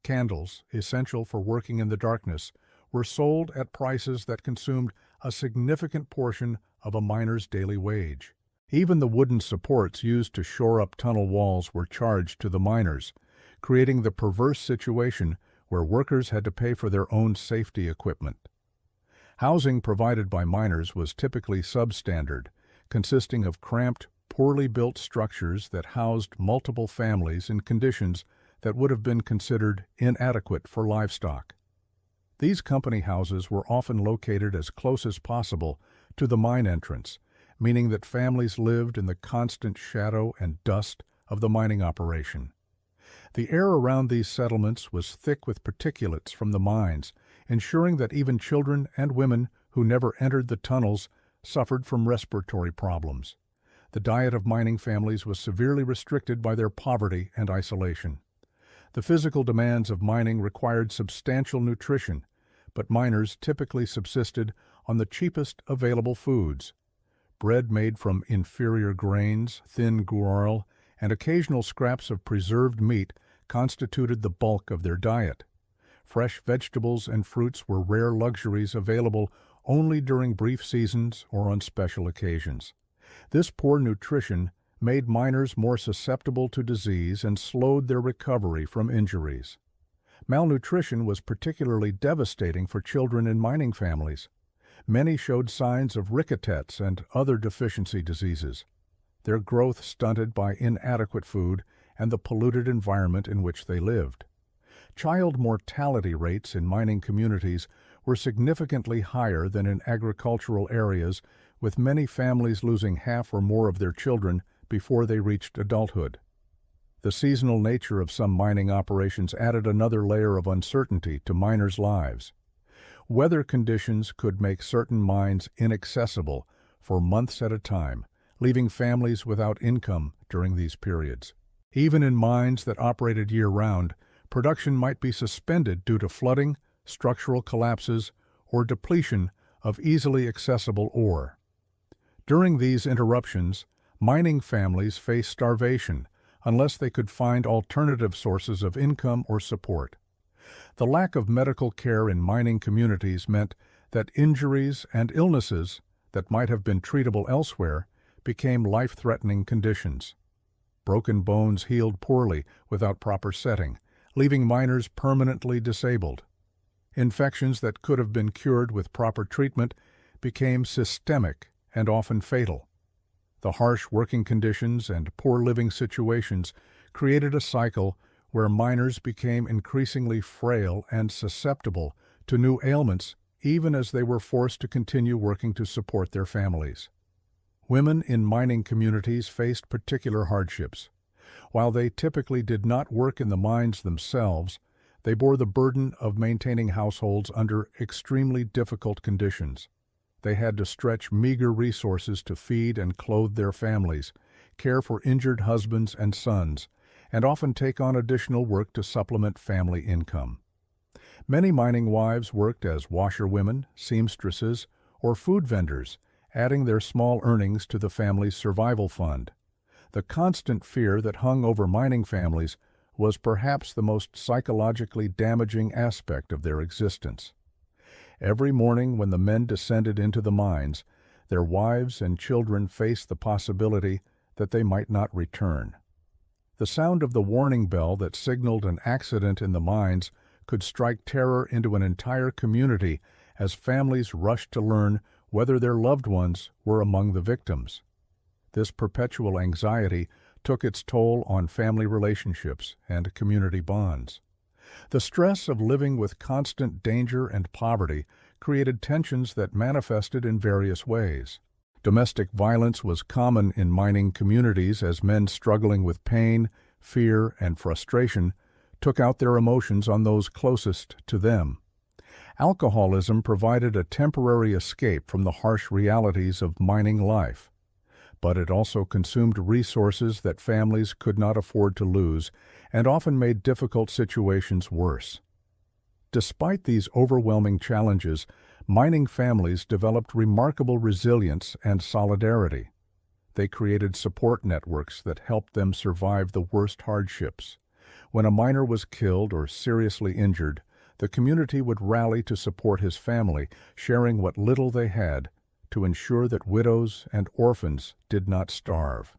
Candles, essential for working in the darkness, were sold at prices that consumed a significant portion of a miner's daily wage. Even the wooden supports used to shore up tunnel walls were charged to the miners, creating the perverse situation where workers had to pay for their own safety equipment. Housing provided by miners was typically substandard, consisting of cramped, poorly built structures that housed multiple families in conditions that would have been considered inadequate for livestock. These company houses were often located as close as possible to the mine entrance, meaning that families lived in the constant shadow and dust of the mining operation. The air around these settlements was thick with particulates from the mines, ensuring that even children and women who never entered the tunnels suffered from respiratory problems. The diet of mining families was severely restricted by their poverty and isolation. The physical demands of mining required substantial nutrition, but miners typically subsisted on the cheapest available foods. Bread made from inferior grains, thin gruel, and occasional scraps of preserved meat constituted the bulk of their diet. Fresh vegetables and fruits were rare luxuries available only during brief seasons or on special occasions. This poor nutrition made miners more susceptible to disease and slowed their recovery from injuries. Malnutrition was particularly devastating for children in mining families. Many showed signs of rickets and other deficiency diseases, their growth stunted by inadequate food and the polluted environment in which they lived. Child mortality rates in mining communities were significantly higher than in agricultural areas, with many families losing half or more of their children before they reached adulthood. The seasonal nature of some mining operations added another layer of uncertainty to miners' lives. Weather conditions could make certain mines inaccessible for months at a time, leaving families without income during these periods. Even in mines that operated year-round, production might be suspended due to flooding, structural collapses, or depletion of easily accessible ore. During these interruptions, mining families faced starvation unless they could find alternative sources of income or support. The lack of medical care in mining communities meant that injuries and illnesses that might have been treatable elsewhere became life-threatening conditions. Broken bones healed poorly without proper setting, leaving miners permanently disabled. Infections that could have been cured with proper treatment became systemic and often fatal. The harsh working conditions and poor living situations created a cycle where miners became increasingly frail and susceptible to new ailments even as they were forced to continue working to support their families. Women in mining communities faced particular hardships. While they typically did not work in the mines themselves, they bore the burden of maintaining households under extremely difficult conditions. They had to stretch meager resources to feed and clothe their families, care for injured husbands and sons, and often take on additional work to supplement family income. Many mining wives worked as washerwomen, seamstresses, or food vendors, adding their small earnings to the family's survival fund. The constant fear that hung over mining families was perhaps the most psychologically damaging aspect of their existence. Every morning when the men descended into the mines, their wives and children faced the possibility that they might not return. The sound of the warning bell that signaled an accident in the mines could strike terror into an entire community as families rushed to learn whether their loved ones were among the victims. This perpetual anxiety took its toll on family relationships and community bonds. The stress of living with constant danger and poverty created tensions that manifested in various ways. Domestic violence was common in mining communities as men struggling with pain, fear, and frustration took out their emotions on those closest to them. Alcoholism provided a temporary escape from the harsh realities of mining life, but it also consumed resources that families could not afford to lose and often made difficult situations worse. Despite these overwhelming challenges, mining families developed remarkable resilience and solidarity. They created support networks that helped them survive the worst hardships. When a miner was killed or seriously injured, the community would rally to support his family, sharing what little they had to ensure that widows and orphans did not starve.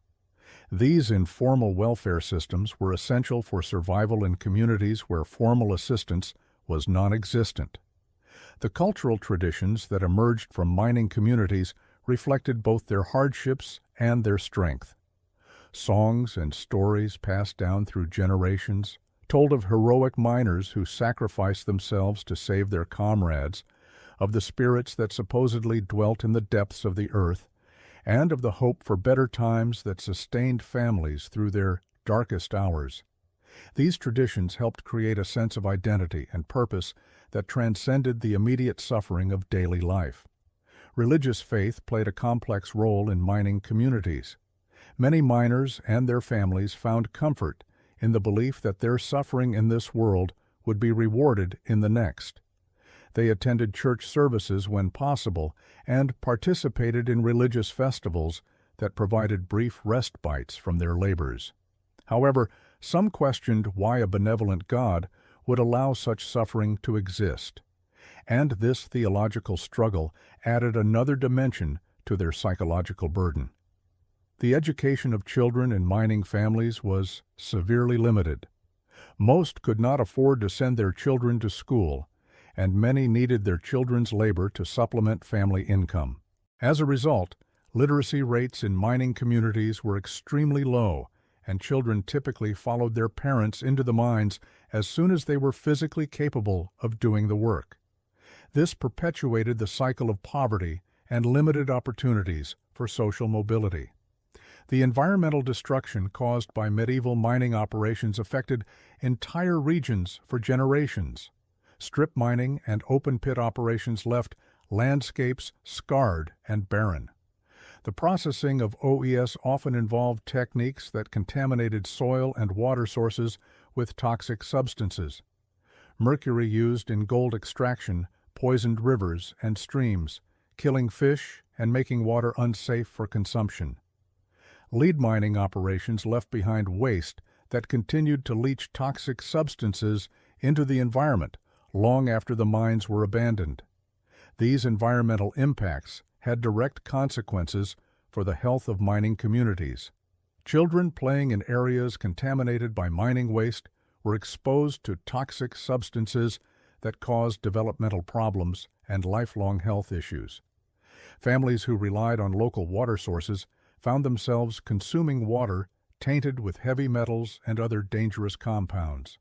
These informal welfare systems were essential for survival in communities where formal assistance was non-existent. The cultural traditions that emerged from mining communities reflected both their hardships and their strength. Songs and stories passed down through generations told of heroic miners who sacrificed themselves to save their comrades, of the spirits that supposedly dwelt in the depths of the earth, and of the hope for better times that sustained families through their darkest hours. These traditions helped create a sense of identity and purpose that transcended the immediate suffering of daily life. Religious faith played a complex role in mining communities. Many miners and their families found comfort in the belief that their suffering in this world would be rewarded in the next. They attended church services when possible and participated in religious festivals that provided brief respites from their labors. However, some questioned why a benevolent God would allow such suffering to exist, and this theological struggle added another dimension to their psychological burden. The education of children in mining families was severely limited. Most could not afford to send their children to school, and many needed their children's labor to supplement family income. As a result, literacy rates in mining communities were extremely low, and children typically followed their parents into the mines as soon as they were physically capable of doing the work. This perpetuated the cycle of poverty and limited opportunities for social mobility. The environmental destruction caused by medieval mining operations affected entire regions for generations. Strip mining and open-pit operations left landscapes scarred and barren. The processing of OES often involved techniques that contaminated soil and water sources with toxic substances. Mercury used in gold extraction poisoned rivers and streams, killing fish and making water unsafe for consumption. Lead mining operations left behind waste that continued to leach toxic substances into the environment long after the mines were abandoned. These environmental impacts had direct consequences for the health of mining communities. Children playing in areas contaminated by mining waste were exposed to toxic substances that caused developmental problems and lifelong health issues. Families who relied on local water sources found themselves consuming water tainted with heavy metals and other dangerous compounds.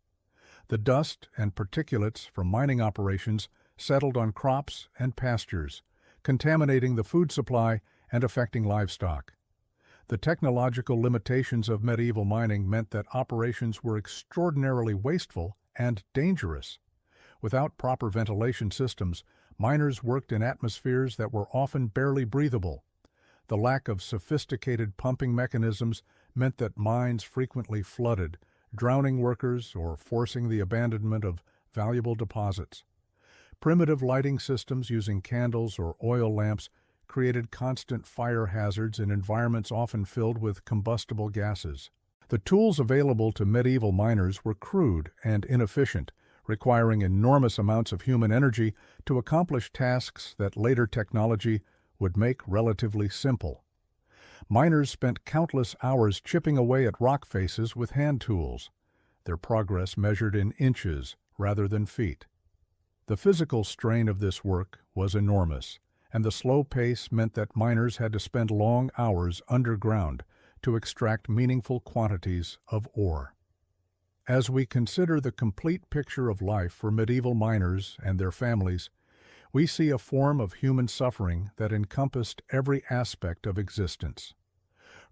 The dust and particulates from mining operations settled on crops and pastures, contaminating the food supply and affecting livestock. The technological limitations of medieval mining meant that operations were extraordinarily wasteful and dangerous. Without proper ventilation systems, miners worked in atmospheres that were often barely breathable. The lack of sophisticated pumping mechanisms meant that mines frequently flooded, drowning workers or forcing the abandonment of valuable deposits. Primitive lighting systems using candles or oil lamps created constant fire hazards in environments often filled with combustible gases. The tools available to medieval miners were crude and inefficient, requiring enormous amounts of human energy to accomplish tasks that later technology would make relatively simple. Miners spent countless hours chipping away at rock faces with hand tools, their progress measured in inches rather than feet. The physical strain of this work was enormous, and the slow pace meant that miners had to spend long hours underground to extract meaningful quantities of ore. As we consider the complete picture of life for medieval miners and their families, we see a form of human suffering that encompassed every aspect of existence.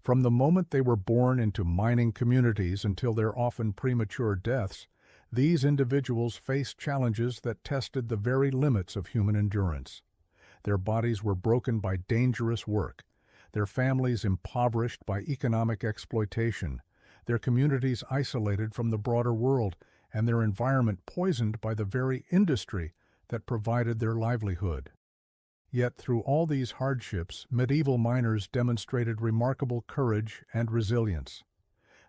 From the moment they were born into mining communities until their often premature deaths, these individuals faced challenges that tested the very limits of human endurance. Their bodies were broken by dangerous work, their families impoverished by economic exploitation, their communities isolated from the broader world, and their environment poisoned by the very industry that provided their livelihood. Yet through all these hardships, medieval miners demonstrated remarkable courage and resilience.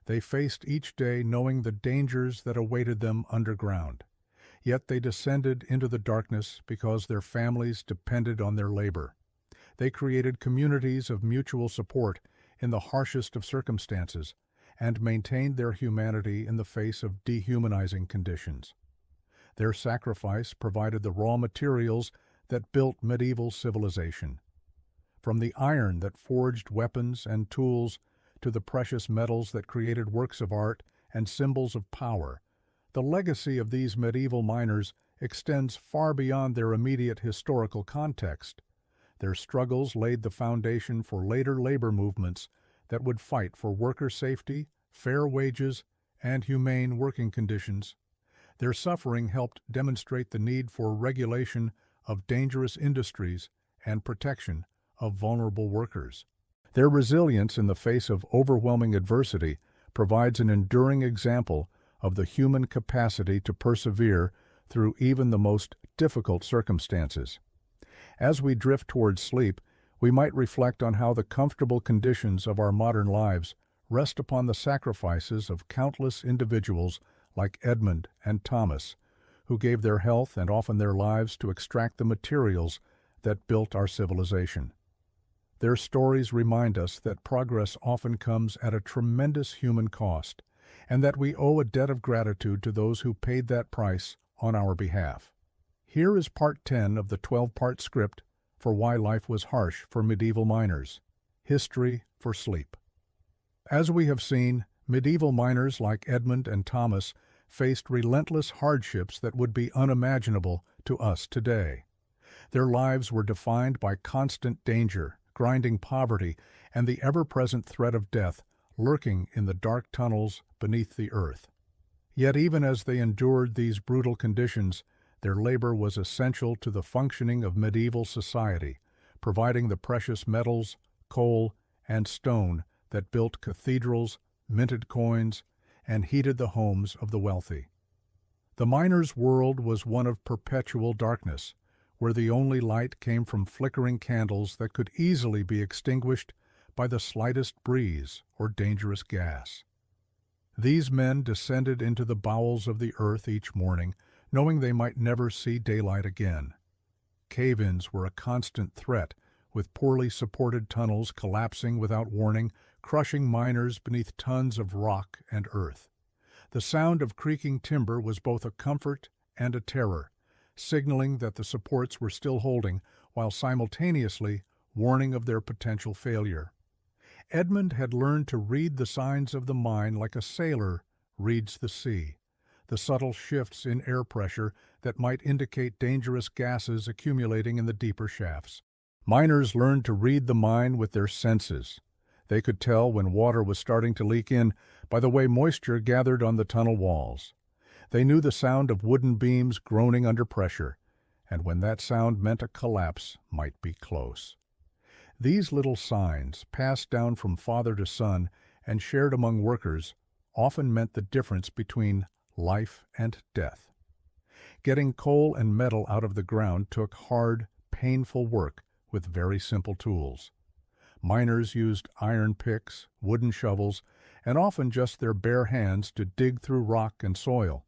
They faced each day knowing the dangers that awaited them underground. Yet they descended into the darkness because their families depended on their labor. They created communities of mutual support in the harshest of circumstances and maintained their humanity in the face of dehumanizing conditions. Their sacrifice provided the raw materials that built medieval civilization. From the iron that forged weapons and tools to the precious metals that created works of art and symbols of power, the legacy of these medieval miners extends far beyond their immediate historical context. Their struggles laid the foundation for later labor movements that would fight for worker safety, fair wages, and humane working conditions. Their suffering helped demonstrate the need for regulation of dangerous industries and protection of vulnerable workers. Their resilience in the face of overwhelming adversity provides an enduring example of the human capacity to persevere through even the most difficult circumstances. As we drift towards sleep, we might reflect on how the comfortable conditions of our modern lives rest upon the sacrifices of countless individuals like Edmund and Thomas, who gave their health and often their lives to extract the materials that built our civilization. Their stories remind us that progress often comes at a tremendous human cost, and that we owe a debt of gratitude to those who paid that price on our behalf. Here is part 10 of the 12-part script for why life was harsh for medieval miners. History for sleep. As we have seen, medieval miners like Edmund and Thomas faced relentless hardships that would be unimaginable to us today. Their lives were defined by constant danger, grinding poverty, and the ever-present threat of death lurking in the dark tunnels beneath the earth. Yet even as they endured these brutal conditions, their labor was essential to the functioning of medieval society, providing the precious metals, coal, and stone that built cathedrals, minted coins, and heated the homes of the wealthy. The miner's world was one of perpetual darkness, where the only light came from flickering candles that could easily be extinguished by the slightest breeze or dangerous gas. These men descended into the bowels of the earth each morning, knowing they might never see daylight again. Cave-ins were a constant threat, with poorly supported tunnels collapsing without warning, crushing miners beneath tons of rock and earth. The sound of creaking timber was both a comfort and a terror, signaling that the supports were still holding, while simultaneously warning of their potential failure. Edmund had learned to read the signs of the mine like a sailor reads the sea, the subtle shifts in air pressure that might indicate dangerous gases accumulating in the deeper shafts. Miners learned to read the mine with their senses. They could tell when water was starting to leak in by the way moisture gathered on the tunnel walls. They knew the sound of wooden beams groaning under pressure, and when that sound meant a collapse might be close. These little signs, passed down from father to son and shared among workers, often meant the difference between life and death. Getting coal and metal out of the ground took hard, painful work with very simple tools. Miners used iron picks, wooden shovels, and often just their bare hands to dig through rock and soil.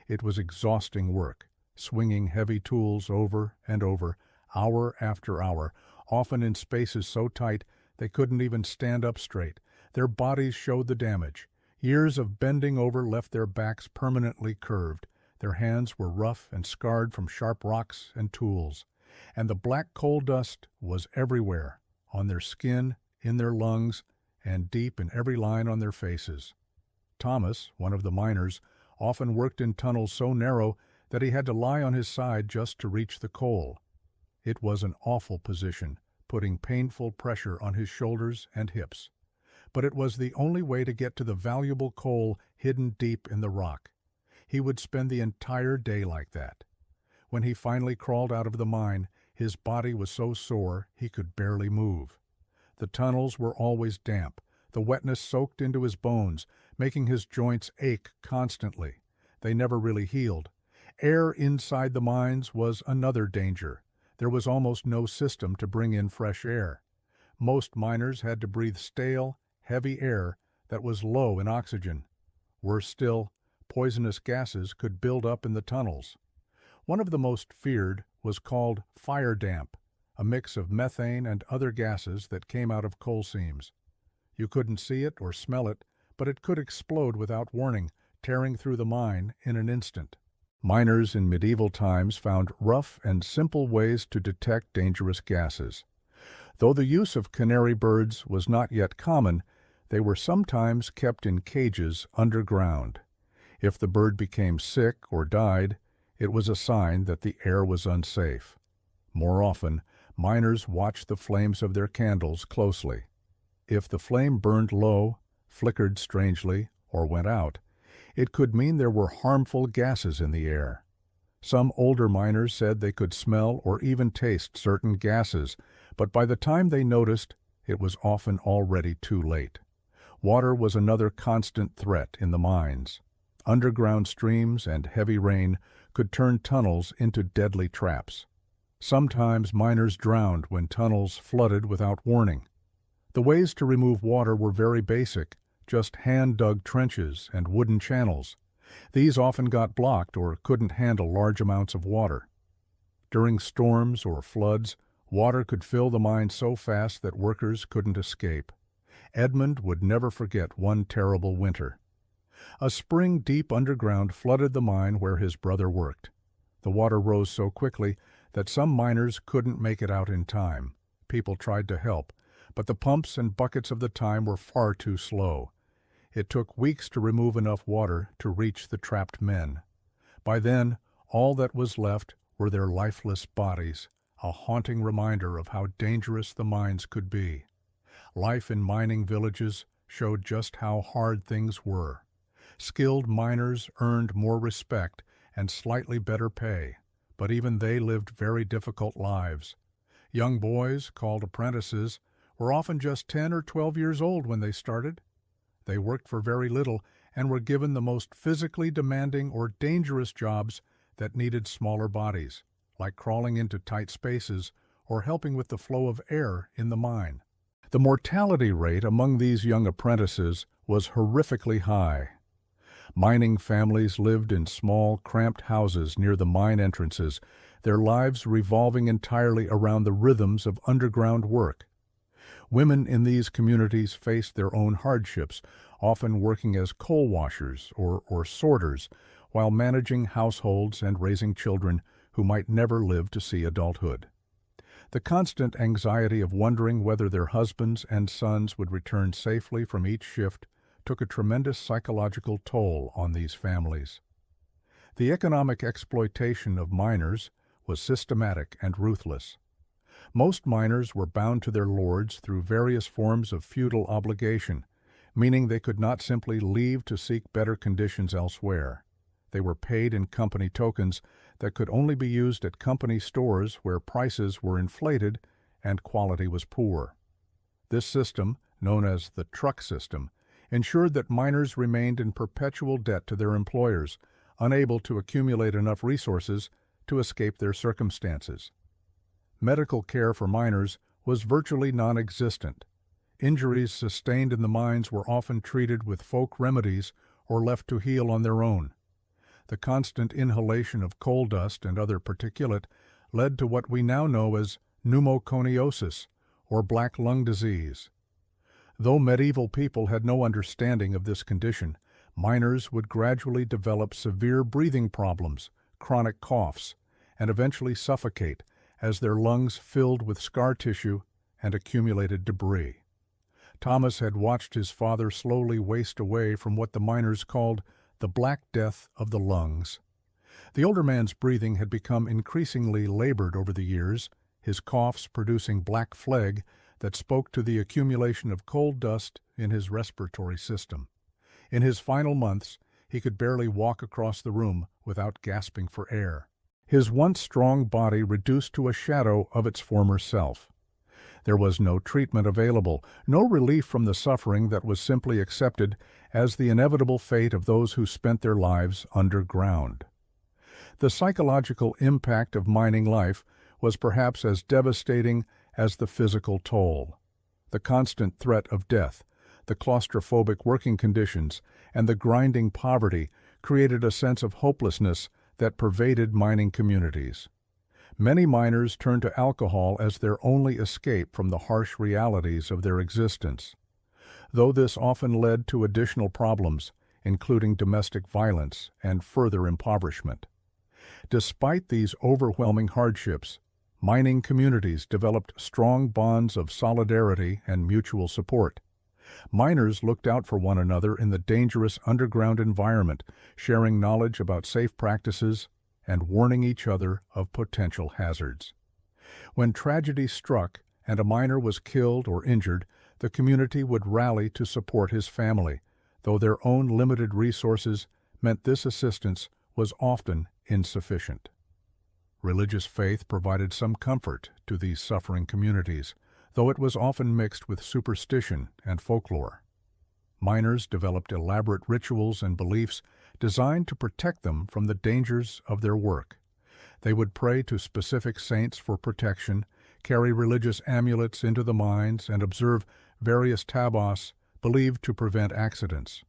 It was exhausting work, swinging heavy tools over and over, hour after hour, often in spaces so tight they couldn't even stand up straight. Their bodies showed the damage. Years of bending over left their backs permanently curved. Their hands were rough and scarred from sharp rocks and tools. And the black coal dust was everywhere, on their skin, in their lungs, and deep in every line on their faces. Thomas, one of the miners, often worked in tunnels so narrow that he had to lie on his side just to reach the coal. It was an awful position, putting painful pressure on his shoulders and hips. But it was the only way to get to the valuable coal hidden deep in the rock. He would spend the entire day like that. When he finally crawled out of the mine, his body was so sore he could barely move. The tunnels were always damp. The wetness soaked into his bones, making his joints ache constantly. They never really healed. Air inside the mines was another danger. There was almost no system to bring in fresh air. Most miners had to breathe stale, heavy air that was low in oxygen. Worse still, poisonous gases could build up in the tunnels. One of the most feared was called fire damp, a mix of methane and other gases that came out of coal seams. You couldn't see it or smell it, but it could explode without warning, tearing through the mine in an instant. Miners in medieval times found rough and simple ways to detect dangerous gases. Though the use of canary birds was not yet common, they were sometimes kept in cages underground. If the bird became sick or died, it was a sign that the air was unsafe. More often, miners watched the flames of their candles closely. If the flame burned low, flickered strangely, or went out, it could mean there were harmful gases in the air. Some older miners said they could smell or even taste certain gases, but by the time they noticed, it was often already too late. Water was another constant threat in the mines. Underground streams and heavy rain could turn tunnels into deadly traps. Sometimes miners drowned when tunnels flooded without warning. The ways to remove water were very basic, just hand-dug trenches and wooden channels. These often got blocked or couldn't handle large amounts of water. During storms or floods, water could fill the mine so fast that workers couldn't escape. Edmund would never forget one terrible winter. A spring deep underground flooded the mine where his brother worked. The water rose so quickly that some miners couldn't make it out in time. People tried to help, but the pumps and buckets of the time were far too slow. It took weeks to remove enough water to reach the trapped men. By then, all that was left were their lifeless bodies, a haunting reminder of how dangerous the mines could be. Life in mining villages showed just how hard things were. Skilled miners earned more respect and slightly better pay, but even they lived very difficult lives. Young boys, called apprentices, were often just 10 or 12 years old when they started. They worked for very little and were given the most physically demanding or dangerous jobs that needed smaller bodies, like crawling into tight spaces or helping with the flow of air in the mine. The mortality rate among these young apprentices was horrifically high. Mining families lived in small, cramped houses near the mine entrances, their lives revolving entirely around the rhythms of underground work. Women in these communities faced their own hardships, often working as coal washers or sorters, while managing households and raising children who might never live to see adulthood. The constant anxiety of wondering whether their husbands and sons would return safely from each shift took a tremendous psychological toll on these families. The economic exploitation of miners was systematic and ruthless. Most miners were bound to their lords through various forms of feudal obligation, meaning they could not simply leave to seek better conditions elsewhere. They were paid in company tokens that could only be used at company stores where prices were inflated and quality was poor. This system, known as the truck system, ensured that miners remained in perpetual debt to their employers, unable to accumulate enough resources to escape their circumstances. Medical care for miners was virtually non-existent. Injuries sustained in the mines were often treated with folk remedies or left to heal on their own. The constant inhalation of coal dust and other particulate led to what we now know as pneumoconiosis, or black lung disease. Though medieval people had no understanding of this condition, miners would gradually develop severe breathing problems, chronic coughs, and eventually suffocate as their lungs filled with scar tissue and accumulated debris. Thomas had watched his father slowly waste away from what the miners called the Black Death of the lungs. The older man's breathing had become increasingly labored over the years, his coughs producing black phlegm that spoke to the accumulation of coal dust in his respiratory system. In his final months, he could barely walk across the room without gasping for air. His once strong body reduced to a shadow of its former self. There was no treatment available, no relief from the suffering that was simply accepted as the inevitable fate of those who spent their lives underground. The psychological impact of mining life was perhaps as devastating as the physical toll. The constant threat of death, the claustrophobic working conditions, and the grinding poverty created a sense of hopelessness that pervaded mining communities. Many miners turned to alcohol as their only escape from the harsh realities of their existence. Though this often led to additional problems, including domestic violence and further impoverishment. Despite these overwhelming hardships, mining communities developed strong bonds of solidarity and mutual support. Miners looked out for one another in the dangerous underground environment, sharing knowledge about safe practices and warning each other of potential hazards. When tragedy struck and a miner was killed or injured, the community would rally to support his family, though their own limited resources meant this assistance was often insufficient. Religious faith provided some comfort to these suffering communities, though it was often mixed with superstition and folklore. Miners developed elaborate rituals and beliefs designed to protect them from the dangers of their work. They would pray to specific saints for protection, carry religious amulets into the mines, and observe various tabos believed to prevent accidents.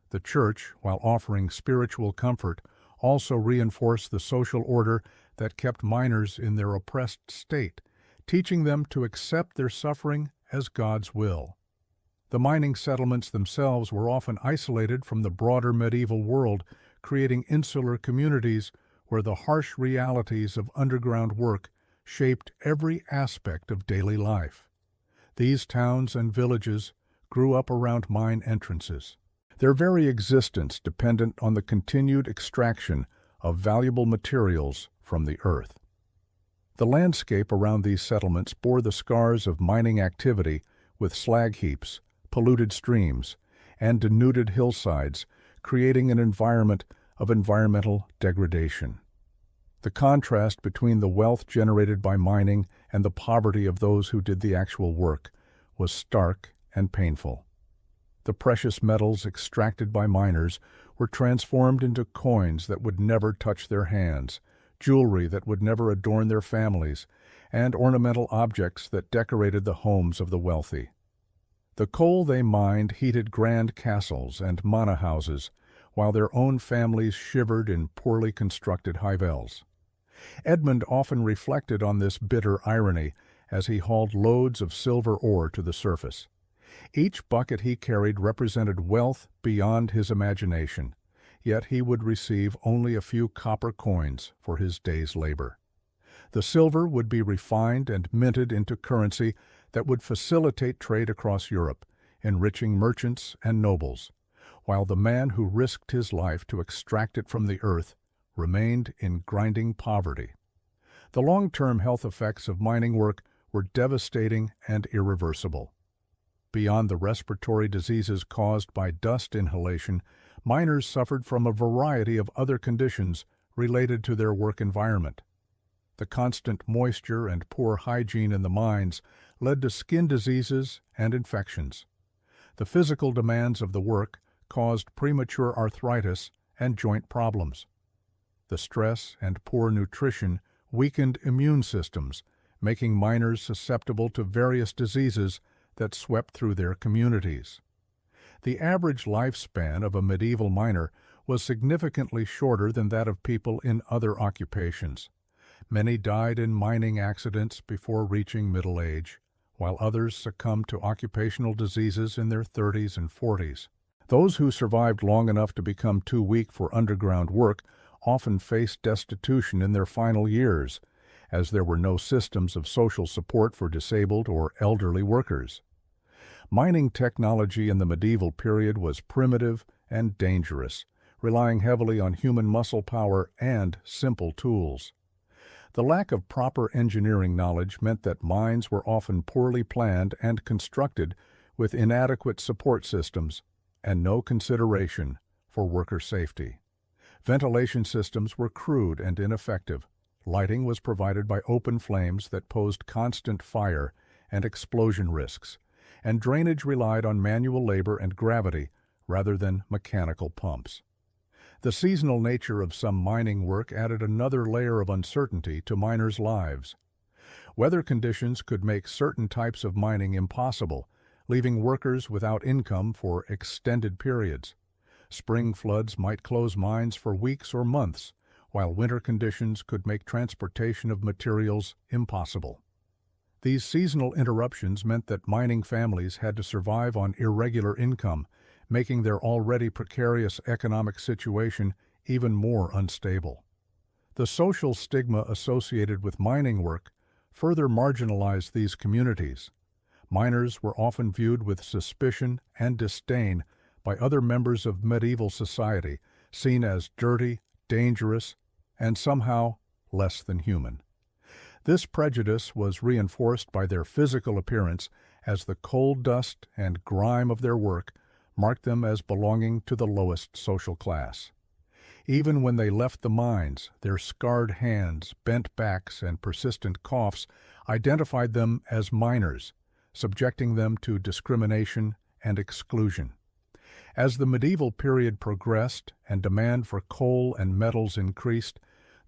The church, while offering spiritual comfort, also reinforced the social order that kept miners in their oppressed state, teaching them to accept their suffering as God's will. The mining settlements themselves were often isolated from the broader medieval world, creating insular communities where the harsh realities of underground work shaped every aspect of daily life. These towns and villages grew up around mine entrances, their very existence dependent on the continued extraction of valuable materials from the earth. The landscape around these settlements bore the scars of mining activity, with slag heaps, polluted streams, and denuded hillsides, creating an environment of environmental degradation. The contrast between the wealth generated by mining and the poverty of those who did the actual work was stark and painful. The precious metals extracted by miners were transformed into coins that would never touch their hands, jewelry that would never adorn their families, and ornamental objects that decorated the homes of the wealthy. The coal they mined heated grand castles and manor houses, while their own families shivered in poorly constructed hyvels. Edmund often reflected on this bitter irony as he hauled loads of silver ore to the surface. Each bucket he carried represented wealth beyond his imagination, yet he would receive only a few copper coins for his day's labor. The silver would be refined and minted into currency that would facilitate trade across Europe, enriching merchants and nobles, while the man who risked his life to extract it from the earth remained in grinding poverty. The long-term health effects of mining work were devastating and irreversible. Beyond the respiratory diseases caused by dust inhalation, miners suffered from a variety of other conditions related to their work environment. The constant moisture and poor hygiene in the mines led to skin diseases and infections. The physical demands of the work caused premature arthritis and joint problems. The stress and poor nutrition weakened immune systems, making miners susceptible to various diseases that swept through their communities. The average lifespan of a medieval miner was significantly shorter than that of people in other occupations. Many died in mining accidents before reaching middle age, while others succumbed to occupational diseases in their 30s and 40s. Those who survived long enough to become too weak for underground work often faced destitution in their final years, as there were no systems of social support for disabled or elderly workers. Mining technology in the medieval period was primitive and dangerous, relying heavily on human muscle power and simple tools. The lack of proper engineering knowledge meant that mines were often poorly planned and constructed with inadequate support systems and no consideration for worker safety. Ventilation systems were crude and ineffective. Lighting was provided by open flames that posed constant fire and explosion risks, and drainage relied on manual labor and gravity rather than mechanical pumps. The seasonal nature of some mining work added another layer of uncertainty to miners' lives. Weather conditions could make certain types of mining impossible, leaving workers without income for extended periods. Spring floods might close mines for weeks or months, while winter conditions could make transportation of materials impossible. These seasonal interruptions meant that mining families had to survive on irregular income, making their already precarious economic situation even more unstable. The social stigma associated with mining work further marginalized these communities. Miners were often viewed with suspicion and disdain by other members of medieval society, seen as dirty, dangerous, and somehow less than human. This prejudice was reinforced by their physical appearance, as the coal dust and grime of their work marked them as belonging to the lowest social class. Even when they left the mines, their scarred hands, bent backs, and persistent coughs identified them as miners, subjecting them to discrimination and exclusion. As the medieval period progressed and demand for coal and metals increased,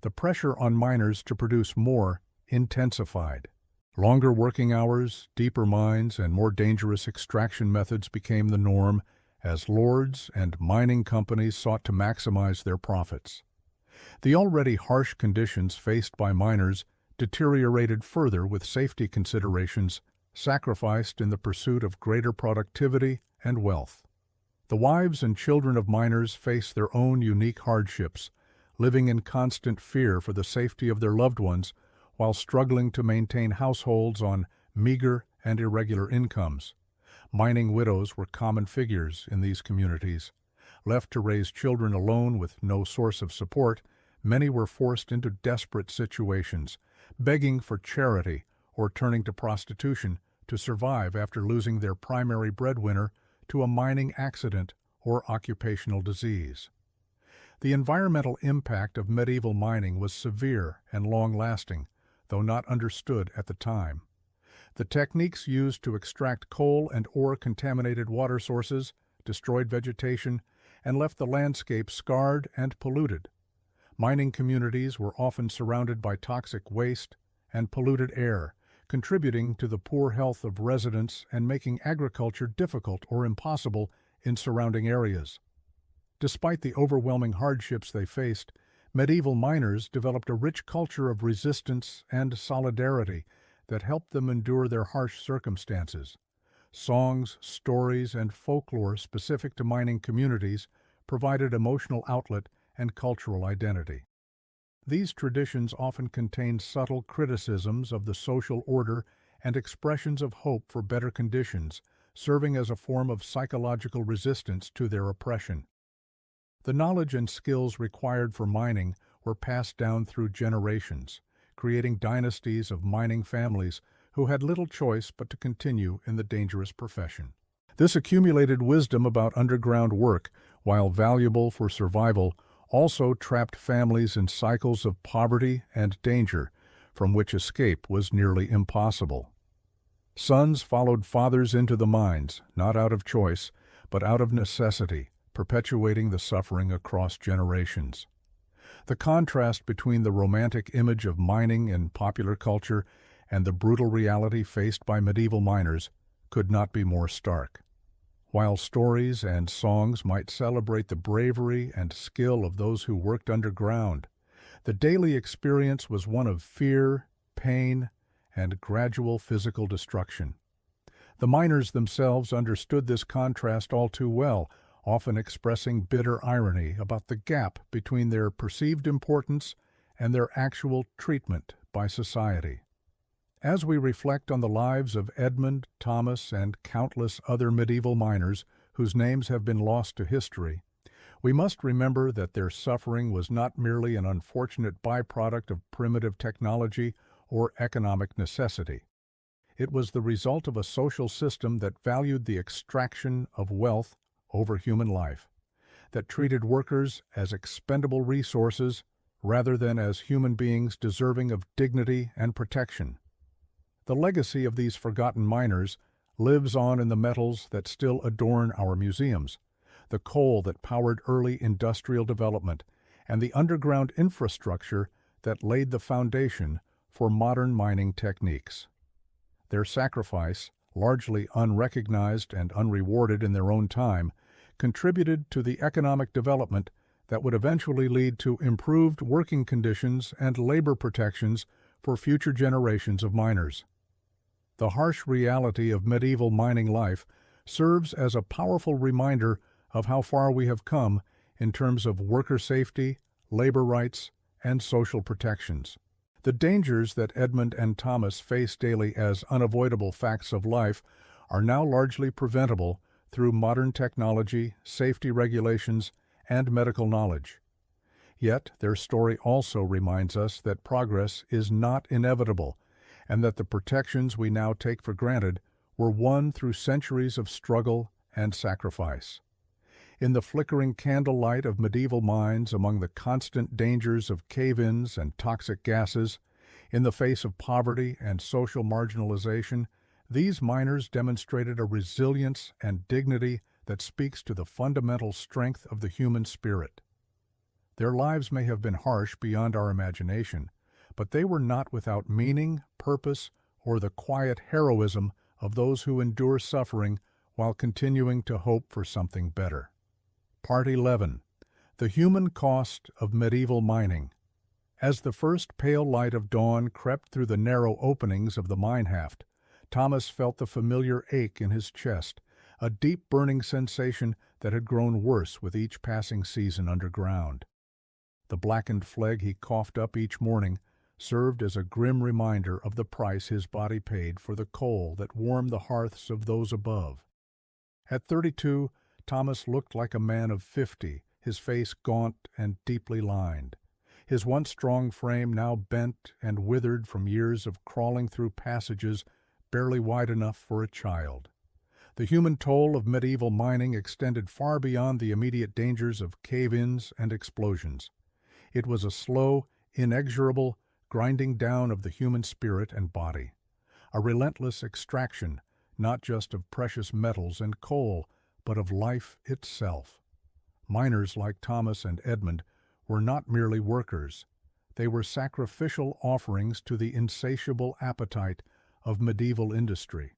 the pressure on miners to produce more intensified. Longer working hours, deeper mines, and more dangerous extraction methods became the norm as lords and mining companies sought to maximize their profits. The already harsh conditions faced by miners deteriorated further with safety considerations sacrificed in the pursuit of greater productivity and wealth. The wives and children of miners faced their own unique hardships, living in constant fear for the safety of their loved ones while struggling to maintain households on meager and irregular incomes. Mining widows were common figures in these communities. Left to raise children alone with no source of support, many were forced into desperate situations, begging for charity or turning to prostitution to survive after losing their primary breadwinner to a mining accident or occupational disease. The environmental impact of medieval mining was severe and long-lasting, though not understood at the time. The techniques used to extract coal and ore contaminated water sources, destroyed vegetation, and left the landscape scarred and polluted. Mining communities were often surrounded by toxic waste and polluted air, contributing to the poor health of residents and making agriculture difficult or impossible in surrounding areas. Despite the overwhelming hardships they faced, medieval miners developed a rich culture of resistance and solidarity that helped them endure their harsh circumstances. Songs, stories, and folklore specific to mining communities provided emotional outlet and cultural identity. These traditions often contain subtle criticisms of the social order and expressions of hope for better conditions, serving as a form of psychological resistance to their oppression. The knowledge and skills required for mining were passed down through generations, creating dynasties of mining families who had little choice but to continue in the dangerous profession. This accumulated wisdom about underground work, while valuable for survival, also trapped families in cycles of poverty and danger, from which escape was nearly impossible. Sons followed fathers into the mines, not out of choice, but out of necessity, perpetuating the suffering across generations. The contrast between the romantic image of mining in popular culture and the brutal reality faced by medieval miners could not be more stark. While stories and songs might celebrate the bravery and skill of those who worked underground, the daily experience was one of fear, pain, and gradual physical destruction. The miners themselves understood this contrast all too well, often expressing bitter irony about the gap between their perceived importance and their actual treatment by society. As we reflect on the lives of Edmund, Thomas, and countless other medieval miners whose names have been lost to history, we must remember that their suffering was not merely an unfortunate byproduct of primitive technology or economic necessity. It was the result of a social system that valued the extraction of wealth over human life, that treated workers as expendable resources rather than as human beings deserving of dignity and protection. The legacy of these forgotten miners lives on in the metals that still adorn our museums, the coal that powered early industrial development, and the underground infrastructure that laid the foundation for modern mining techniques. Their sacrifice, largely unrecognized and unrewarded in their own time, contributed to the economic development that would eventually lead to improved working conditions and labor protections for future generations of miners. The harsh reality of medieval mining life serves as a powerful reminder of how far we have come in terms of worker safety, labor rights, and social protections. The dangers that Edmund and Thomas face daily as unavoidable facts of life are now largely preventable through modern technology, safety regulations, and medical knowledge. Yet, their story also reminds us that progress is not inevitable, and that the protections we now take for granted were won through centuries of struggle and sacrifice. In the flickering candlelight of medieval mines, among the constant dangers of cave-ins and toxic gases, in the face of poverty and social marginalization, these miners demonstrated a resilience and dignity that speaks to the fundamental strength of the human spirit. Their lives may have been harsh beyond our imagination, but they were not without meaning, purpose, or the quiet heroism of those who endure suffering while continuing to hope for something better. Part 11. The Human Cost of Medieval Mining. As the first pale light of dawn crept through the narrow openings of the mine shaft, Thomas felt the familiar ache in his chest, a deep burning sensation that had grown worse with each passing season underground. The blackened phlegm he coughed up each morning served as a grim reminder of the price his body paid for the coal that warmed the hearths of those above. At 32, Thomas looked like a man of 50, his face gaunt and deeply lined. His once strong frame now bent and withered from years of crawling through passages barely wide enough for a child. The human toll of medieval mining extended far beyond the immediate dangers of cave-ins and explosions. It was a slow, inexorable grinding down of the human spirit and body, a relentless extraction not just of precious metals and coal, but of life itself. Miners like Thomas and Edmund were not merely workers. They were sacrificial offerings to the insatiable appetite of medieval industry.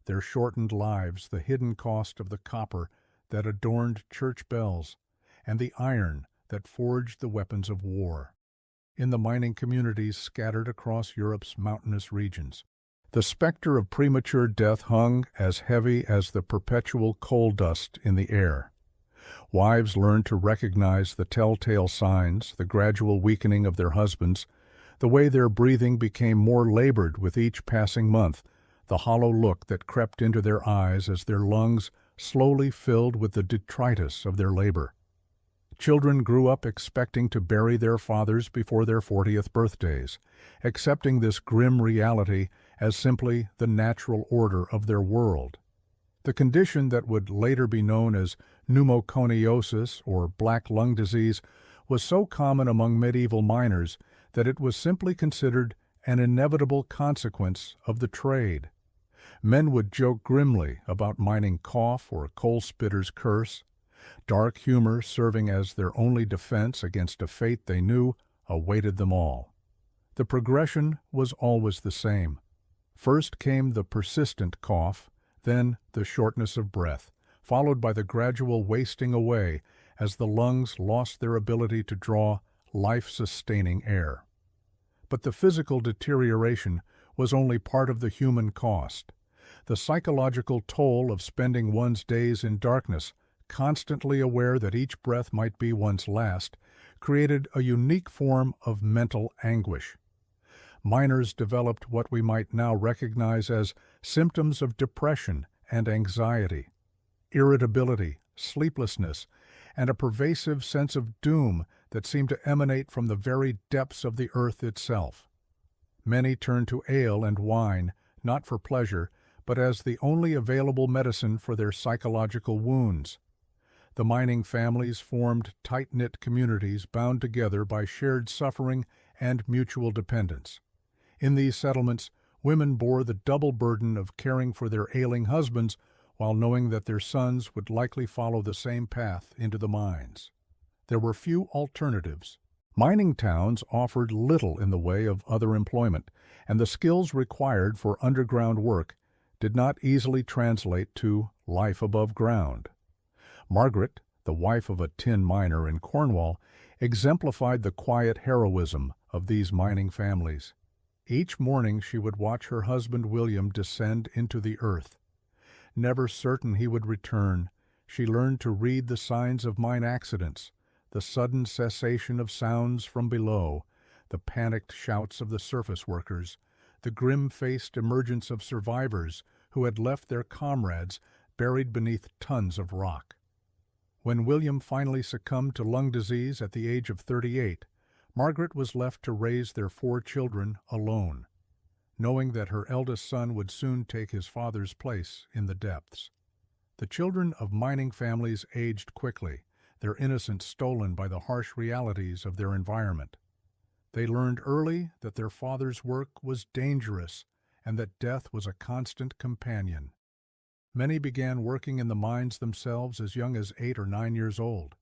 Their shortened lives, the hidden cost of the copper that adorned church bells, and the iron that forged the weapons of war. In the mining communities scattered across Europe's mountainous regions, the specter of premature death hung as heavy as the perpetual coal dust in the air. Wives learned to recognize the telltale signs, the gradual weakening of their husbands, the way their breathing became more labored with each passing month, the hollow look that crept into their eyes as their lungs slowly filled with the detritus of their labor. Children grew up expecting to bury their fathers before their 40th birthdays, accepting this grim reality as simply the natural order of their world. The condition that would later be known as pneumoconiosis or black lung disease was so common among medieval miners that it was simply considered an inevitable consequence of the trade. Men would joke grimly about mining cough or coal spitter's curse, dark humor serving as their only defense against a fate they knew awaited them all. The progression was always the same. First came the persistent cough, then the shortness of breath, followed by the gradual wasting away as the lungs lost their ability to draw life-sustaining air. But the physical deterioration was only part of the human cost. The psychological toll of spending one's days in darkness, constantly aware that each breath might be one's last, created a unique form of mental anguish. Miners developed what we might now recognize as symptoms of depression and anxiety, irritability, sleeplessness, and a pervasive sense of doom that seemed to emanate from the very depths of the earth itself. Many turned to ale and wine, not for pleasure, but as the only available medicine for their psychological wounds. The mining families formed tight-knit communities bound together by shared suffering and mutual dependence. In these settlements, women bore the double burden of caring for their ailing husbands while knowing that their sons would likely follow the same path into the mines. There were few alternatives. Mining towns offered little in the way of other employment, and the skills required for underground work did not easily translate to life above ground. Margaret, the wife of a tin miner in Cornwall, exemplified the quiet heroism of these mining families. Each morning she would watch her husband William descend into the earth. Never certain he would return, she learned to read the signs of mine accidents, the sudden cessation of sounds from below, the panicked shouts of the surface workers, the grim-faced emergence of survivors who had left their comrades buried beneath tons of rock. When William finally succumbed to lung disease at the age of 38, Margaret was left to raise their 4 children alone, knowing that her eldest son would soon take his father's place in the depths. The children of mining families aged quickly, their innocence stolen by the harsh realities of their environment. They learned early that their father's work was dangerous and that death was a constant companion. Many began working in the mines themselves as young as 8 or 9 years old,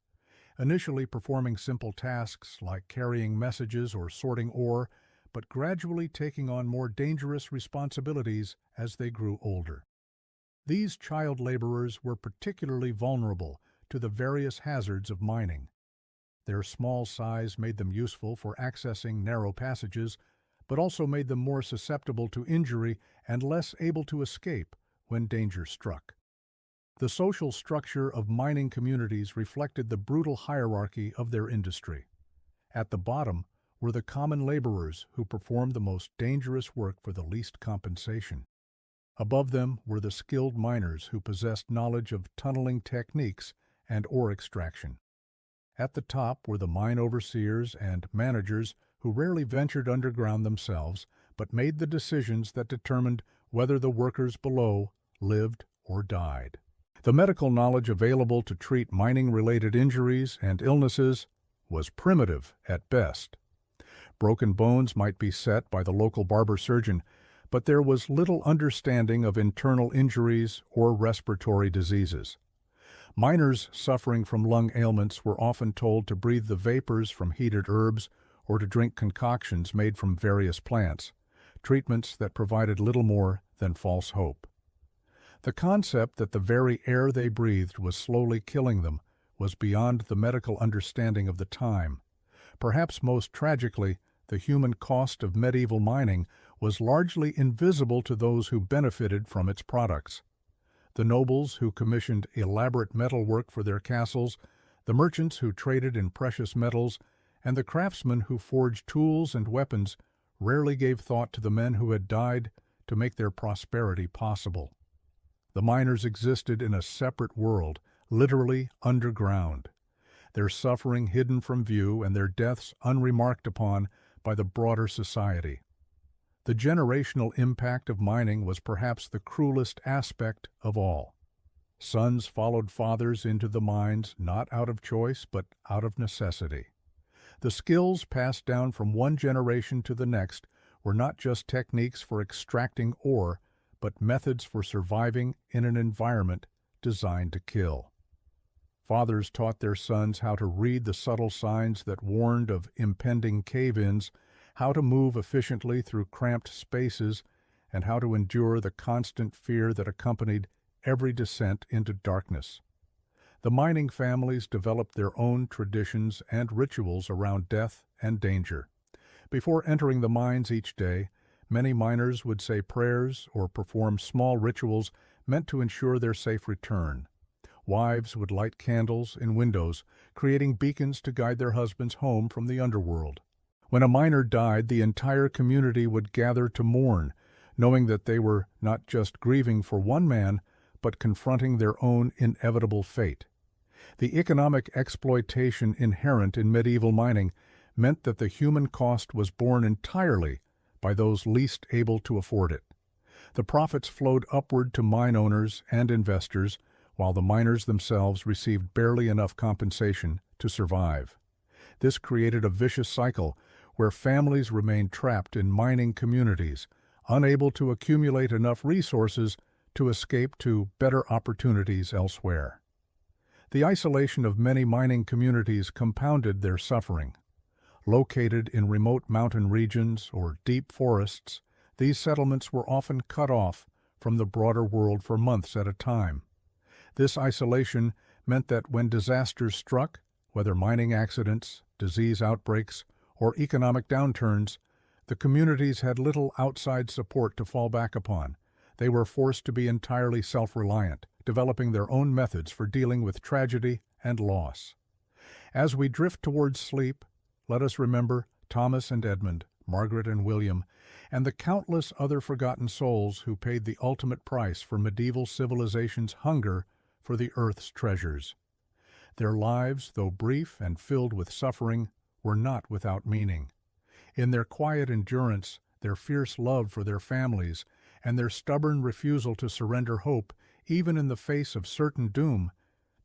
initially performing simple tasks like carrying messages or sorting ore, but gradually taking on more dangerous responsibilities as they grew older. These child laborers were particularly vulnerable to the various hazards of mining. Their small size made them useful for accessing narrow passages, but also made them more susceptible to injury and less able to escape when danger struck. The social structure of mining communities reflected the brutal hierarchy of their industry. At the bottom were the common laborers who performed the most dangerous work for the least compensation. Above them were the skilled miners who possessed knowledge of tunneling techniques and ore extraction. At the top were the mine overseers and managers who rarely ventured underground themselves, but made the decisions that determined whether the workers below lived or died. The medical knowledge available to treat mining-related injuries and illnesses was primitive at best. Broken bones might be set by the local barber surgeon, but there was little understanding of internal injuries or respiratory diseases. Miners suffering from lung ailments were often told to breathe the vapors from heated herbs or to drink concoctions made from various plants, treatments that provided little more than false hope. The concept that the very air they breathed was slowly killing them was beyond the medical understanding of the time. Perhaps most tragically, the human cost of medieval mining was largely invisible to those who benefited from its products. the nobles who commissioned elaborate metalwork for their castles, the merchants who traded in precious metals, and the craftsmen who forged tools and weapons rarely gave thought to the men who had died to make their prosperity possible. The miners existed in a separate world, literally underground, their suffering hidden from view and their deaths unremarked upon by the broader society. The generational impact of mining was perhaps the cruelest aspect of all. Sons followed fathers into the mines not out of choice but out of necessity. The skills passed down from one generation to the next were not just techniques for extracting ore, but methods for surviving in an environment designed to kill. Fathers taught their sons how to read the subtle signs that warned of impending cave-ins, how to move efficiently through cramped spaces, and how to endure the constant fear that accompanied every descent into darkness. The mining families developed their own traditions and rituals around death and danger. Before entering the mines each day, many miners would say prayers or perform small rituals meant to ensure their safe return. Wives would light candles in windows, creating beacons to guide their husbands home from the underworld. When a miner died, the entire community would gather to mourn, knowing that they were not just grieving for one man, but confronting their own inevitable fate. The economic exploitation inherent in medieval mining meant that the human cost was borne entirely by those least able to afford it. The profits flowed upward to mine owners and investors, while the miners themselves received barely enough compensation to survive. This created a vicious cycle where families remained trapped in mining communities, unable to accumulate enough resources to escape to better opportunities elsewhere. The isolation of many mining communities compounded their suffering. Located in remote mountain regions or deep forests, these settlements were often cut off from the broader world for months at a time. This isolation meant that when disasters struck, whether mining accidents, disease outbreaks, or economic downturns, the communities had little outside support to fall back upon. They were forced to be entirely self-reliant, developing their own methods for dealing with tragedy and loss. As we drift towards sleep, let us remember Thomas and Edmund, Margaret and William, and the countless other forgotten souls who paid the ultimate price for medieval civilization's hunger for the earth's treasures. Their lives, though brief and filled with suffering, were not without meaning. In their quiet endurance, their fierce love for their families, and their stubborn refusal to surrender hope, even in the face of certain doom,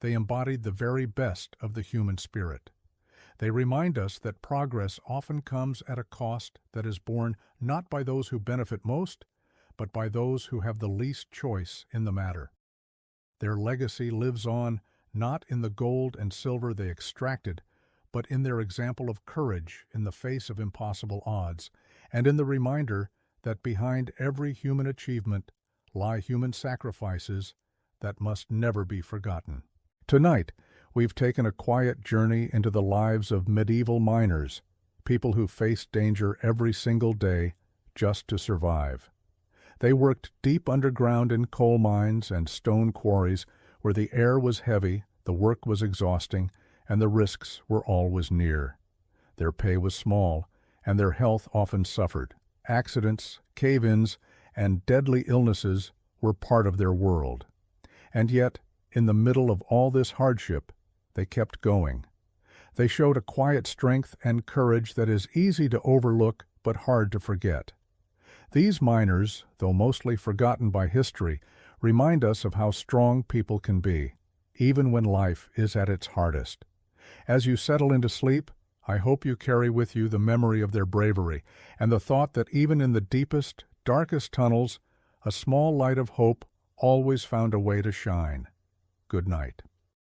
they embodied the very best of the human spirit. They remind us that progress often comes at a cost that is borne not by those who benefit most, but by those who have the least choice in the matter. Their legacy lives on not in the gold and silver they extracted, but in their example of courage in the face of impossible odds, and in the reminder that behind every human achievement lie human sacrifices that must never be forgotten. Tonight, we've taken a quiet journey into the lives of medieval miners, people who faced danger every single day just to survive. They worked deep underground in coal mines and stone quarries where the air was heavy, the work was exhausting, and the risks were always near. Their pay was small, and their health often suffered. Accidents, cave-ins, and deadly illnesses were part of their world. And yet, in the middle of all this hardship, they kept going. They showed a quiet strength and courage that is easy to overlook but hard to forget. These miners, though mostly forgotten by history, remind us of how strong people can be, even when life is at its hardest. As you settle into sleep, I hope you carry with you the memory of their bravery and the thought that even in the deepest, darkest tunnels, a small light of hope always found a way to shine. Good night.